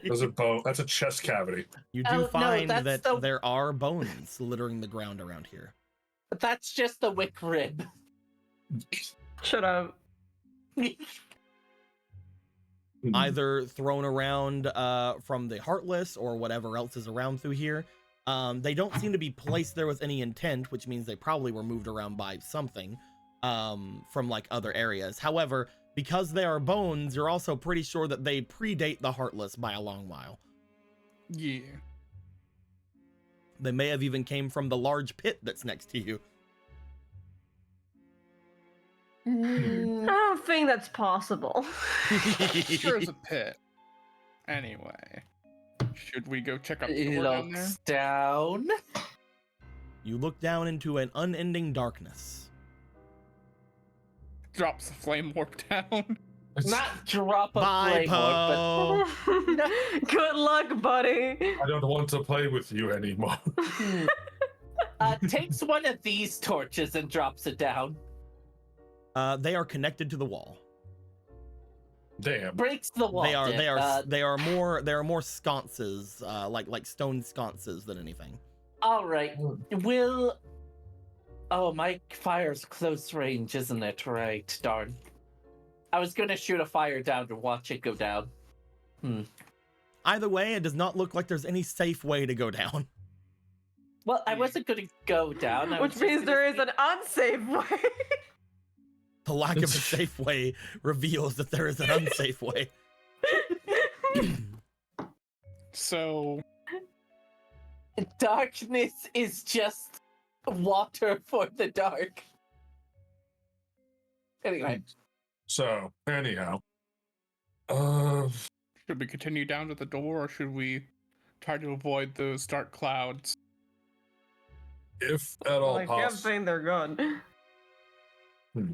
There's a bone. That's a chest cavity. You Oh, do no, find that's that the- there are bones littering the ground around here. That's just the wick rib. Shut up. Either thrown around from the Heartless or whatever else is around through here. They don't seem to be placed there with any intent, which means they probably were moved around by something from like other areas. However, because they are bones, you're also pretty sure that they predate the Heartless by a long while. Yeah. They may have even came from the large pit that's next to you. I don't think that's possible. Sure is a pit. Anyway, should we go check out the door down there? Looks down. You look down into an unending darkness. Drops the flame warp down. Not drop a Bye, flame orb, Poe. Good luck, buddy. I don't want to play with you anymore. but takes one of these torches and drops it down. They are connected to the wall. Damn. Breaks the wall. They are more sconces, like stone sconces than anything. All right. Will. Oh, my fire's close range, isn't it? Right. Darn. I was gonna shoot a fire down to watch it go down. Either way, it does not look like there's any safe way to go down. Well, I wasn't gonna go down. I was Which just means gonna there is see- an unsafe way. The lack of a safe way reveals that there is an unsafe way. So, Darkness is just water for the dark. Anyway, So, anyhow. should we continue down to the door, or should we try to avoid those dark clouds? If at all I can't possible, think they're good.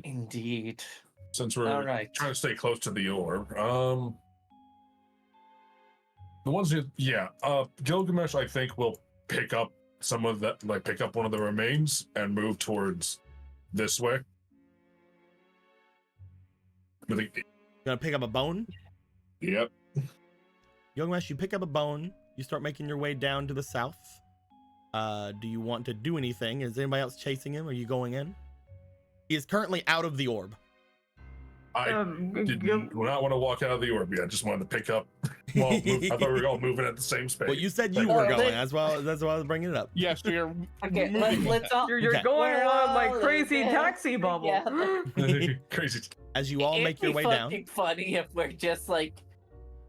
indeed. since we're All right. trying to stay close to the orb, the ones that, Gilgamesh, I think, will pick up some of that, like pick up one of the remains and move towards this way. I think, You gonna pick up a bone? yep. Gilgamesh, you pick up a bone. You start making your way down to the south. Do you want to do anything? Is anybody else chasing him? Are you going in? He is currently out of the orb. I did not want to walk out of the orb yet. I just wanted to pick up. Well, I thought we were all moving at the same space. Well, you said you Oh, were they- going. That's why I was bringing it up. Yes, we are. Okay, moving. let's all. You're Okay. going We're along my all crazy living taxi bubble. together. Crazy. As you all make your way down. It'd be funny if we're just like,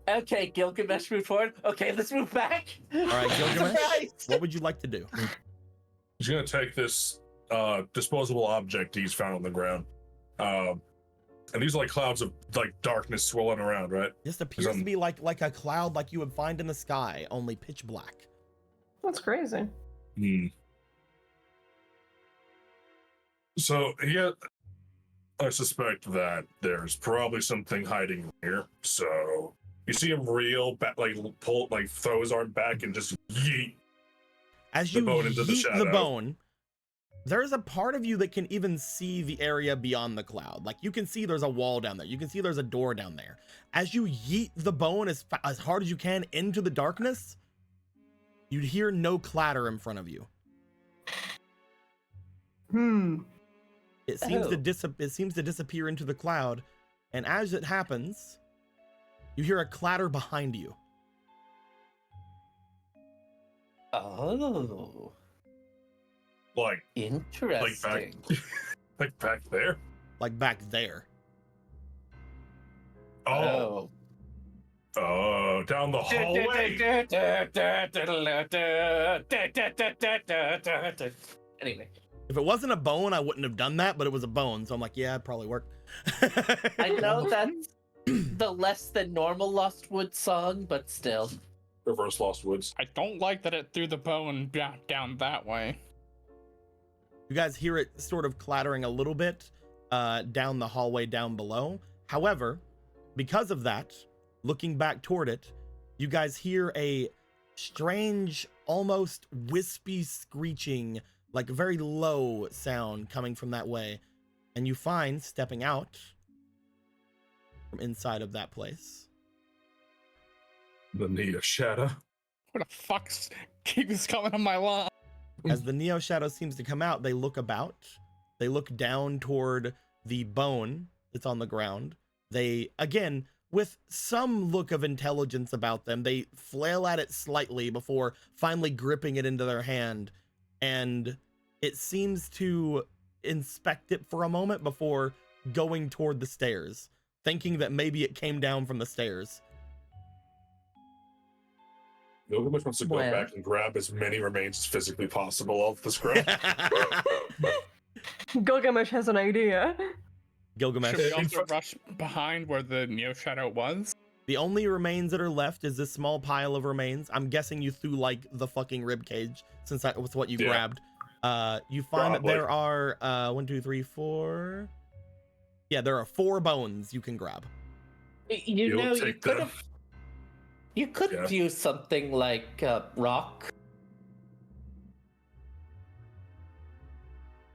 okay, Gilgamesh, move forward. Okay, let's move back. All right, Gilgamesh, Surprise! what would you like to do? He's gonna take this disposable object he's found on the ground. And these are like clouds of like darkness swirling around, right? This appears to be like a cloud like you would find in the sky, only pitch black. That's crazy. So I suspect that there's probably something hiding here. So you see him reel back, like pull, like throw his arm back and just yeet. As The you bone into the yeet the shadow. bone, there is a part of you that can even see the area beyond the cloud. Like you can see there's a wall down there. You can see there's a door down there. As you yeet the bone as hard as you can into the darkness, you'd hear no clatter in front of you. It seems Oh. to disappear into the cloud, and as it happens, You hear a clatter behind you. Oh, Like interesting. like back there. Like back there. Oh, down the hallway. Anyway, If it wasn't a bone, I wouldn't have done that, but it was a bone, so I'm like, yeah, it probably worked. I know that's the less than normal Lost Woods song, but still. Reverse Lost Woods. I don't like that it threw the bone down that way. You guys hear it sort of clattering a little bit down the hallway down below. However, because of that, looking back toward it, you guys hear a strange, almost wispy screeching, like a very low sound coming from that way. And you find, stepping out from inside of that place, The Neo Shadow. What the fuck's keeps coming on my lawn? as the Neo Shadow seems to come out, they look about. They look down toward the bone that's on the ground. They, again, with some look of intelligence about them, they flail at it slightly before finally gripping it into their hand. And it seems to inspect it for a moment before going toward the stairs, thinking that maybe it came down from the stairs. Gilgamesh wants to go Well. back and grab as many remains as physically possible off the scrap. Gilgamesh has an idea. Gilgamesh. Should we also rush behind where the Neo Shadow was? The only remains that are left is this small pile of remains. I'm guessing you threw like the fucking rib cage, since that was what you Yeah. grabbed. You find that Probably. there are 1, 2, 3, 4. Yeah, there are 4 bones you can grab. You You'll know, you take could them. have. You could Yeah. use something like rock.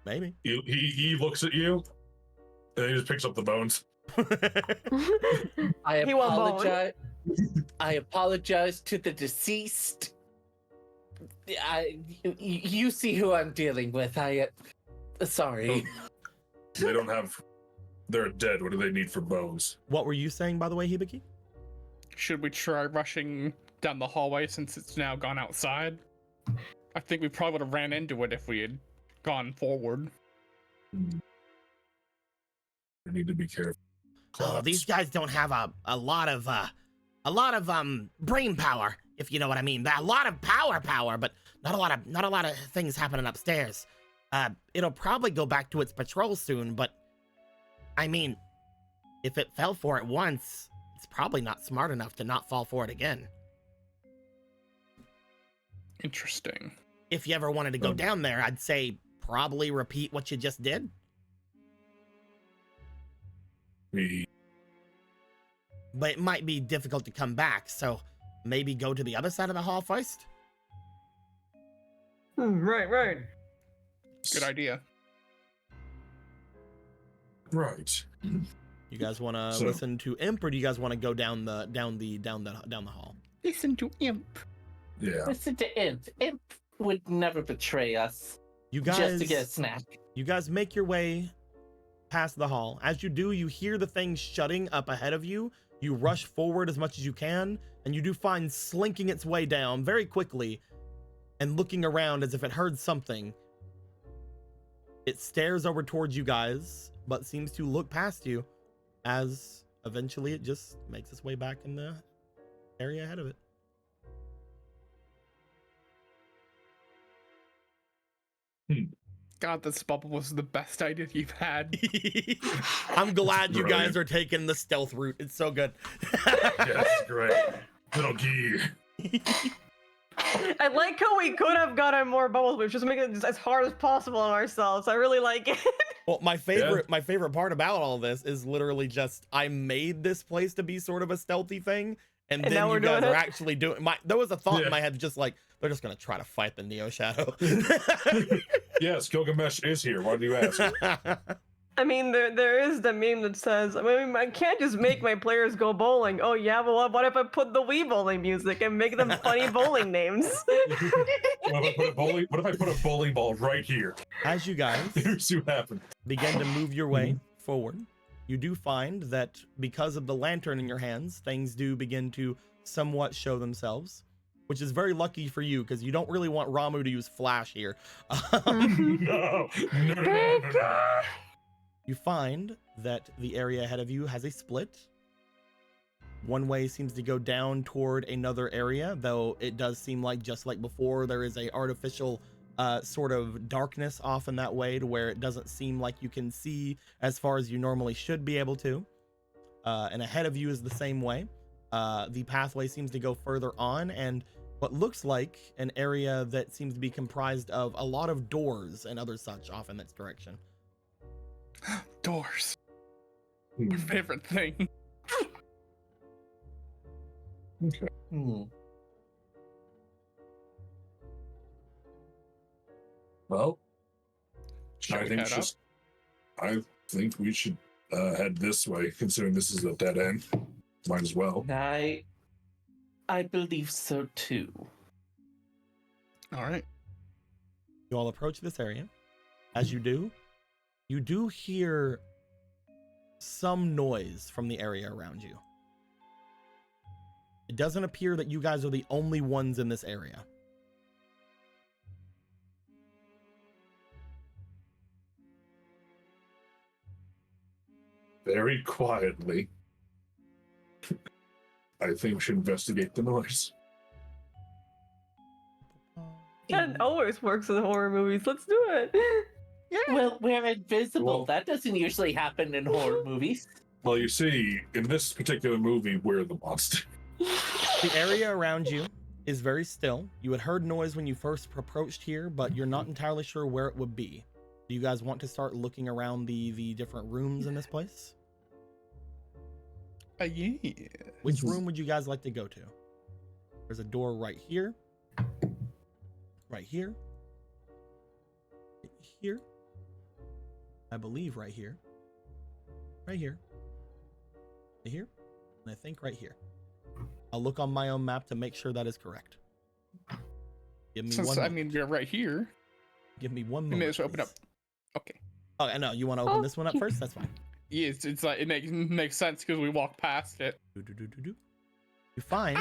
Maybe. He looks at you, and he just picks up the bones. I He won't bone. apologize. I apologize to the deceased. You see who I'm dealing with. Sorry. They don't have. They're dead. What do they need for bones? What were you saying, by the way, Hibiki? Should we try rushing down the hallway since it's now gone outside? I think we probably would have ran into it if we had gone forward. We need to be careful. Oh, these guys don't have a lot of brain power, if you know what I mean. A lot of power, but not a lot of things happening upstairs. It'll probably go back to its patrol soon, but I mean, if it fell for it once, it's probably not smart enough to not fall for it again. Interesting. If you ever wanted to go down there, I'd say probably repeat what you just did. We But it might be difficult to come back, so maybe go to the other side of the hall first? Right. Good idea. right. You guys want to So- listen to Imp, or do you guys want to go down the hall? Listen to Imp. Yeah. Listen to Imp. Imp would never betray us You guys just to get a snack. You guys make your way past the hall. As you do, you hear the thing shutting up ahead of you. You rush forward as much as you can, and you do find slinking its way down very quickly and looking around as if it heard something. It stares over towards you guys, but seems to look past you as eventually it just makes its way back in the area ahead of it. God, this bubble was the best idea you've had. I'm glad you guys Brilliant. are taking the stealth route. It's so good. Yes, great. Little gear. I like how we could have gotten more bubbles, but just make it as hard as possible on ourselves. I really like it. Well, my favorite part about all this is literally just I made this place to be sort of a stealthy thing, and And then now you we're guys doing are it? actually doing. There was a thought Yeah. in my head, just like they're just gonna try to fight the Neo Shadow. Yes, Gilgamesh is here. Why do you ask? I mean, there is the meme that says, I mean, I can't just make my players go bowling. Oh yeah, well, what if I put the Wii bowling music and make them funny bowling names? What if I put a bowling ball right here? As you guys See what happens. begin to move your way forward, you do find that because of the lantern in your hands, things do begin to somewhat show themselves, which is very lucky for you because you don't really want Ramu to use flash here. No. You find that the area ahead of you has a split. One way seems to go down toward another area, though it does seem like, just like before, there is a artificial sort of darkness off in that way to where it doesn't seem like you can see as far as you normally should be able to. And ahead of you is the same way. The pathway seems to go further on, and what looks like an area that seems to be comprised of a lot of doors and other such off in that direction. Doors. Our favorite thing. Okay. Well, Shall I we think head up? I think we should head this way, considering this is a dead end. Might as well. I believe so too. All right. You all approach this area. As you do hear some noise from the area around you. It doesn't appear that you guys are the only ones in this area. Very quietly. I think we should investigate the noise. That always works in horror movies. Let's do it. Well, we're invisible. Well- That doesn't usually happen in horror movies. Well, you see, in this particular movie, we're the monster. The area around you is very still. You had heard noise when you first approached here, but you're not entirely sure where it would be. Do you guys want to start looking around the different rooms in this place? Yeah. Which room would you guys like to go to? There's a door right here. Right here. Right here. I believe right here. Right here. Right here. And I think right here. I'll look on my own map to make sure that is correct. Give me Since, one I moment. mean, we're right here. Give me one We moment. may as well open up. please. Okay. Oh, I know. You want to open this one up first? That's fine. Yeah, it's like it makes sense because we walked past it. Do. You find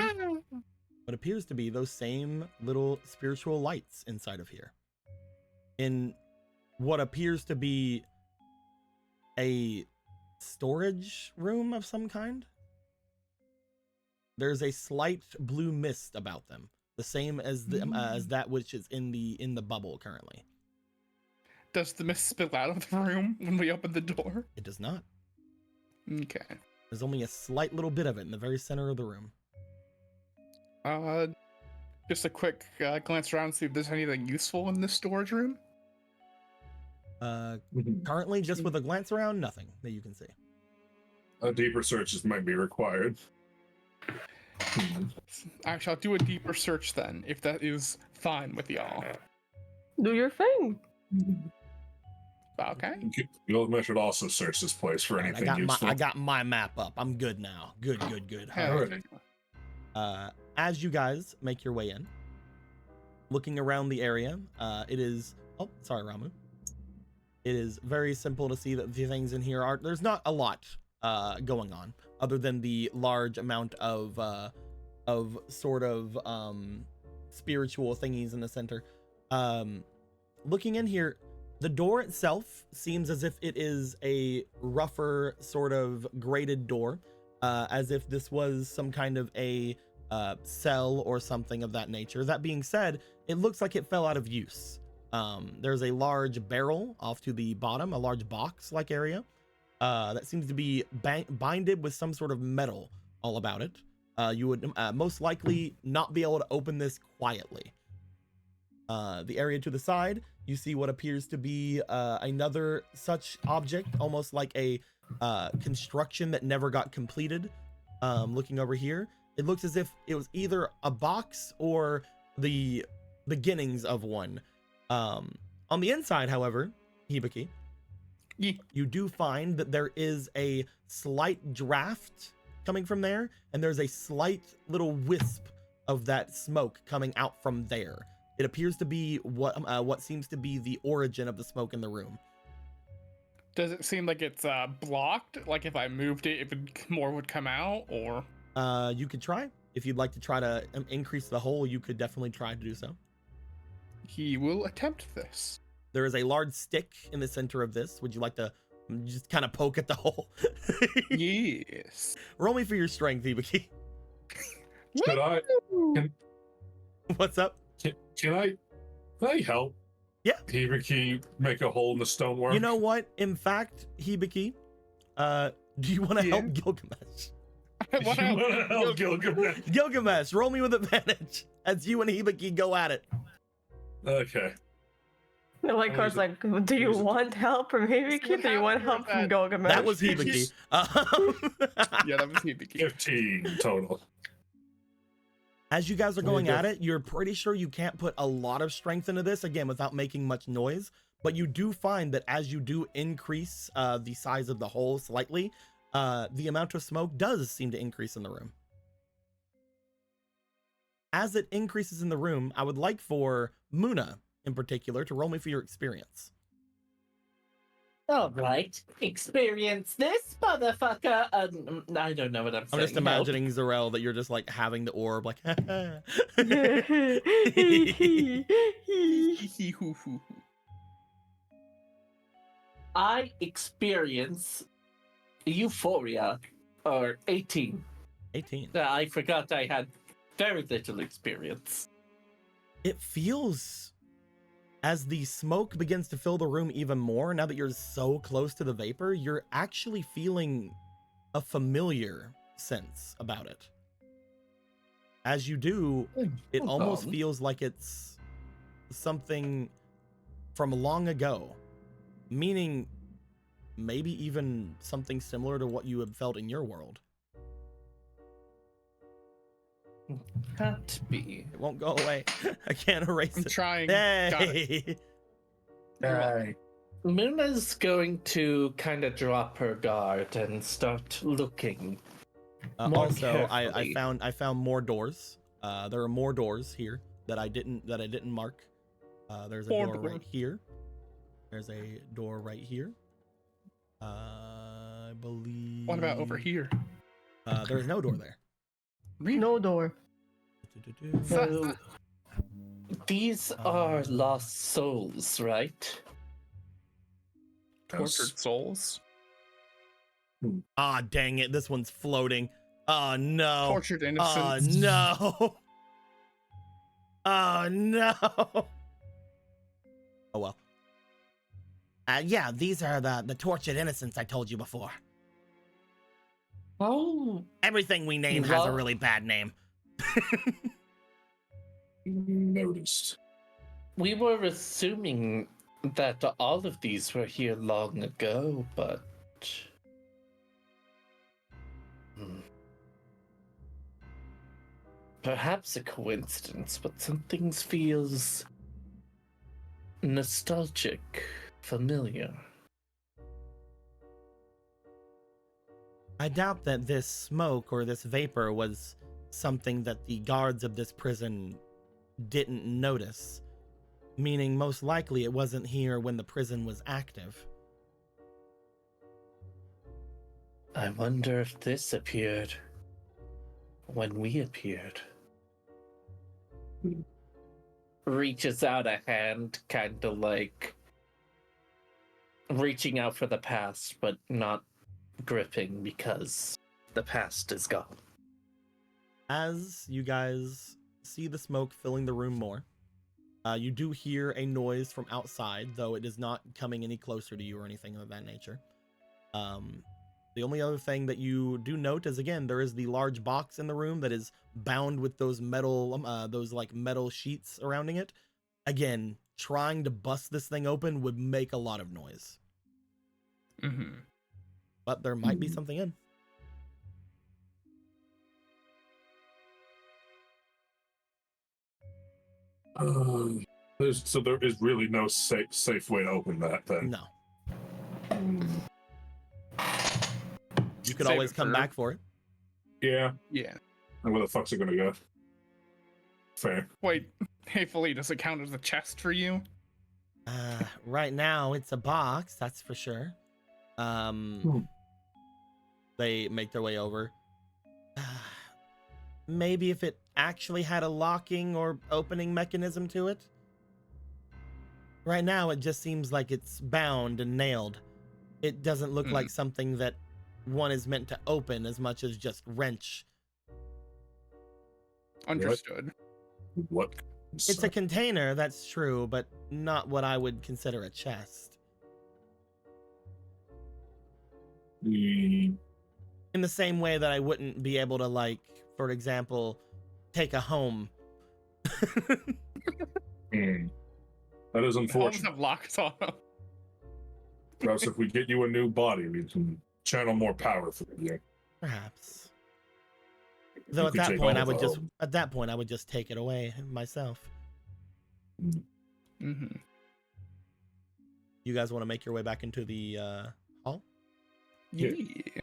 what appears to be those same little spiritual lights inside of here. In what appears to be a storage room of some kind. There's a slight blue mist about them, the same as as that which is in the bubble currently. Does the mist spill out of the room when we open the door? It does not. Okay. There's only a slight little bit of it in the very center of the room. Just a quick glance around, see if there's anything useful in this storage room. Currently, just with a glance around, nothing that you can see. A deeper search might be required. Actually, I'll do a deeper search then, if that is fine with y'all. Do your thing. Okay. You should also search this place for Alright, anything useful. I got my map up. I'm good now. Good. Alright. As you guys make your way in, looking around the area, it is... Oh, sorry, Ramu. It is very simple to see that the things in here are... There's not a lot going on, other than the large amount of sort of spiritual thingies in the center. Looking in here, the door itself seems as if it is a rougher sort of grated door, as if this was some kind of a cell or something of that nature. That being said, it looks like it fell out of use. There's a large barrel off to the bottom, a large box-like area that seems to be binded with some sort of metal all about it. You would most likely not be able to open this quietly. The area to the side, you see what appears to be another such object, almost like a construction that never got completed. Looking over here, it looks as if it was either a box or the beginnings of one. On the inside, however, Hibiki, Yeah. you do find that there is a slight draft coming from there, and there's a slight little wisp of that smoke coming out from there. It appears to be what seems to be the origin of the smoke in the room. Does it seem like it's blocked? Like if I moved it, more would come out, or? You could try. If you'd like to try to increase the hole, you could definitely try to do so. He will attempt this. There is a large stick in the center of this. Would you like to just kind of poke at the hole? Yes. Roll me for your strength, Ibiki. Should I? What's up? Can I help? Yeah. Hibiki make a hole in the stonework? You know what? In fact, Hibiki, do you want to help Gilgamesh? I wanna You wanna help Gilgamesh? Gilgamesh, roll me with advantage as you and Hibiki go at it. Okay. Like, I was like, do you want help from Hibiki? Do you want help from Gilgamesh? That was Hibiki. Yeah, that was Hibiki. 15 total. As you guys are going at it, you're pretty sure you can't put a lot of strength into this, again, without making much noise. But you do find that as you do increase the size of the hole slightly, the amount of smoke does seem to increase in the room. As it increases in the room, I would like for Muna, in particular, to roll me for your experience. All right, experience this, motherfucker. I don't know what I'm saying. I'm just imagining, Zarel, that you're just like having the orb, like, I experience euphoria, or 18. 18. I forgot I had very little experience. It feels, as the smoke begins to fill the room even more, now that you're so close to the vapor, you're actually feeling a familiar sense about it. As you do, it almost feels like it's something from long ago, meaning maybe even something similar to what you have felt in your world. Can't be. It won't go away. I can't erase I'm it. trying. Got it. Hey. Muna's going to kind of drop her guard and start looking. More Also, I carefully. found more doors. There are more doors here that I didn't mark. There's a More door right doors. here. There's a door right here. I believe. What about over here? There's no door there. No door. So, these are lost souls, right? Tortured souls. Ah, dang it! This one's floating. Oh no! Tortured Oh innocents. no! Oh no! Oh well. Yeah, these are the tortured innocents I told you before. Oh, Everything we name has a Well- really bad name. Noticed. we were assuming that all of these were here long ago, but... Perhaps a coincidence, but some things feels nostalgic, familiar. I doubt that this smoke or this vapor was something that the guards of this prison didn't notice, meaning most likely it wasn't here when the prison was active. I wonder if this appeared when we appeared. Reaches out a hand, kind of like reaching out for the past, but not gripping because the past is gone. As you guys see the smoke filling the room more, you do hear a noise from outside, though it is not coming any closer to you or anything of that nature. The only other thing that you do note is, again, there is the large box in the room that is bound with those metal, metal sheets surrounding it. Again, trying to bust this thing open would make a lot of noise. Mm-hmm. But there might be something in. So there is really no safe way to open that then. No. You could Save always it come for- back for it. Yeah. Yeah. And where the fuck's it gonna go? Fair. Wait, hey, Philly, does it count as a chest for you? Right now, it's a box, that's for sure. They make their way over. Maybe if it actually had a locking or opening mechanism to it. Right now, it just seems like it's bound and nailed. It doesn't look like something that one is meant to open as much as just wrench. Understood. What? It's a container, that's true, but not what I would consider a chest. In the same way that I wouldn't be able to, like, for example, take a home. That is Homes unfortunate. have locks on them. Perhaps if we get you a new body, we can channel more power through you. Perhaps. Though You at could that take point, all I would the just home. at that point I would just take it away myself. Mm-hmm. You guys want to make your way back into the hall? Yeah. Yeah.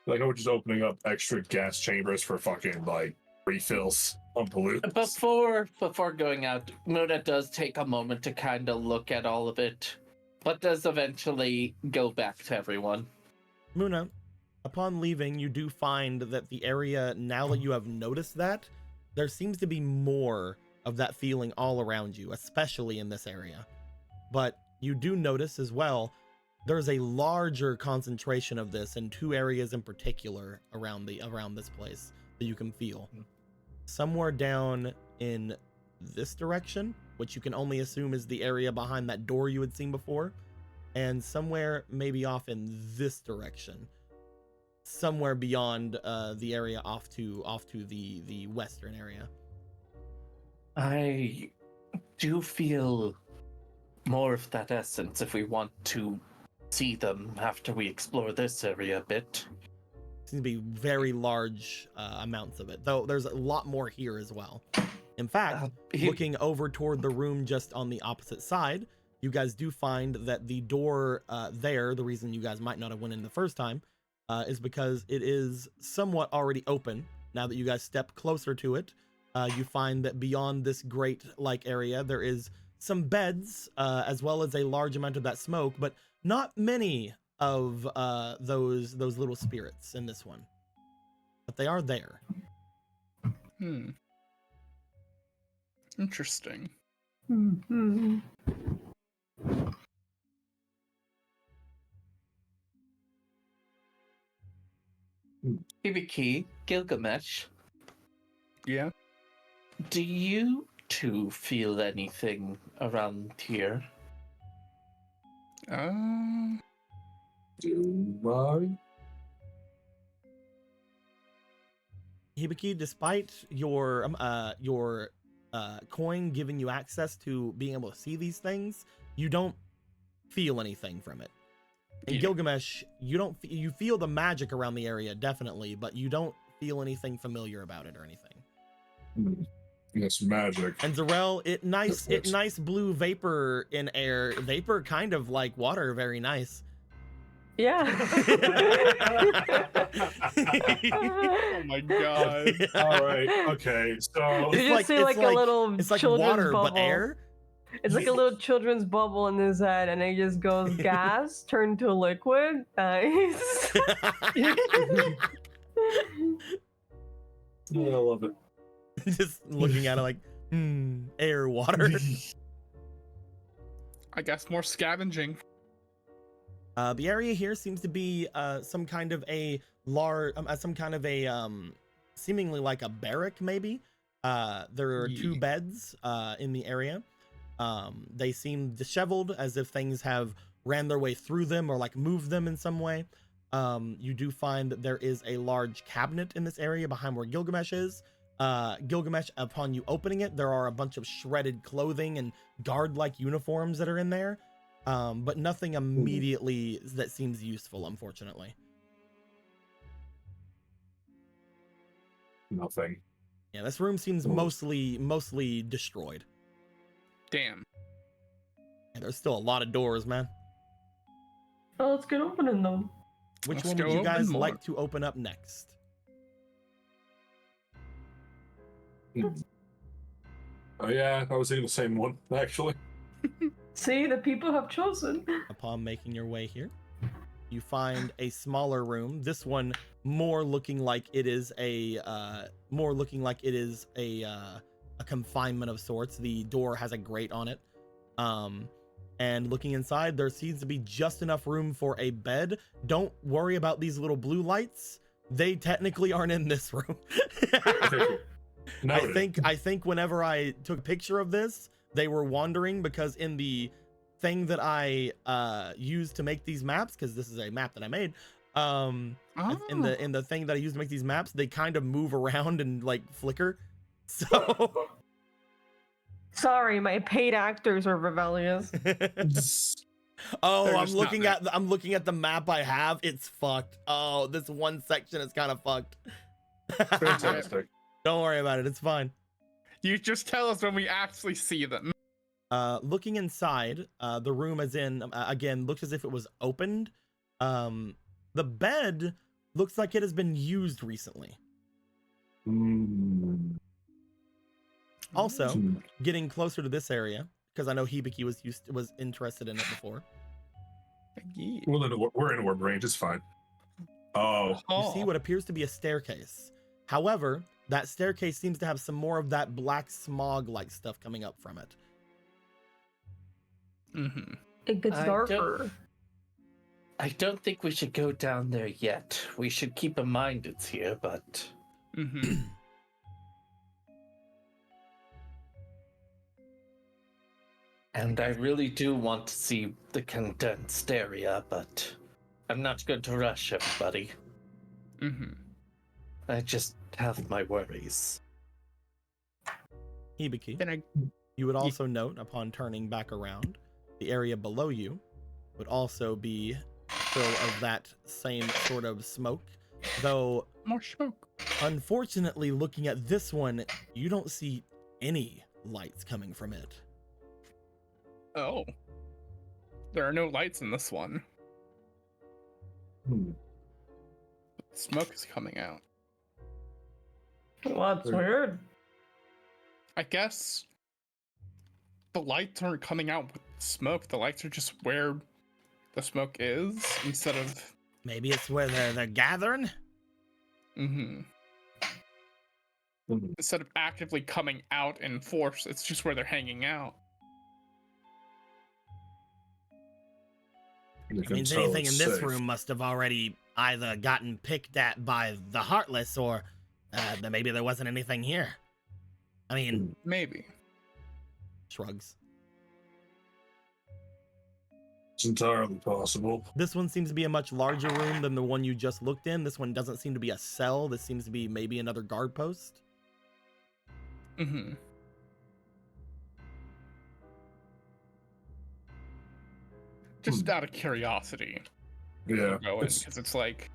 Like I was just opening up extra gas chambers for fucking like refills on pollutants. Before going out, Muna does take a moment to kind of look at all of it, but does eventually go back to everyone. Muna, upon leaving, you do find that the area, now that you have noticed that, there seems to be more of that feeling all around you, especially in this area. But you do notice as well, there's a larger concentration of this in two areas in particular around this place that you can feel. Somewhere down in this direction, which you can only assume is the area behind that door you had seen before, and somewhere maybe off in this direction, somewhere beyond the area off to the western area. I do feel more of that essence if we want to see them after we explore this area a bit. Seems to be very large amounts of it, though there's a lot more here as well. In fact, looking over toward the room just on the opposite side, you guys do find that the door there, the reason you guys might not have went in the first time, is because it is somewhat already open. Now that you guys step closer to it, you find that beyond this grate like area, there is some beds, as well as a large amount of that smoke, but not many of those little spirits in this one. But they are there. Interesting. Mm-hmm. Hibiki, Gilgamesh, Yeah. do you two feel anything around here? Do I? Hibiki, despite your coin giving you access to being able to see these things, you don't feel anything from it. And Yeah. Gilgamesh, you feel the magic around the area, definitely, but you don't feel anything familiar about it or anything. It's magic. And Zarel, it nice blue vapor in air, vapor kind of like water, very nice. Yeah. Oh my god. All right. Okay. So You just see like a little it's like children's water bubble. but air. It's like a little children's bubble in his head, and it just goes gas turned to liquid. Nice. I love it. Just looking at it like, air, water. I guess more scavenging. The area here seems to be some kind of a large, seemingly like a barrack, maybe. There are two beds in the area. They seem disheveled, as if things have ran their way through them or like moved them in some way. You do find that there is a large cabinet in this area behind where Gilgamesh is. Gilgamesh, upon you opening it, there are a bunch of shredded clothing and guard-like uniforms that are in there. But nothing immediately that seems useful, unfortunately. Nothing. Yeah, this room seems mostly destroyed. Damn. Yeah, there's still a lot of doors, man. Oh, let's get opening them. Which Let's one go would you open guys more. like to open up next? Oh yeah, I was thinking the same one actually. See, the people have chosen. Upon making your way here, you find a smaller room. This one more looking like it is a confinement of sorts. The door has a grate on it. And looking inside, there seems to be just enough room for a bed. Don't worry about these little blue lights. They technically aren't in this room. I think whenever I took a picture of this, they were wandering, because in the thing that I used to make these maps, because this is a map that I made, in the thing that I used to make these maps, they kind of move around and like flicker. So Sorry, my paid actors are rebellious. oh, They're I'm just looking not at the map I have. It's fucked. Oh, this one section is kind of fucked. Fantastic. Don't worry about it. It's fine. You just tell us when we actually see them. Looking inside, the room as in, again, looks as if it was opened. The bed looks like it has been used recently. Also, getting closer to this area, because I know Hibiki was interested in it before. Yeah. Well, then we're in orb range. It's fine. Oh, You see what appears to be a staircase. However, that staircase seems to have some more of that black smog-like stuff coming up from it. Mm-hmm. It gets I darker. I don't think we should go down there yet. We should keep in mind it's here, but Mm-hmm. and I really do want to see the condensed area, but I'm not going to rush everybody. Mm-hmm. I just have my worries. Hibiki, Then you would also note, upon turning back around, the area below you would also be full of that same sort of smoke, though more smoke. unfortunately, looking at this one, you don't see any lights coming from it. Oh. There are no lights in this one. Smoke is coming out. Well, that's weird. I guess the lights aren't coming out with smoke. The lights are just where the smoke is instead of. Maybe it's where they're gathering? Mm-hmm. Instead of actively coming out in force, it's just where they're hanging out. It means anything in this room must have already either gotten picked at by the Heartless, or then maybe there wasn't anything here. I mean, Maybe. shrugs. It's entirely possible. This one seems to be a much larger room than the one you just looked in. This one doesn't seem to be a cell. This seems to be maybe another guard post. Mm-hmm. Just out of curiosity. Yeah, Because it's like.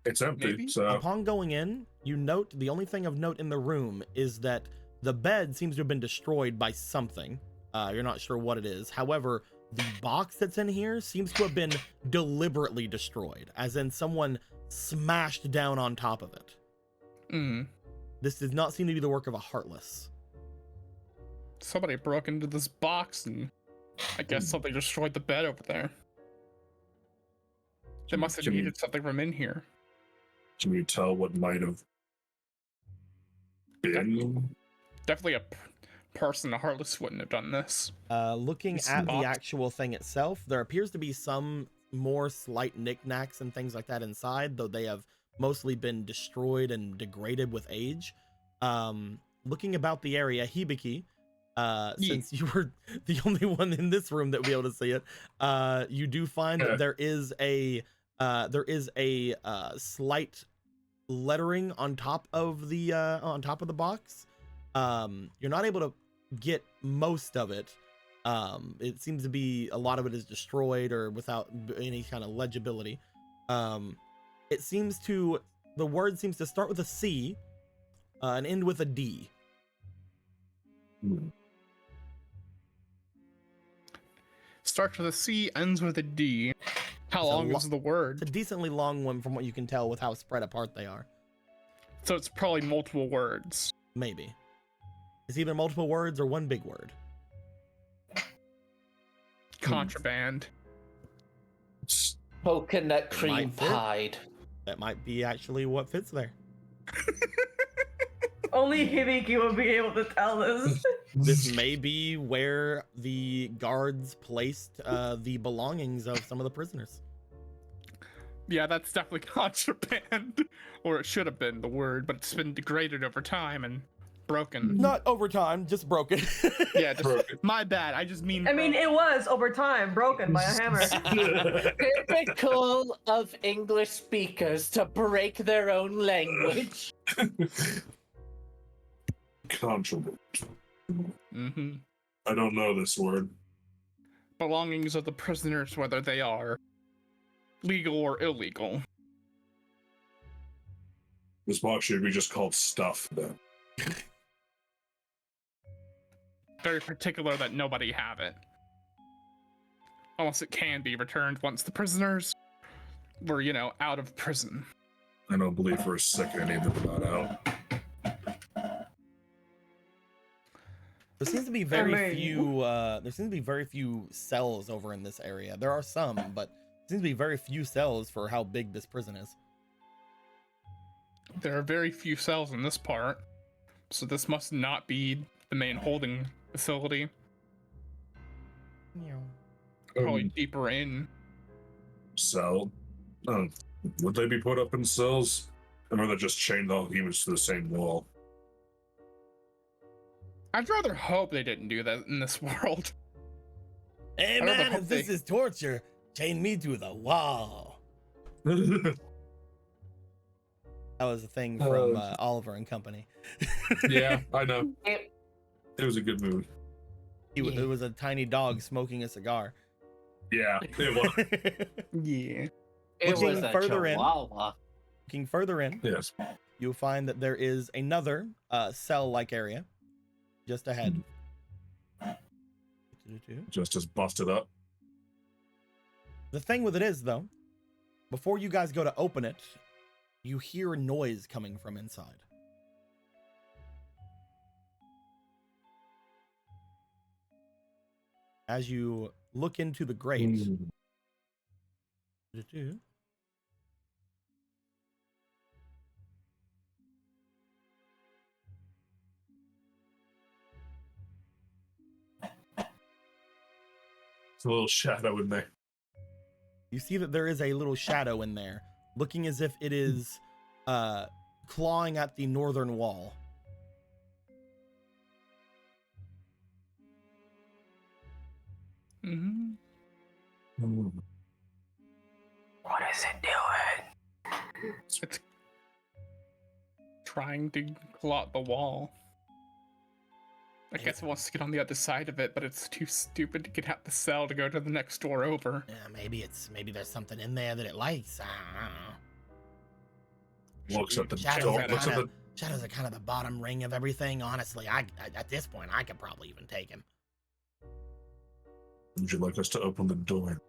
it's empty. Maybe? So Upon going in, you note the only thing of note in the room is that the bed seems to have been destroyed by something. You're not sure what it is. However, the box that's in here seems to have been deliberately destroyed, as in someone smashed down on top of it. Mm. This does not seem to be the work of a Heartless. Somebody broke into this box and I guess somebody destroyed the bed over there. They must have Can you- needed something from in here. can you tell what might have been? Definitely a person, a Heartless wouldn't have done this. Looking This at the box. actual thing itself, there appears to be some more slight knickknacks and things like that inside, though they have mostly been destroyed and degraded with age. Looking about the area, Hibiki, since you were the only one in this room that would be able to see it, you do find that there is a slight lettering on top of the box. You're not able to get most of it. It seems to be a lot of it is destroyed or without any kind of legibility. It seems to, the word seems to start with a C and end with a D. Starts with a C, ends with a D. How It's a long lo- is the It's word? a decently long one from what you can tell with how spread apart they are. So it's probably multiple words. Maybe. It's either multiple words or one big word. Contraband. Coconut cream Might fit. pied. That might be actually what fits there. Only Hibiki will be able to tell this. This may be where the guards placed the belongings of some of the prisoners. Yeah, that's definitely contraband. Or it should have been the word, but it's been degraded over time and broken. Not over time, just broken. Yeah, just, my bad. I just mean. I mean, it was over time broken by a hammer. Typical of English speakers to break their own language. Contraband. Mm-hmm. I don't know this word. Belongings of the prisoners, whether they are legal or illegal. This box should be just called stuff then. Very particular that nobody have it. Unless it can be returned once the prisoners were, out of prison. I don't believe for a second any of them are not out. There seems to be very few. There seems to be very few cells over in this area. There are some, but there seems to be very few cells for how big this prison is. There are very few cells in this part, so this must not be the main holding facility. Probably deeper in. Cell? Would they be put up in cells? Or are they just chained all humans to the same wall? I'd rather hope they didn't do that in this world. Hey I rather man, hope if this they- is torture, chain me to the wall. That was a thing from Oliver and Company. Yeah, I know. It was a good movie. It was a tiny dog smoking a cigar. Yeah, it was. Yeah. It Looking was a further in. chihuahua. Looking further in, Yes. you'll find that there is another cell-like area just ahead. Just as busted up. The thing with it is, though, before you guys go to open it, you hear a noise coming from inside. As you look into the grate, It's a little shadow in there. you see that there is a little shadow in there, looking as if it is clawing at the northern wall. Mm-hmm. What is it doing? It's trying to claw at the wall. I guess it wants to get on the other side of it, but it's too stupid to get out the cell to go to the next door over. Yeah, maybe there's something in there that it likes. I don't know. Looks at the Shadows door. are Looks at kind the. of shadows are kind of the bottom ring of everything. Honestly, I at this point I could probably even take him. Would you like us to open the door?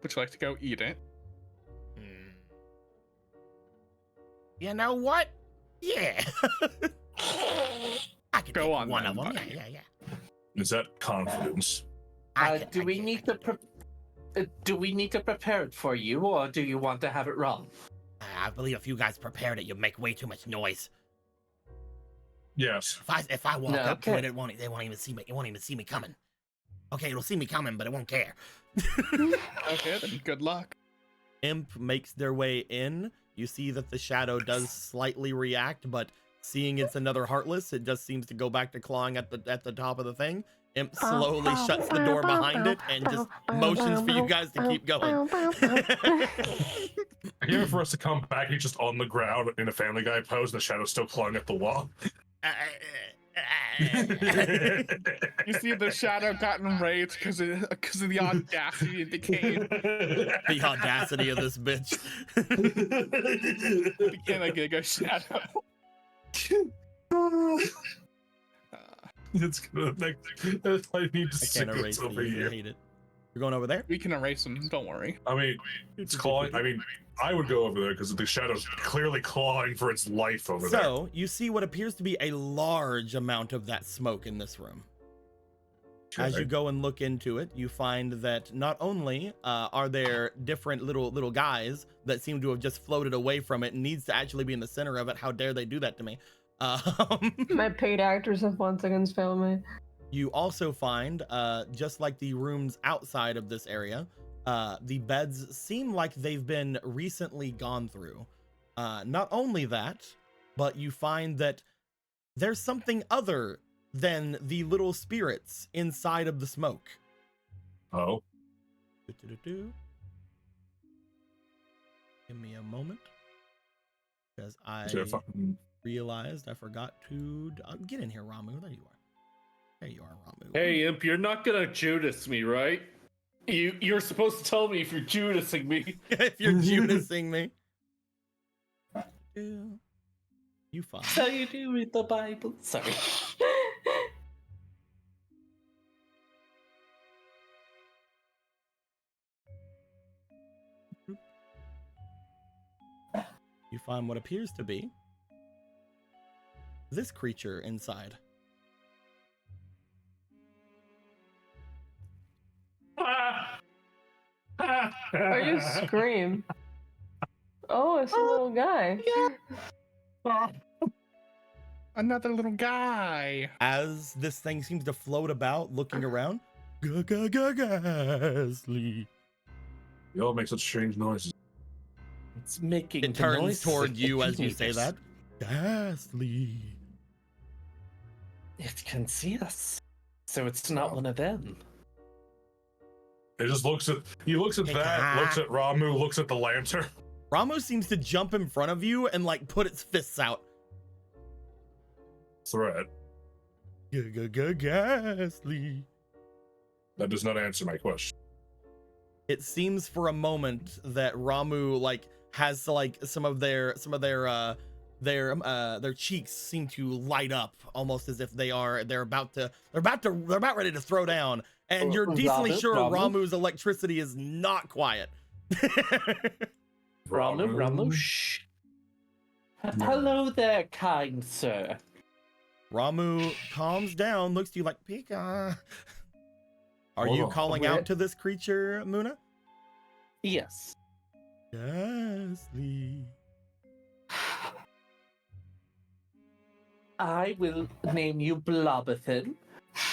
Would you like to go eat it? You know what? Yeah. I could Go take on one then, of them. buddy. Yeah. Is that confidence? Do we need to prepare it for you, or do you want to have it wrong? I believe if you guys prepared it, you'd make way too much noise. Yes. If I walk No, up to okay. it, they won't even see me. It won't even see me coming. Okay, it'll see me coming, but it won't care. Okay, then good luck. Imp makes their way in. You see that the shadow does slightly react, but seeing it's another Heartless, it just seems to go back to clawing at the top of the thing. Imp slowly shuts the door behind it and just motions for you guys to keep going. Here for us to come back, he's just on the ground in a Family Guy pose, and the shadow's still clawing at the wall. You see the shadow got enraged because of the audacity of the cave. The audacity of this bitch. Became a Giga shadow. It's gonna make. I need to I see can't erase this over these. I here. hate it. You're going over there? We can erase them, don't worry. I mean, it's clawing. I mean, I would go over there because the shadow's clearly clawing for its life over there. So, you see what appears to be a large amount of that smoke in this room. As you go and look into it, you find that not only are there different little guys that seem to have just floated away from it and needs to actually be in the center of it. How dare they do that to me? My paid actors have once again found me. You also find, just like the rooms outside of this area, the beds seem like they've been recently gone through. Not only that, but you find that there's something other than the little spirits inside of the smoke. Oh. Give me a moment, because I realized I forgot to get in here, Ramu. There you are. There you are, Ramu. Hey, Imp, you're not gonna Judas me, right? You're supposed to tell me if you're Judasing me. If you're Judasing me. You fine. That's how you do with the Bible. Sorry. You find what appears to be this creature inside. Or you scream. Oh, it's a little guy. Another little guy. As this thing seems to float about, looking around, ghastly. You all make such strange noises. It's making It the turns noises toward of you the as you say teenagers. that. Ghastly. It can see us. So it's not one of them. It just looks at that, looks at Ramu, looks at the lantern. Ramu seems to jump in front of you and like put its fists out. Threat. Ghastly. That does not answer my question. It seems for a moment that Ramu like has like some of their cheeks seem to light up almost as if they're about ready to throw down, and you're decently sure Ramu's electricity is not quiet. Ramu, shh. Hello there, kind sir. Ramu calms down, looks to you like, Pika. Are Hold you on. calling out to this creature, Muna? Yes. Ghastly. I will name you Blobberthin.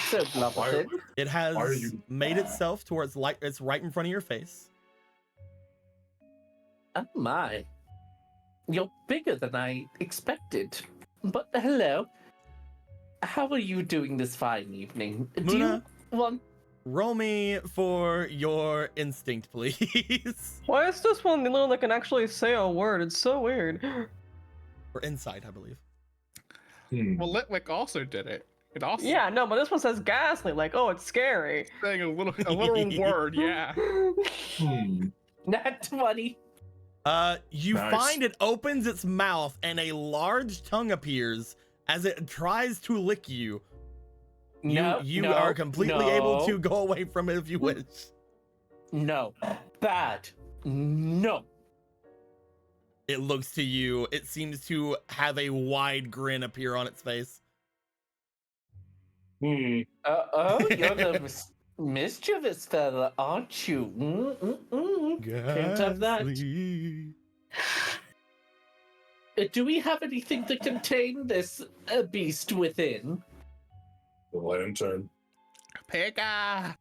So Blobberthin. It has Are you- made itself towards light. It's right in front of your face. Oh my. You're bigger than I expected. But hello. How are you doing this fine evening? Do Muna? you want... Roll me for your instinct, please. Why is this one little that can actually say a word? It's so weird. Or insight, I believe. Well, Litwick also did it. It also Yeah, no, but this one says ghastly, like, oh, it's scary. saying a little word, yeah. Nat 20. You Nice. find it opens its mouth and a large tongue appears as it tries to lick you. You are completely able to go away from it if you wish. No. Bad. No. It looks to you. It seems to have a wide grin appear on its face. You're the mischievous fella, aren't you? Can't have that. Ghastly. Do we have anything to contain this beast within? The lantern. Pika.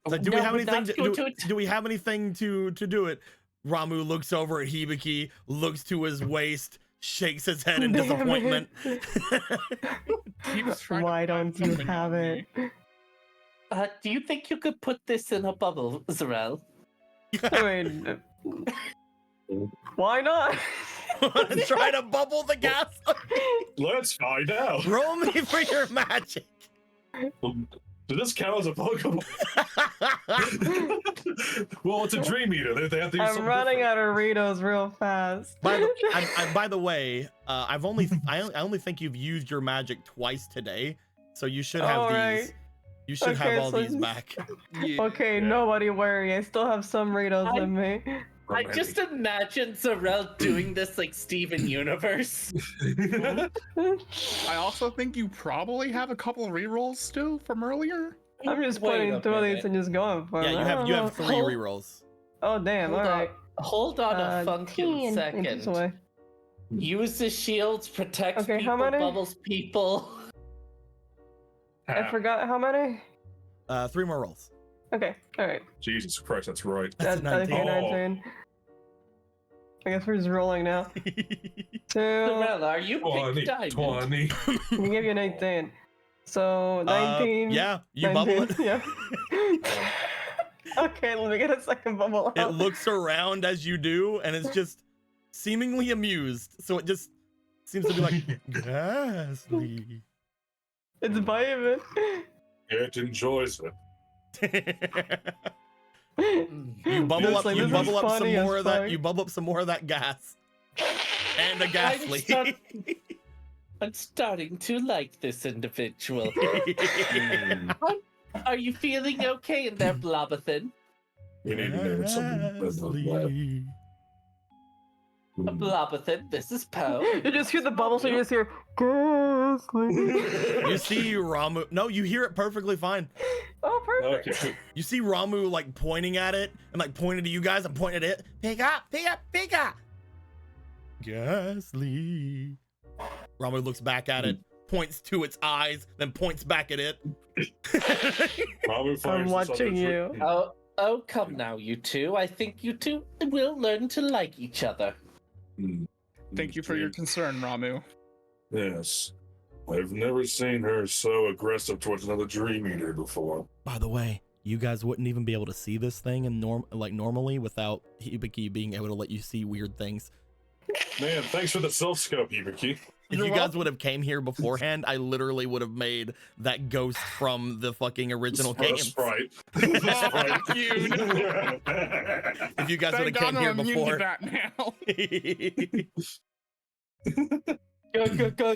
So do we No, have we're anything not to going do? Do we have anything to do it? Ramu looks over at Hibiki, looks to his waist, shakes his head in Damn it. disappointment. Keeps trying to Why find don't you something have on it? me. Do you think you could put this in a bubble, Zarel? I mean, why not? Try to bubble the gas. Let's find out. Roll me for your magic. Did this count as a Pokemon? Well, it's a Dream Eater. They have to use I'm something running different. out of Ritos real fast. By the way, I only think you've used your magic twice today, so you should have All these. right. You should have Okay, all so these back. Yeah. Okay, nobody worry. I still have some Ritos in me. I just imagine Zarel doing this like Steven Universe. I also think you probably have a couple rerolls still from earlier. I'm just Wait putting a through these minute. and just going for Yeah, them. you have 3 Hold- rerolls. Oh damn! Hold All on. right. Hold on a 10 funkin' inches second. away. Use the shields, protect Okay, people, how many? bubbles people. I forgot how many. 3 more rolls. Okay. All right. Jesus Christ, that's right. That's a 19. 19. I guess we're just rolling now. 2. Zarel, are you 20, pink diamond? 20. We give you 19. So 19. Yeah, you 19, bubble it. Yeah. Okay, let me get a second bubble out. It looks around as you do, and it's just seemingly amused. So it just seems to be like, ghastly. It's vibing. It enjoys it. You bubble Just up, like, you this is bubble up some funny as more of that. fuck. You bubble up some more of that gas, and a ghastly. I'm starting to like this individual. Are you feeling okay in there, Blobathan? We need to name something. Ghastly. Blobathan, this is Poe. You just hear the bubble, so you just hear ghastly. You see Ramu. No, you hear it perfectly fine. Oh, perfect. Okay. You see Ramu like pointing at it and like pointing to you guys and pointing at it. Pick up, pick up, pick up. Ghastly. Ramu looks back at it, points to its eyes, then points back at it. I'm watching you. Oh, come now, you two. I think you two will learn to like each other. Thank you for your concern, Ramu. Yes. I've never seen her so aggressive towards another Dream Eater before. By the way, you guys wouldn't even be able to see this thing in normally without Hibiki being able to let you see weird things. Man, thanks for the self-scope, Hibiki. If you guys would have came here beforehand, I literally would have made that ghost from the fucking original game. Sprite. Sprite. If you guys would have Thank God came here I'm immune to before. that now.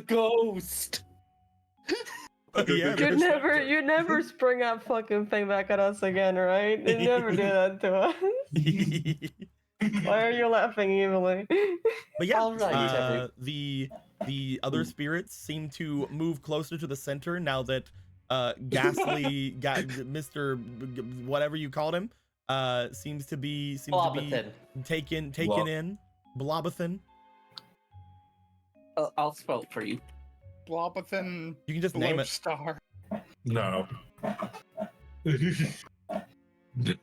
Ghost. Yeah, You never spring that fucking thing back at us again, right? You never do that to us. Why are you laughing evilly? But yeah, All right, the other spirits seem to move closer to the center now that Ghastly, Mr. Whatever you called him, seems to be taken in. Blobathan. I'll spell it for you. Blobathan. You can just name it. Star. No.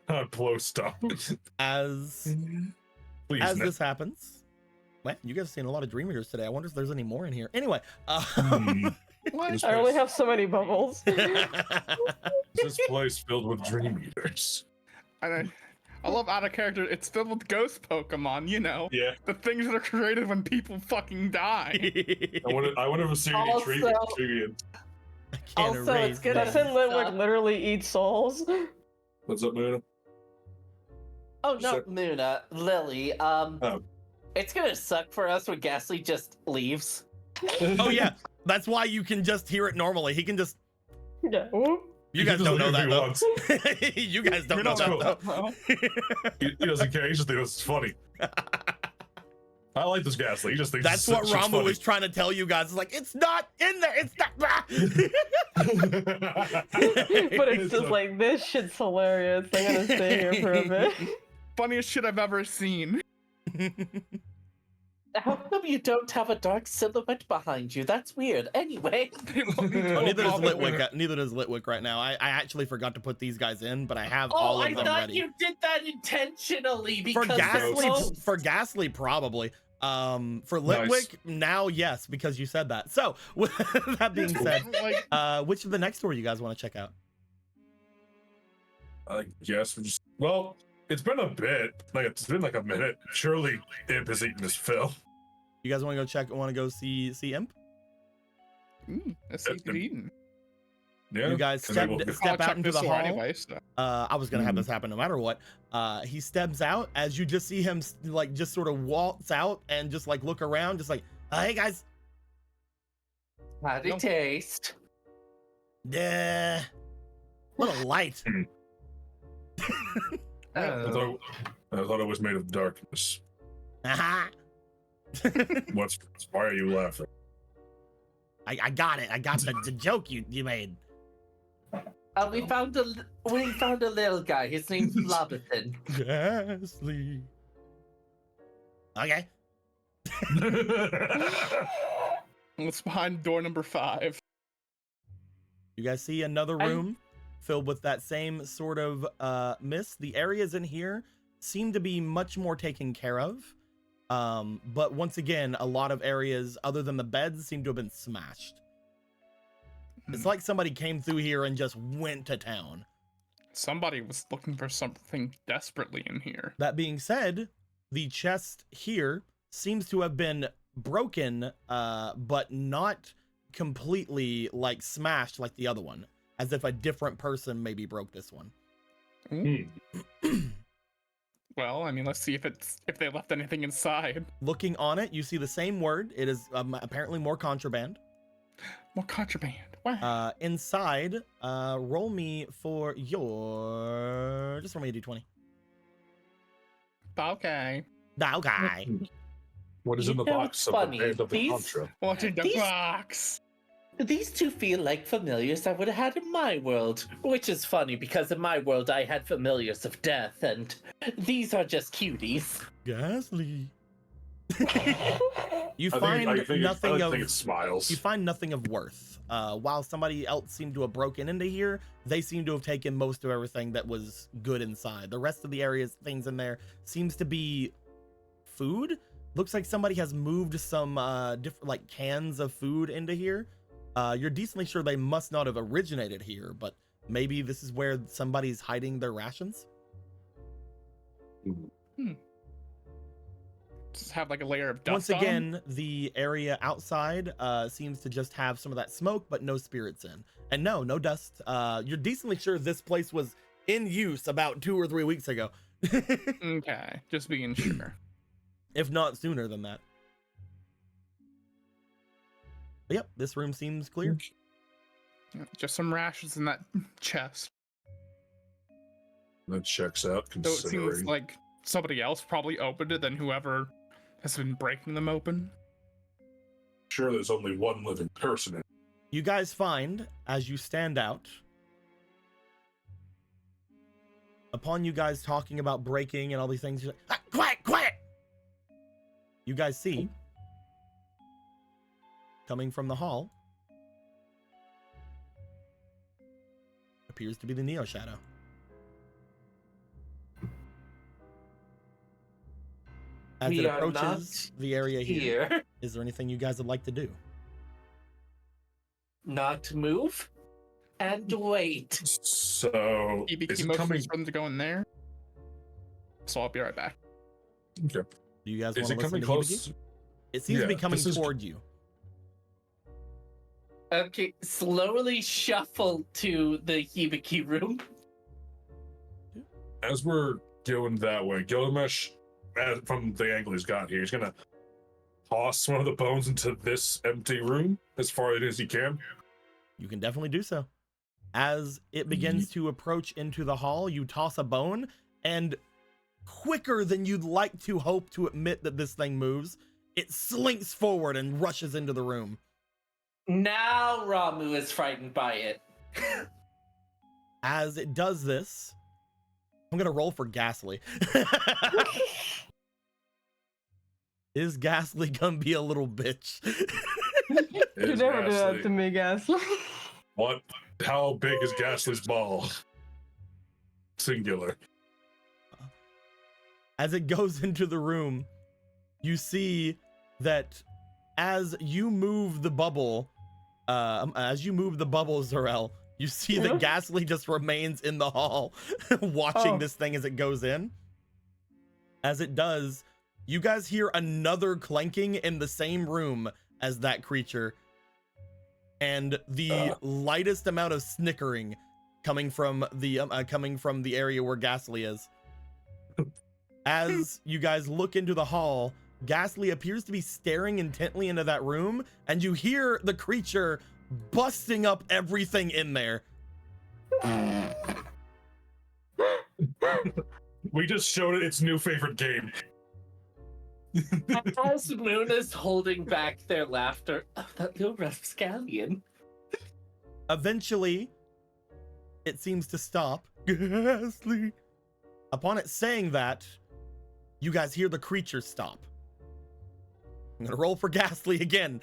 Not Plowstar. As Please, as no. this happens, man, you guys have seen a lot of Dream Eaters today. I wonder if there's any more in here. Anyway, This I only place- have so many bubbles. this place filled with Dream Eaters. I love out of character. It's filled with ghost Pokemon, you know. Yeah. The things that are created when people fucking die. I want to see any Also- trivia. Also, it's good. Doesn't Litwick literally eat souls? What's up, Moon? Oh no, So- Muna, Lily. It's gonna suck for us when Ghastly just leaves. Oh yeah, that's why you can just hear it normally. He can just. Yeah. You guys don't know that though. You guys don't know don't that know. though. He doesn't care. He just thinks it's funny. I like this Ghastly. He just thinks That's what Ramu is trying to tell you guys. It's like, it's not in there. It's not. But it's just like, this shit's hilarious. I'm gonna stay here for a bit. Funniest shit I've ever seen. How come you don't have a dark silhouette behind you? That's weird. Anyway. Oh, neither does Litwick. Neither does Litwick right now. I actually forgot to put these guys in, but I have all I of them thought ready. you did that intentionally because For Ghastly, probably. For Litwick, now yes, because you said that. So with that being said, which of the next story you guys want to check out? I guess we just. Well, it's been a bit. Like it's been like a minute. Surely Imp has eaten his fill. You guys want to go check? Want to go see Imp? Let's see it eaten. Yeah. You guys step out into the hall. Anyway, so. I was gonna have this happen no matter what. He steps out as you just see him like just sort of waltz out and just like look around, just like, hey guys. How'd it taste? Yeah. What a light. So I thought it was made of darkness. Uh-huh. Why are you laughing? I got it. I got the joke you made. We found a little guy. His name's Blobberton. Ghastly. Okay. What's behind door number 5? You guys see another room filled with that same sort of mist. The areas in here seem to be much more taken care of. But once again, a lot of areas other than the beds seem to have been smashed. It's like somebody came through here and just went to town. Somebody was looking for something desperately in here. That being said, the chest here seems to have been broken, but not completely like smashed like the other one, as if a different person maybe broke this one. Well, I mean, let's see if they left anything inside. Looking on it, you see the same word. It is apparently more contraband. More contraband. Wow. Inside, roll me for your... Just roll me a d20. Okay. Okay. What is in the box of the funny. band of the Contra? What's in the box? These two feel like familiars I would have had in my world, which is funny because in my world I had familiars of death, and these are just cuties. Ghastly. You I find think nothing of... it smiles. You find nothing of worth. While somebody else seemed to have broken into here, they seem to have taken most of everything that was good inside. The rest of the areas, things in there, seems to be food. Looks like somebody has moved some different like cans of food into here. You're decently sure they must not have originated here, but maybe this is where somebody's hiding their rations. Just have like a layer of dust. Once again, the area outside seems to just have some of that smoke, but no spirits in. And no dust. You're decently sure this place was in use about 2 or 3 weeks ago. Okay, just being sure. If not sooner than that. But yep, this room seems clear. Just some rashes in that chest. That checks out, So it considering. seems like somebody else probably opened it than whoever has been breaking them open. Sure, there's only one living person in it. You guys find, as you stand out, upon you guys talking about breaking and all these things, you're like, quiet! You guys see, coming from the hall, appears to be the Neo Shadow. As We it are approaches not the area here, Here, is there anything you guys would like to do? not move and wait. So, He is became it coming? motions for them to go in there. So I'll be right back. Okay. Do you guys Is want it to listen coming to close? Hibiki? It seems to be Yeah, coming this is- toward you. Okay, slowly shuffle to the Hibiki room. As we're going that way, Gilgamesh, from the angle he's got here, he's gonna toss one of the bones into this empty room as far as he can. You can definitely do so. As it begins to approach into the hall, you toss a bone, and quicker than you'd like to hope to admit that this thing moves, it slinks forward and rushes into the room. Now Ramu is frightened by it. As it does this, I'm gonna roll for Ghastly. Is Ghastly gonna be a little bitch? You Is never do that Ghastly- to me, Ghastly. What? How big is Ghastly's ball? Singular. As it goes into the room, you see that as you move the bubble, Zarel, you see that Ghastly just remains in the hall, watching this thing as it goes in. As it does, you guys hear another clanking in the same room as that creature, and the lightest amount of snickering coming from the area where Ghastly is. As you guys look into the hall, Ghastly appears to be staring intently into that room, and you hear the creature busting up everything in there. We just showed it its new favorite game. As Moon is holding back their laughter, oh, that little rapscallion. Eventually, it seems to stop. Ghastly. Upon it saying that, you guys hear the creature stop. I'm gonna roll for Ghastly again.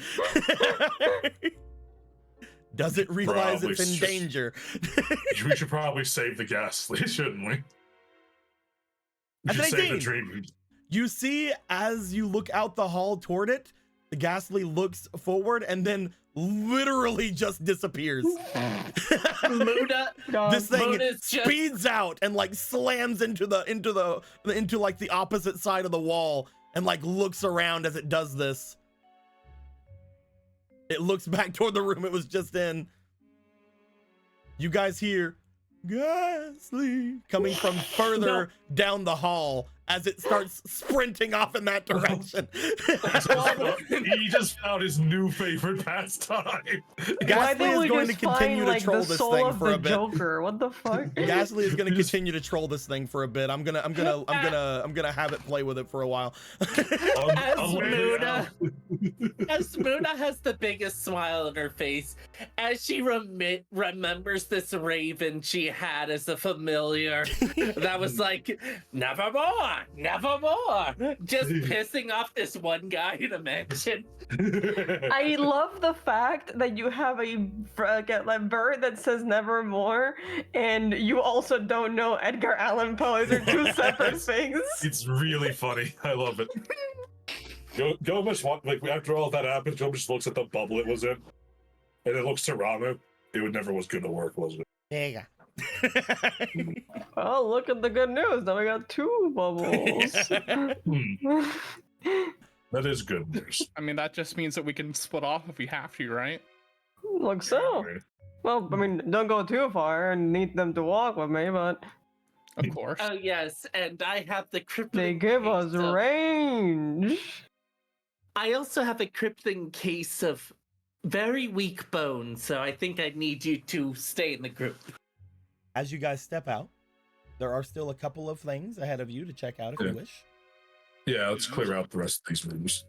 Does it realize Probably it's in just- danger? We should probably save the Ghastly, shouldn't we? We should That's save the 18. Dream. You see, as you look out the hall toward it, the Ghastly looks forward and then literally just disappears. Muda, This thing Moon is just speeds out and like slams into like the opposite side of the wall and like looks around as it does this. It looks back toward the room it was just in. You guys hear Ghastly coming from further down the hall as it starts sprinting off in that direction. He just found his new favorite pastime. Ghastly is going to continue to troll the this soul thing of for a the bit. Joker. What the fuck? Ghastly is going to continue to troll this thing for a bit. I'm gonna have it play with it for a while. As Muna has the biggest smile on her face, as she remembers this raven she had as a familiar that was like, nevermore, just pissing off this one guy in a mansion. I love the fact that you have a bird that says nevermore, and you also don't know Edgar Allan Poe. These are two separate things. It's really funny. I love it. Gomish, like after all that happens, Gomish just looks at the bubble it was in, and it looks to Ramu. It never was going to work, was it? There you go. Oh, look at the good news. Now we got two bubbles. That is good news. I mean, that just means that we can split off if we have to, right? Looks so. Well, I mean, don't go too far and need them to walk with me, but Of course. Oh yes, and I have the crippling. they give us case of- range. I also have a crippling case of very weak bones, so I think I need you to stay in the group. As you guys step out, there are still a couple of things ahead of you to check out if you wish. Yeah, let's clear out the rest of these rooms.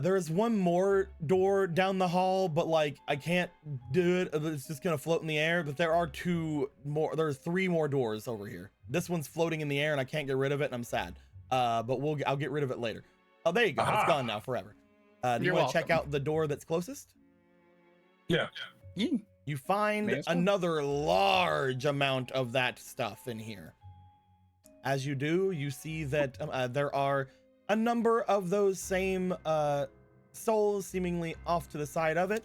There is one more door down the hall, but like I can't do it. It's just gonna float in the air. But there are two more. There's three more doors over here. This one's floating in the air, and I can't get rid of it, and I'm sad. But I'll get rid of it later. Oh, there you go. It's gone now forever. Do you You're want to check welcome. out the door that's closest? Yeah. You find May as well. another large amount of that stuff in here. As you do, you see that there are a number of those same souls seemingly off to the side of it.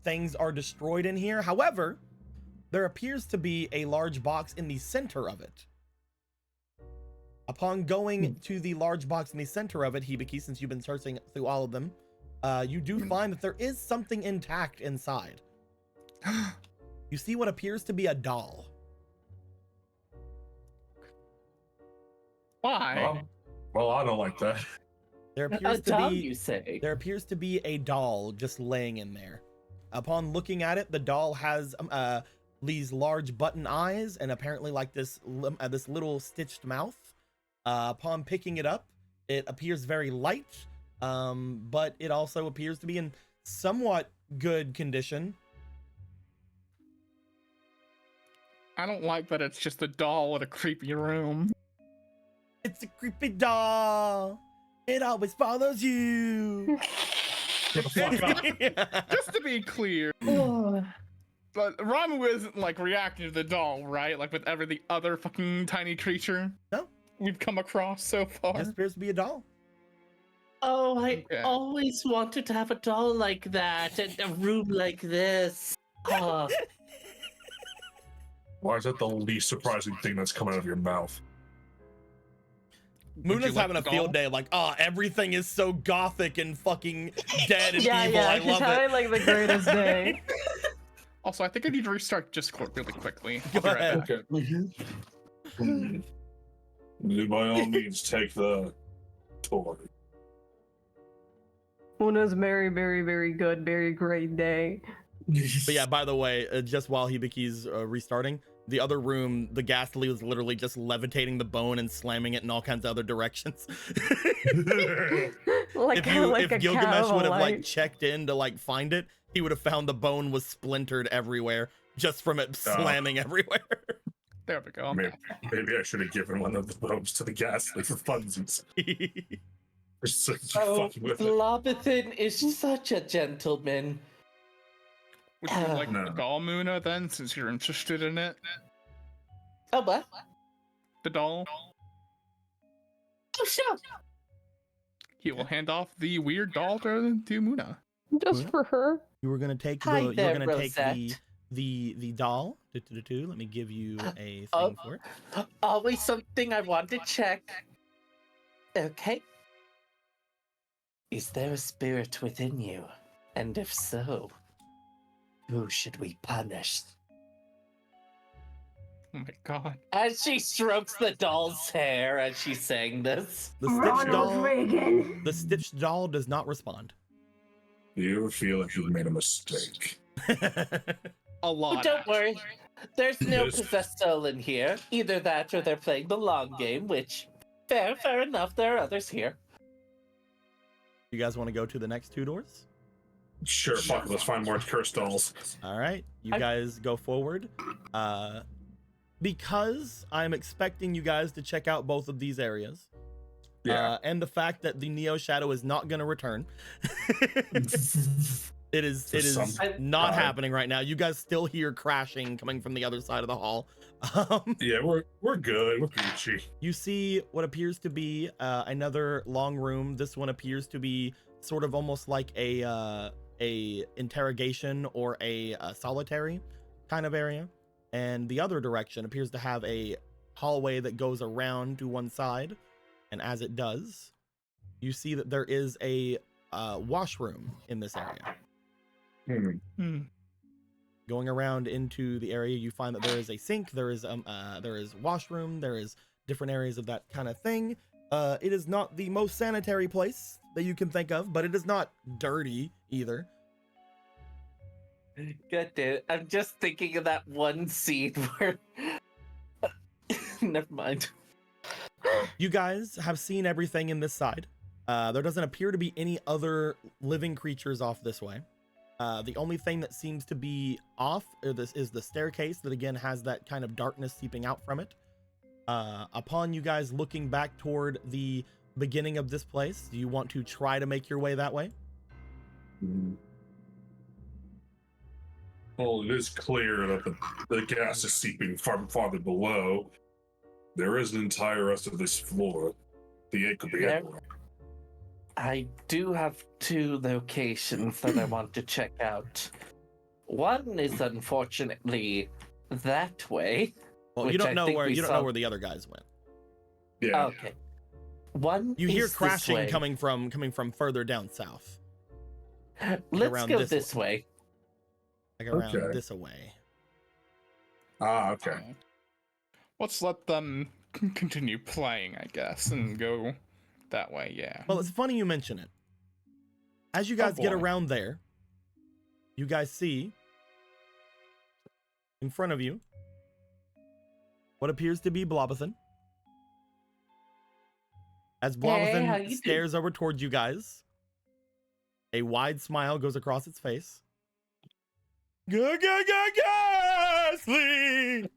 Things are destroyed in here. However, there appears to be a large box in the center of it. Upon going to the large box in the center of it, Hibiki, since you've been searching through all of them, you do find that there is something intact inside. You see what appears to be a doll. Why? Well, I don't like that. There A appears to doll, be you say? there appears to be a doll just laying in there. Upon looking at it, the doll has these large button eyes and apparently like this little stitched mouth. Upon picking it up, it appears very light, but it also appears to be in somewhat good condition. I don't like that it's just a doll in a creepy room. It's a creepy doll. It always follows you. Get the fuck up. Just to be clear, but Ramu isn't like reacting to the doll, right? Like with every other fucking tiny creature No. we've come across so far. Just appears to be a doll. Oh, I Okay. always wanted to have a doll like that and a room like this. Oh, Why is that the least surprising thing that's come out of your mouth? Would you Muna's like having a the field doll? day, like, everything is so gothic and fucking dead and Yeah, evil. yeah, I she's love having it. like the greatest day. Also, I think I need to restart Discord really quickly. Go I'll be right ahead. back. Okay. By all means, take the toy. Una's very, very, very good, very great day. But yeah, by the way, just while Hibiki's restarting, the other room, the ghastly was literally just levitating the bone and slamming it in all kinds of other directions. like if a Gilgamesh would have like light. checked in to like find it, he would have found the bone was splintered everywhere just from it slamming everywhere. There we go. Maybe I should have given one of the bones to the ghastly for funsies. Just so Oh, fucking with it. Blobithin is such a gentleman. Would you like No. the doll, Muna, then, since you're interested in it? Oh, what? The doll? Oh, sure. He will hand off the weird doll to Muna. Just for her. You were gonna take Hi the you there, were gonna take Rosette. the doll. Let me give you a Oh. thing for it. Always something I want to check. Okay. Is there a spirit within you? And if so, who should we punish? Oh my god. As she strokes the doll's hair as she's saying this. The stitched doll does not respond. Do you ever feel like you made a mistake? A Oh, lot. don't worry. There's no Yes. possessed soul in here. Either that or they're playing the long game, which, fair enough. There are others here. You guys want to go to the next two doors? Sure, fuck it, let's find more cursed dolls. All right, you I- guys go forward. Because I'm expecting you guys to check out both of these areas. Yeah. And the fact that the Neo Shadow is not going to return. It is some not time. happening right now. You guys still hear crashing coming from the other side of the hall. Yeah, we're good. We're Gucci. You see what appears to be another long room. This one appears to be sort of almost like a interrogation or a solitary kind of area. And the other direction appears to have a hallway that goes around to one side. And as it does, you see that there is a washroom in this area. Going around into the area, you find that there is a sink, there is washroom, there is different areas of that kind of thing. It is not the most sanitary place that you can think of, but it is not dirty either. God damn it. I'm just thinking of that one scene where. Never mind. You guys have seen everything in this side. There doesn't appear to be any other living creatures off this way. The only thing that seems to be off is the staircase that again has that kind of darkness seeping out from it. Upon you guys looking back toward the beginning of this place, do you want to try to make your way that way? Well, it is clear that the gas is seeping far farther below. There is an entire rest of this floor. The egg could be Yeah. anywhere. I do have two locations that I want to check out. One is unfortunately that way. Well, Which you don't I know think where we you don't saw- know where the other guys went. Yeah. Okay. One You hear is this crashing way. coming from further down south, Let's around go this this way. like around Okay. this away. Ah, okay. Let's let them continue playing, I guess, and go that way, yeah. Well, it's funny you mention it. As you guys get boy. around there, you guys see in front of you what appears to be Blobithin. As Hey, how Blobithin you stares over towards you guys, a wide smile goes across its face. Ghastly!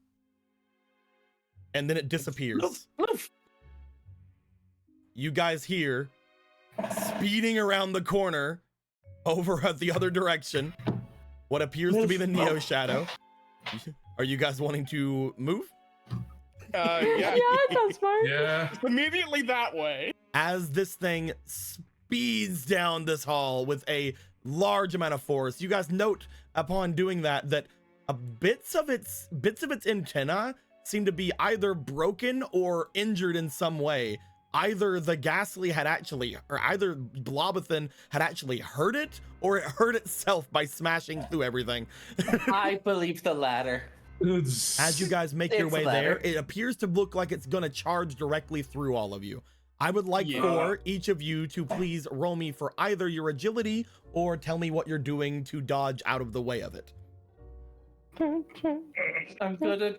And then it disappears. You guys hear speeding around the corner over at the other direction what appears to be the Neo Shadow. Are you guys wanting to move? Yeah, Yeah, that sounds smart. Yeah. immediately that way. As this thing speeds down this hall with a large amount of force, you guys note upon doing that bits of its antenna seem to be either broken or injured in some way. Either the ghastly had actually, or either Blobithin had actually hurt it, or it hurt itself by smashing through everything. I believe the latter. As you guys make your It's way ladder. there, it appears to look like it's gonna charge directly through all of you. I would like Yeah. for each of you to please roll me for either your agility or tell me what you're doing to dodge out of the way of it. I'm gonna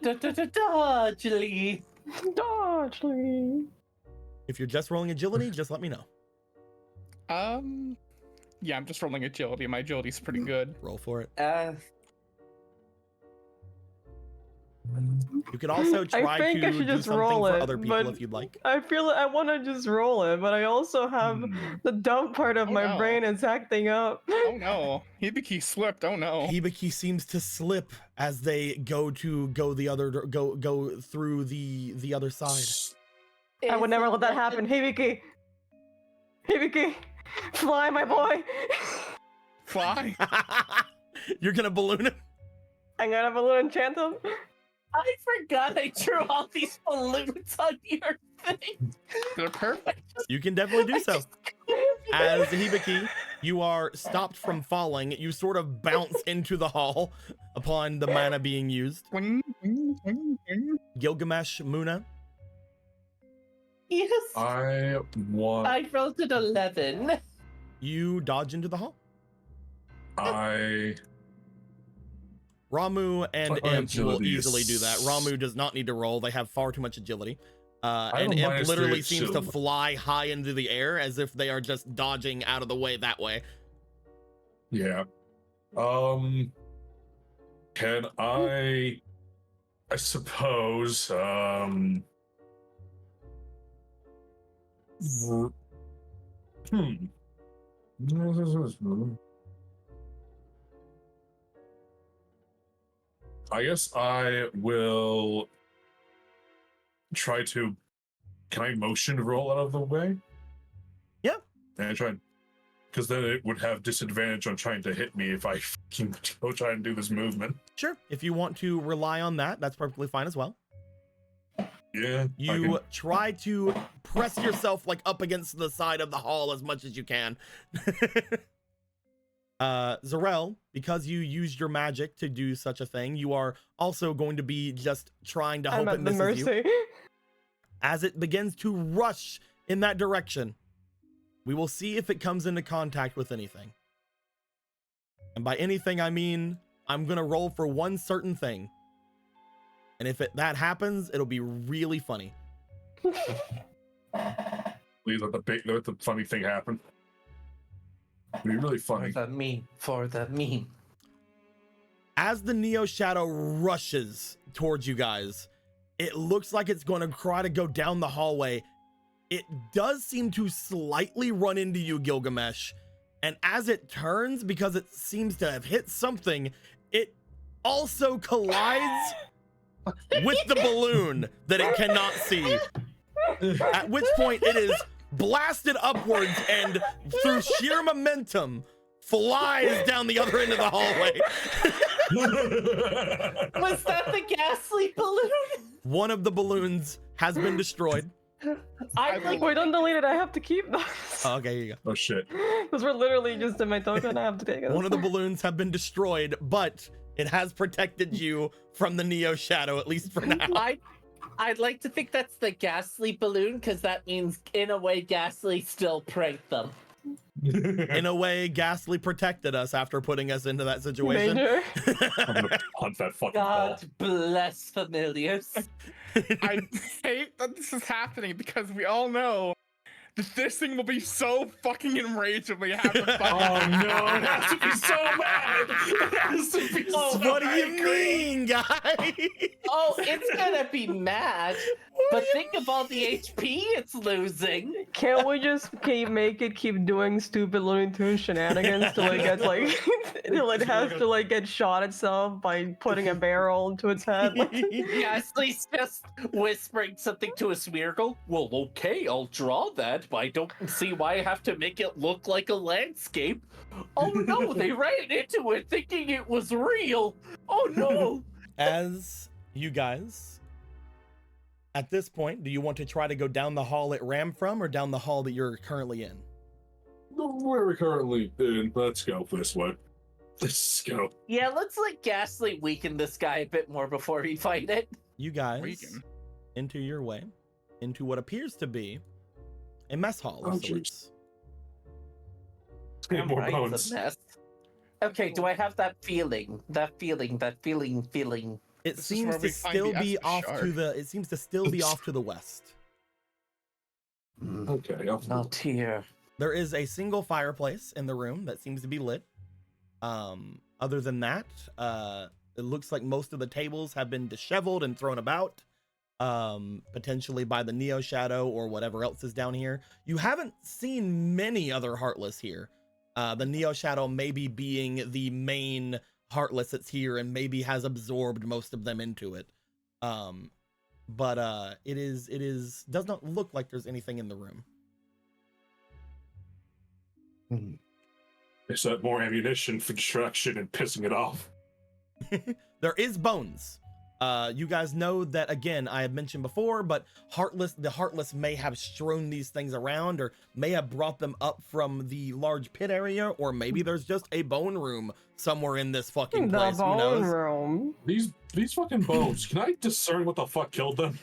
dodge Lee. Dodge, Lee. If you're just rolling agility, just let me know. Yeah, I'm just rolling agility. My agility's pretty good. Roll for it. You could also try think to I should do just something roll for it, other people but if you'd like. I feel I want to just roll it, but I also have the dumb part of Oh, my no. brain is acting up. Oh no, Hibiki slipped. Oh no. Hibiki seems to slip as they go through the other side. I would never let that happen. Hibiki! Hibiki! Fly, my boy! Fly. You're gonna balloon him? I'm gonna balloon enchant him. I forgot I drew all these balloons on your thing. They're perfect. You can definitely do so. As Hibiki, you are stopped from falling. You sort of bounce into the hall upon the mana being used. Gilgamesh, Muna. Yes. I want. I rolled an 11. You dodge into the hall. I. Ramu and My Imp will agility easily is- do that. Ramu does not need to roll. They have far too much agility. have And a Imp -3 literally seems to agility. fly high into the air as if they are just dodging out of the way that way. Yeah. Can I suppose, I guess I will try to. Can I motion roll out of the way? Yeah. And try, because then it would have disadvantage on trying to hit me if I fucking go try and do this movement. Sure. If you want to rely on that, that's perfectly fine as well. Yeah. You try to press yourself like up against the side of the hall as much as you can. Zarel, because you used your magic to do such a thing, you are also going to be just trying to hope I'm it at the misses you. mercy. As it begins to rush in that direction, we will see if it comes into contact with anything. And by anything, I mean, I'm going to roll for one certain thing. And if that happens, it'll be really funny. Please let the funny thing happen. It'd be really funny. For the meme. As the Neo Shadow rushes towards you guys, it looks like it's going to try to go down the hallway. It does seem to slightly run into you, Gilgamesh. And as it turns, because it seems to have hit something, it also collides with the balloon that it cannot see. At which point it is blasted upwards and through sheer momentum flies down the other end of the hallway. Was that the ghastly balloon? One of the balloons has been destroyed. Wait, don't delete it. I have to keep those. Oh, okay, here you go. Oh shit. Those were literally just in my token. I have to take it. One of the balloons have been destroyed, but it has protected you from the Neo Shadow, at least for now. I'd like to think that's the ghastly balloon, because that means, in a way, Ghastly still pranked them. In a way, Ghastly protected us after putting us into that situation. Major. I'm gonna hunt that fucking ball. God bless familiars. I hate that this is happening because we all know that this thing will be so fucking enraged when we have to fight. Oh no, it has to be so bad! It has to be so What do you mean, guy? Oh, it's gonna be mad. But think of all the HP it's losing. Can't we just make it keep doing stupid Looney Tunes shenanigans till it gets like till it has to like get shot itself by putting a barrel into its head? Like, Ghastly's just whispering something to a Smeargle. Well, okay, I'll draw that, but I don't see why I have to make it look like a landscape. Oh no, they ran into it thinking it was real. Oh no. As you guys, at this point, do you want to try to go down the hall it ran from or down the hall that you're currently in? Where we're currently in, let's go this way. Let's go. Yeah, let's let Ghastly weaken this guy a bit more before we fight it. You guys Regan. into your way, into what appears to be a mess hall Oh, of jeez. sorts. More Right, bones. it's a mess. Okay, do I have that feeling? That feeling. It This is seems where to we find still the be Esper off to shard. the. It seems to still be off to the west. Okay, I'll Not here. There is a single fireplace in the room that seems to be lit. Other than that, it looks like most of the tables have been disheveled and thrown about, potentially by the Neo Shadow or whatever else is down here. You haven't seen many other Heartless here. The Neo Shadow maybe being the main Heartless that's here and maybe has absorbed most of them into it. But it does not look like there's anything in the room. Is that more ammunition for distraction and pissing it off? There is bones. You guys know that, again, I have mentioned before, but the Heartless may have strewn these things around or may have brought them up from the large pit area, or maybe there's just a bone room somewhere in this fucking The place. Who bone knows? room. These fucking bones, can I discern what the fuck killed them?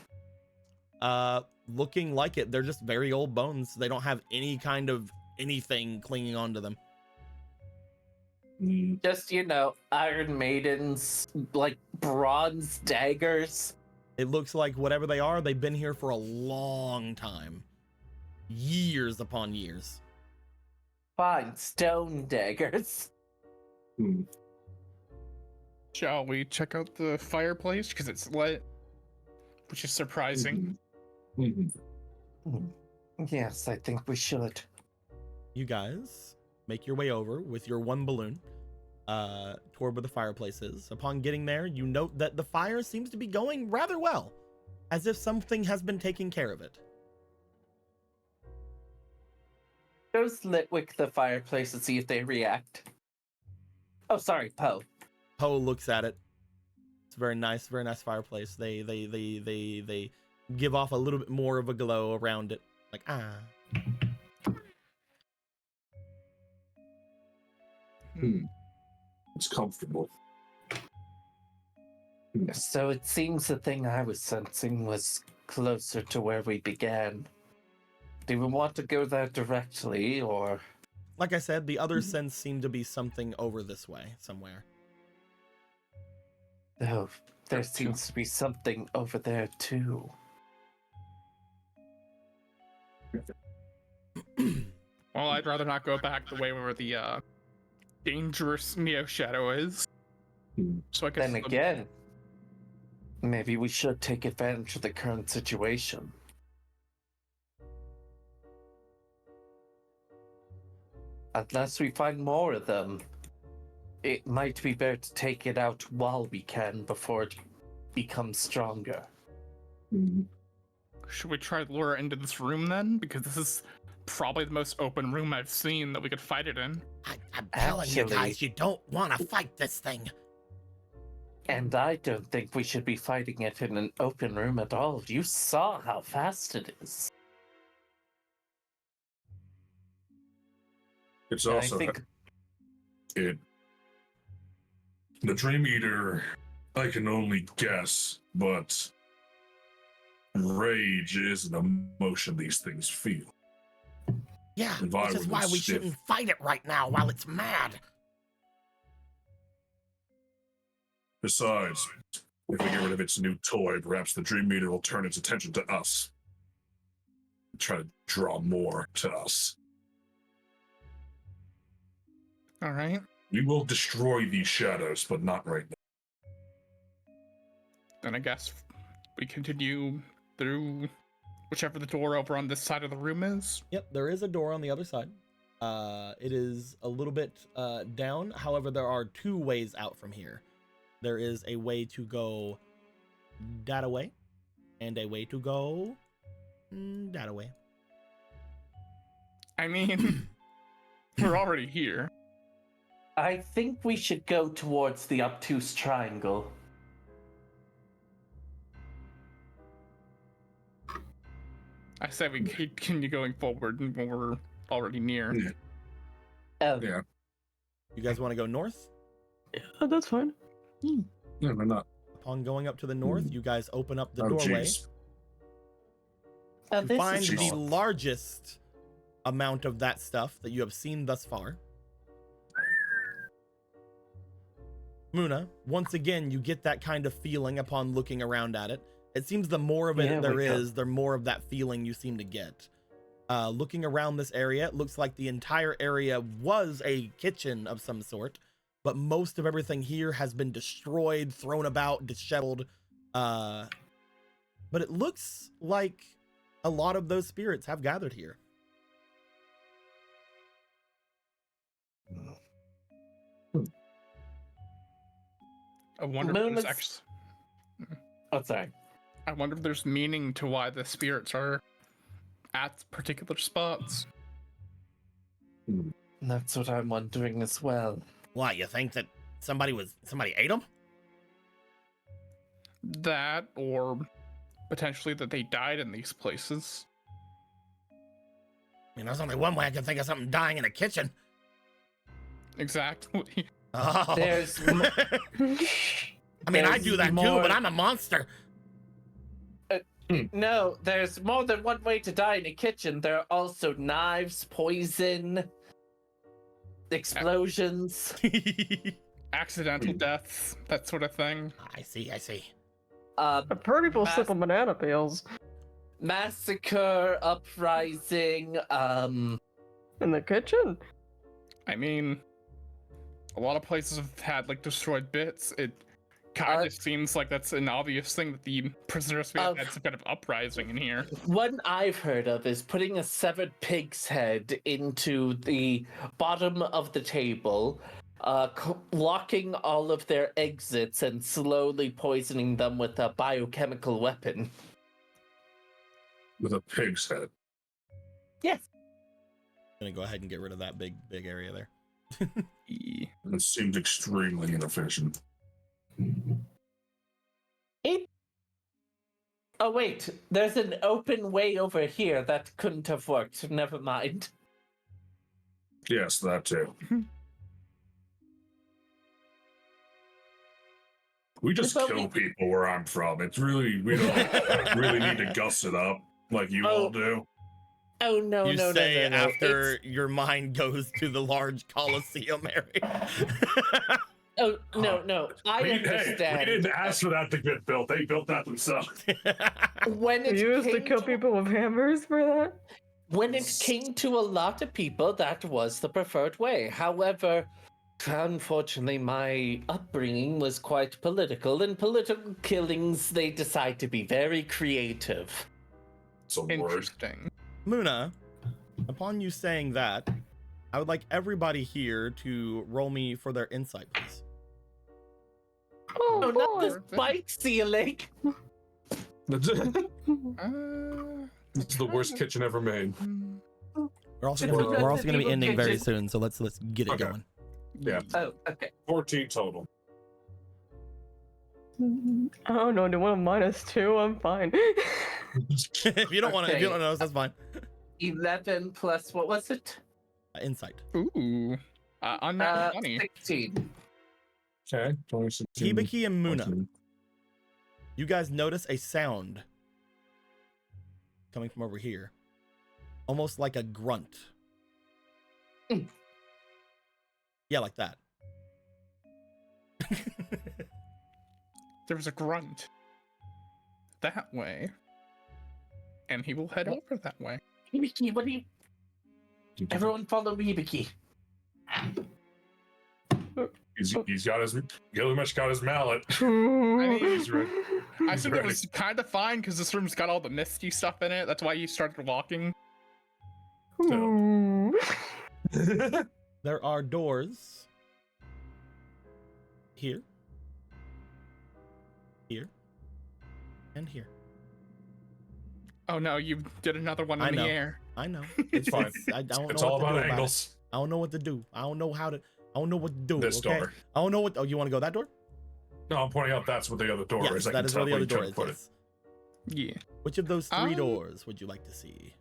Looking like it. They're just very old bones. They don't have any kind of anything clinging onto them. Just, Iron Maidens, like bronze daggers. It looks like whatever they are, they've been here for a long time. Years upon years. Fine, stone daggers. Shall we check out the fireplace because it's lit, which is surprising. Yes, I think we should. You guys make your way over with your one balloon toward where the fireplace is. Upon getting there, you note that the fire seems to be going rather well, as if something has been taking care of it. Goes Litwick the fireplace and see if they react. Oh, sorry, Poe. Poe looks at it. It's a very nice fireplace. They give off a little bit more of a glow around it. Like, It's comfortable. So it seems the thing I was sensing was closer to where we began. Do we want to go there directly, or... Like I said, the other sense seemed to be something over this way, somewhere. Oh, there seems to be something over there, too. Well, I'd rather not go back the way where the dangerous Neo Shadow is. So I guess Then again, maybe we should take advantage of the current situation. Unless we find more of them, it might be better to take it out while we can before it becomes stronger. should we try to lure it into this room then? Because this is probably the most open room I've seen that we could fight it in. I'm telling you Actually- guys, you don't want to fight this thing. And I don't think we should be fighting it in an open room at all. You saw how fast it is. It's And also I think the Dream Eater, I can only guess, but rage is an emotion these things feel. Yeah, If I which is were why this we stiff- shouldn't fight it right now while it's mad. Besides, if we get rid of its new toy, perhaps the Dream Eater will turn its attention to us. Try to draw more to us. All right. We will destroy these shadows, but not right now. Then I guess we continue through whichever the door over on this side of the room is. Yep, there is a door on the other side. It is a little bit down. However, there are two ways out from here. There is a way to go that way, and a way to go that way. I mean, we're already here. I think we should go towards the obtuse triangle. I said we continue going forward when we're already near. Yeah. Oh, Yeah. You guys want to go north? Oh, that's fine. No, we're not. Upon going up to the north, you guys open up the Oh, doorway jeez. to this find is the north. largest amount of that stuff that you have seen thus far. Muna, once again, you get that kind of feeling upon looking around at it. It seems the more of it Yeah, there wake up. is, the more of that feeling you seem to get. Looking around this area, it looks like the entire area was a kitchen of some sort, but most of everything here has been destroyed, thrown about, disheveled. But it looks like a lot of those spirits have gathered here. I wonder Moon if there's was- Oh, sorry. I wonder if there's meaning to why the spirits are at particular spots. That's what I'm wondering as well. Why, you think that somebody ate them? That, or potentially that they died in these places. I mean, there's only one way I can think of something dying in a kitchen. Exactly. Oh. There's I mean, I there's do that too, more- but I'm a monster. No, there's more than one way to die in a kitchen. There are also knives, poison, explosions. Accidental deaths, that sort of thing. I see. I've heard people Mass- slip on banana peels Massacre, uprising, in the kitchen. I mean, a lot of places have had like destroyed bits. It kind Uh, of seems like that's an obvious thing that the prisoners had some kind of uprising in here. one I've heard of is putting a severed pig's head into the bottom of the table, locking all of their exits and slowly poisoning them with a biochemical weapon. With a pig's head. Yes. Gonna go ahead and get rid of that big area there. E- It seems extremely inefficient. Oh wait, there's an open way over here that couldn't have worked. Never mind. Yes, that too. We just But kill we- people where I'm from. It's really, we don't really need to guss it up like you all do. Oh no, You no, say no, no, no. after your mind goes to the large Colosseum area. Oh no, I Hey, understand. we didn't ask for that to get built. They built that themselves. When it You used to came kill people with hammers for that? When it came to a lot of people, that was the preferred way. However, unfortunately, my upbringing was quite political. In political killings, they decide to be very creative. It's a word. Interesting. Muna, upon you saying that, I would like everybody here to roll me for their insight, please. Oh, Oh, not boy. the spike ceiling! It's Uh, the worst kitchen ever made. We're also It's gonna be, a we're also gonna be Resident ending Evil very kitchen. soon, so let's get it Okay. going. Yeah, Oh, okay. 14 total. Oh no, do one -2? I'm fine. If you don't want to, if you don't know, that's fine. 11 plus, what was it? Insight. ooh. Unnatural 20. 16. Okay, 16. Hibiki and Muna, you guys notice a sound coming from over here, almost like a grunt. Mm. Yeah, like that. There was a grunt that way, and he will head over that way. Hibiki, what do you... Everyone follow Hibiki. He's got his Gilgamesh got his mallet. He's ready. I assumed it ready. was kind of fine because this room's got all the misty stuff in it. That's why you started walking. Ooh. There are doors here, here, and here. Oh no, you did another one in I know. the air. I know. It's fine. I don't It's know all what to about do angles. I don't know what to do. I don't know how to. I don't know what to do. This okay? door. I don't know what. Oh, you want to go that door? No, I'm pointing out that's what the other door Yes, is. I that can is tell where the other you door took is. put it. Yes. Yeah. Which of those three Um, doors would you like to see?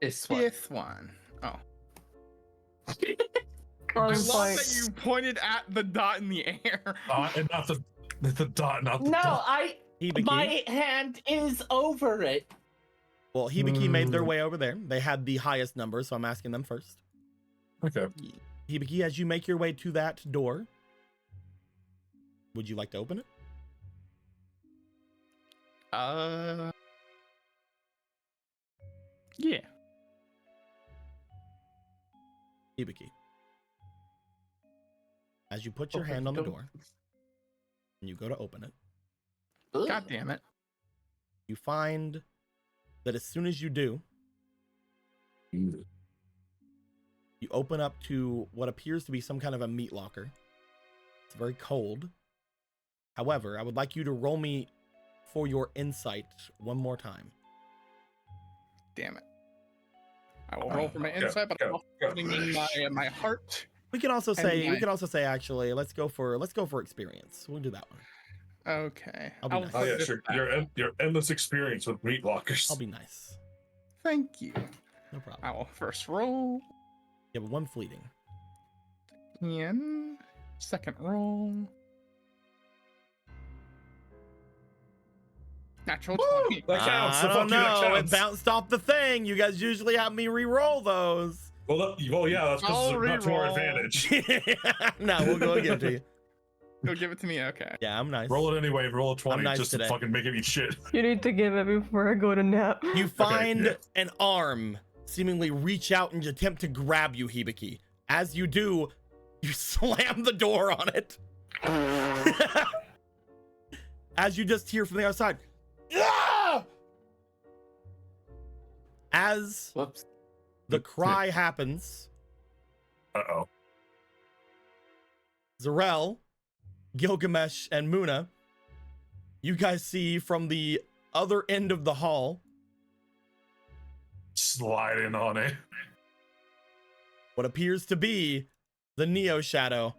This one. Fifth one. Oh. I'm I love fine. that you pointed at the dot in the air. And not the dot, not the No, dot. Hibiki. my hand is over it. Well, Hibiki made their way over there. They had the highest number, so I'm asking them first. Okay. Hibiki, as you make your way to that door, would you like to open it? Yeah. Hibiki, as you put your Open hand the on the door. door and you go to open it, God damn it. you find that as soon as you do, you open up to what appears to be some kind of a meat locker. It's very cold. However, I would like you to roll me for your insight one more time. Damn it. I will roll for my insight, but I'm also putting in my heart. We can also say my- actually, let's go for experience. We'll do that one. Okay. I'll be I'll nice. Oh put yeah, this sure. back. Your endless experience with meat lockers. I'll be nice. Thank you. No problem. I will first roll. Yeah, but one fleeting. And second roll. Natural 20. That counts. I So don't fuck you, that know. It counts. bounced off the thing. You guys usually have me re-roll those. Well, yeah, that's because I'll it's not to our re-roll. advantage. No, we'll go give it to you. You'll give it to me? Okay. Yeah, I'm nice. Roll it anyway. Roll a 20 nice just today. to fucking make it eat shit. You need to give it before I go to nap. You find yeah. an arm seemingly reach out and attempt to grab you, Hibiki. As you do, you slam the door on it. As you just hear from the outside. "Ah!" As Whoops. the cry happens, Uh-oh. Zarel, Gilgamesh, and Muna, you guys see from the other end of the hall Slide in on it. what appears to be the Neo Shadow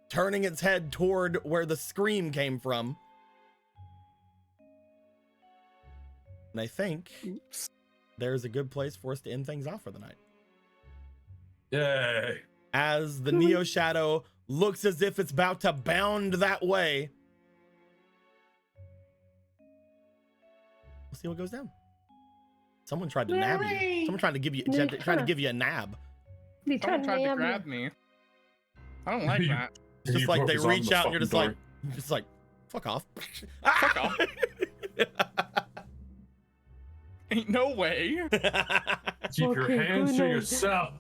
turning its head toward where the scream came from. And I think Oops. there's a good place for us to end things off for the night. Yay. As the Neo Shadow looks as if it's about to bound that way. We'll see what goes down. Someone tried to nab you. Someone tried to give you a nab. Be Someone tried to nab me. grab me. I don't like that. It's just You like broke they his arm on reach the out and you're fucking just like, fuck off. Fuck off. Ain't no way. Keep your Okay, hands good to night. yourself.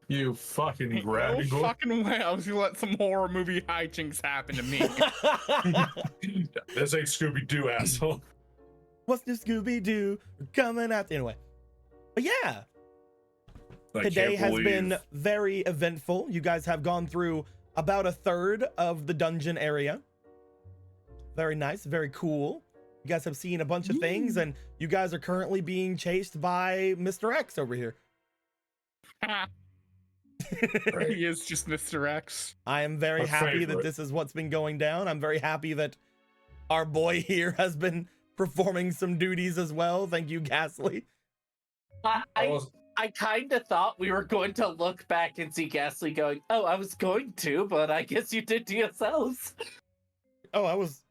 You fucking Ain't no grabbing boy. fucking way I was gonna let some horror movie hijinks happen to me. This ain't Scooby-Doo, asshole. What's the Scooby-Doo coming out? Anyway. But yeah, I today can't has believe- been very eventful. You guys have gone through about a third of the dungeon area. Very nice, very cool. You guys have seen a bunch of things, and you guys are currently being chased by Mr. X over here. He is just Mr. X. I am very My happy that favorite. this is what's been going down. I'm very happy that our boy here has been performing some duties as well. Thank you, Ghastly. I kind of thought we were going to look back and see Ghastly going, oh, I was going to, but I guess you did to yourselves. Oh, I was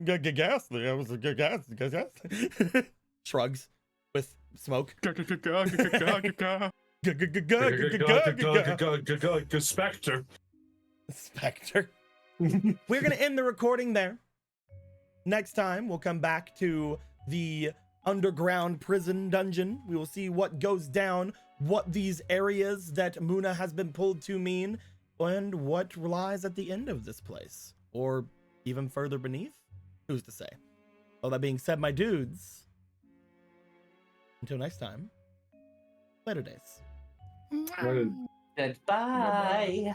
Ghastly. I was a Ghastly. Shrugs with smoke. Spectre. Spectre. We're going to end the recording there. Next time, we'll come back to the underground prison dungeon. We will see what goes down, what these areas that Muna has been pulled to mean, and what lies at the end of this place, or even further beneath. Who's to say? All that being said, my dudes, until next time, later days. Goodbye.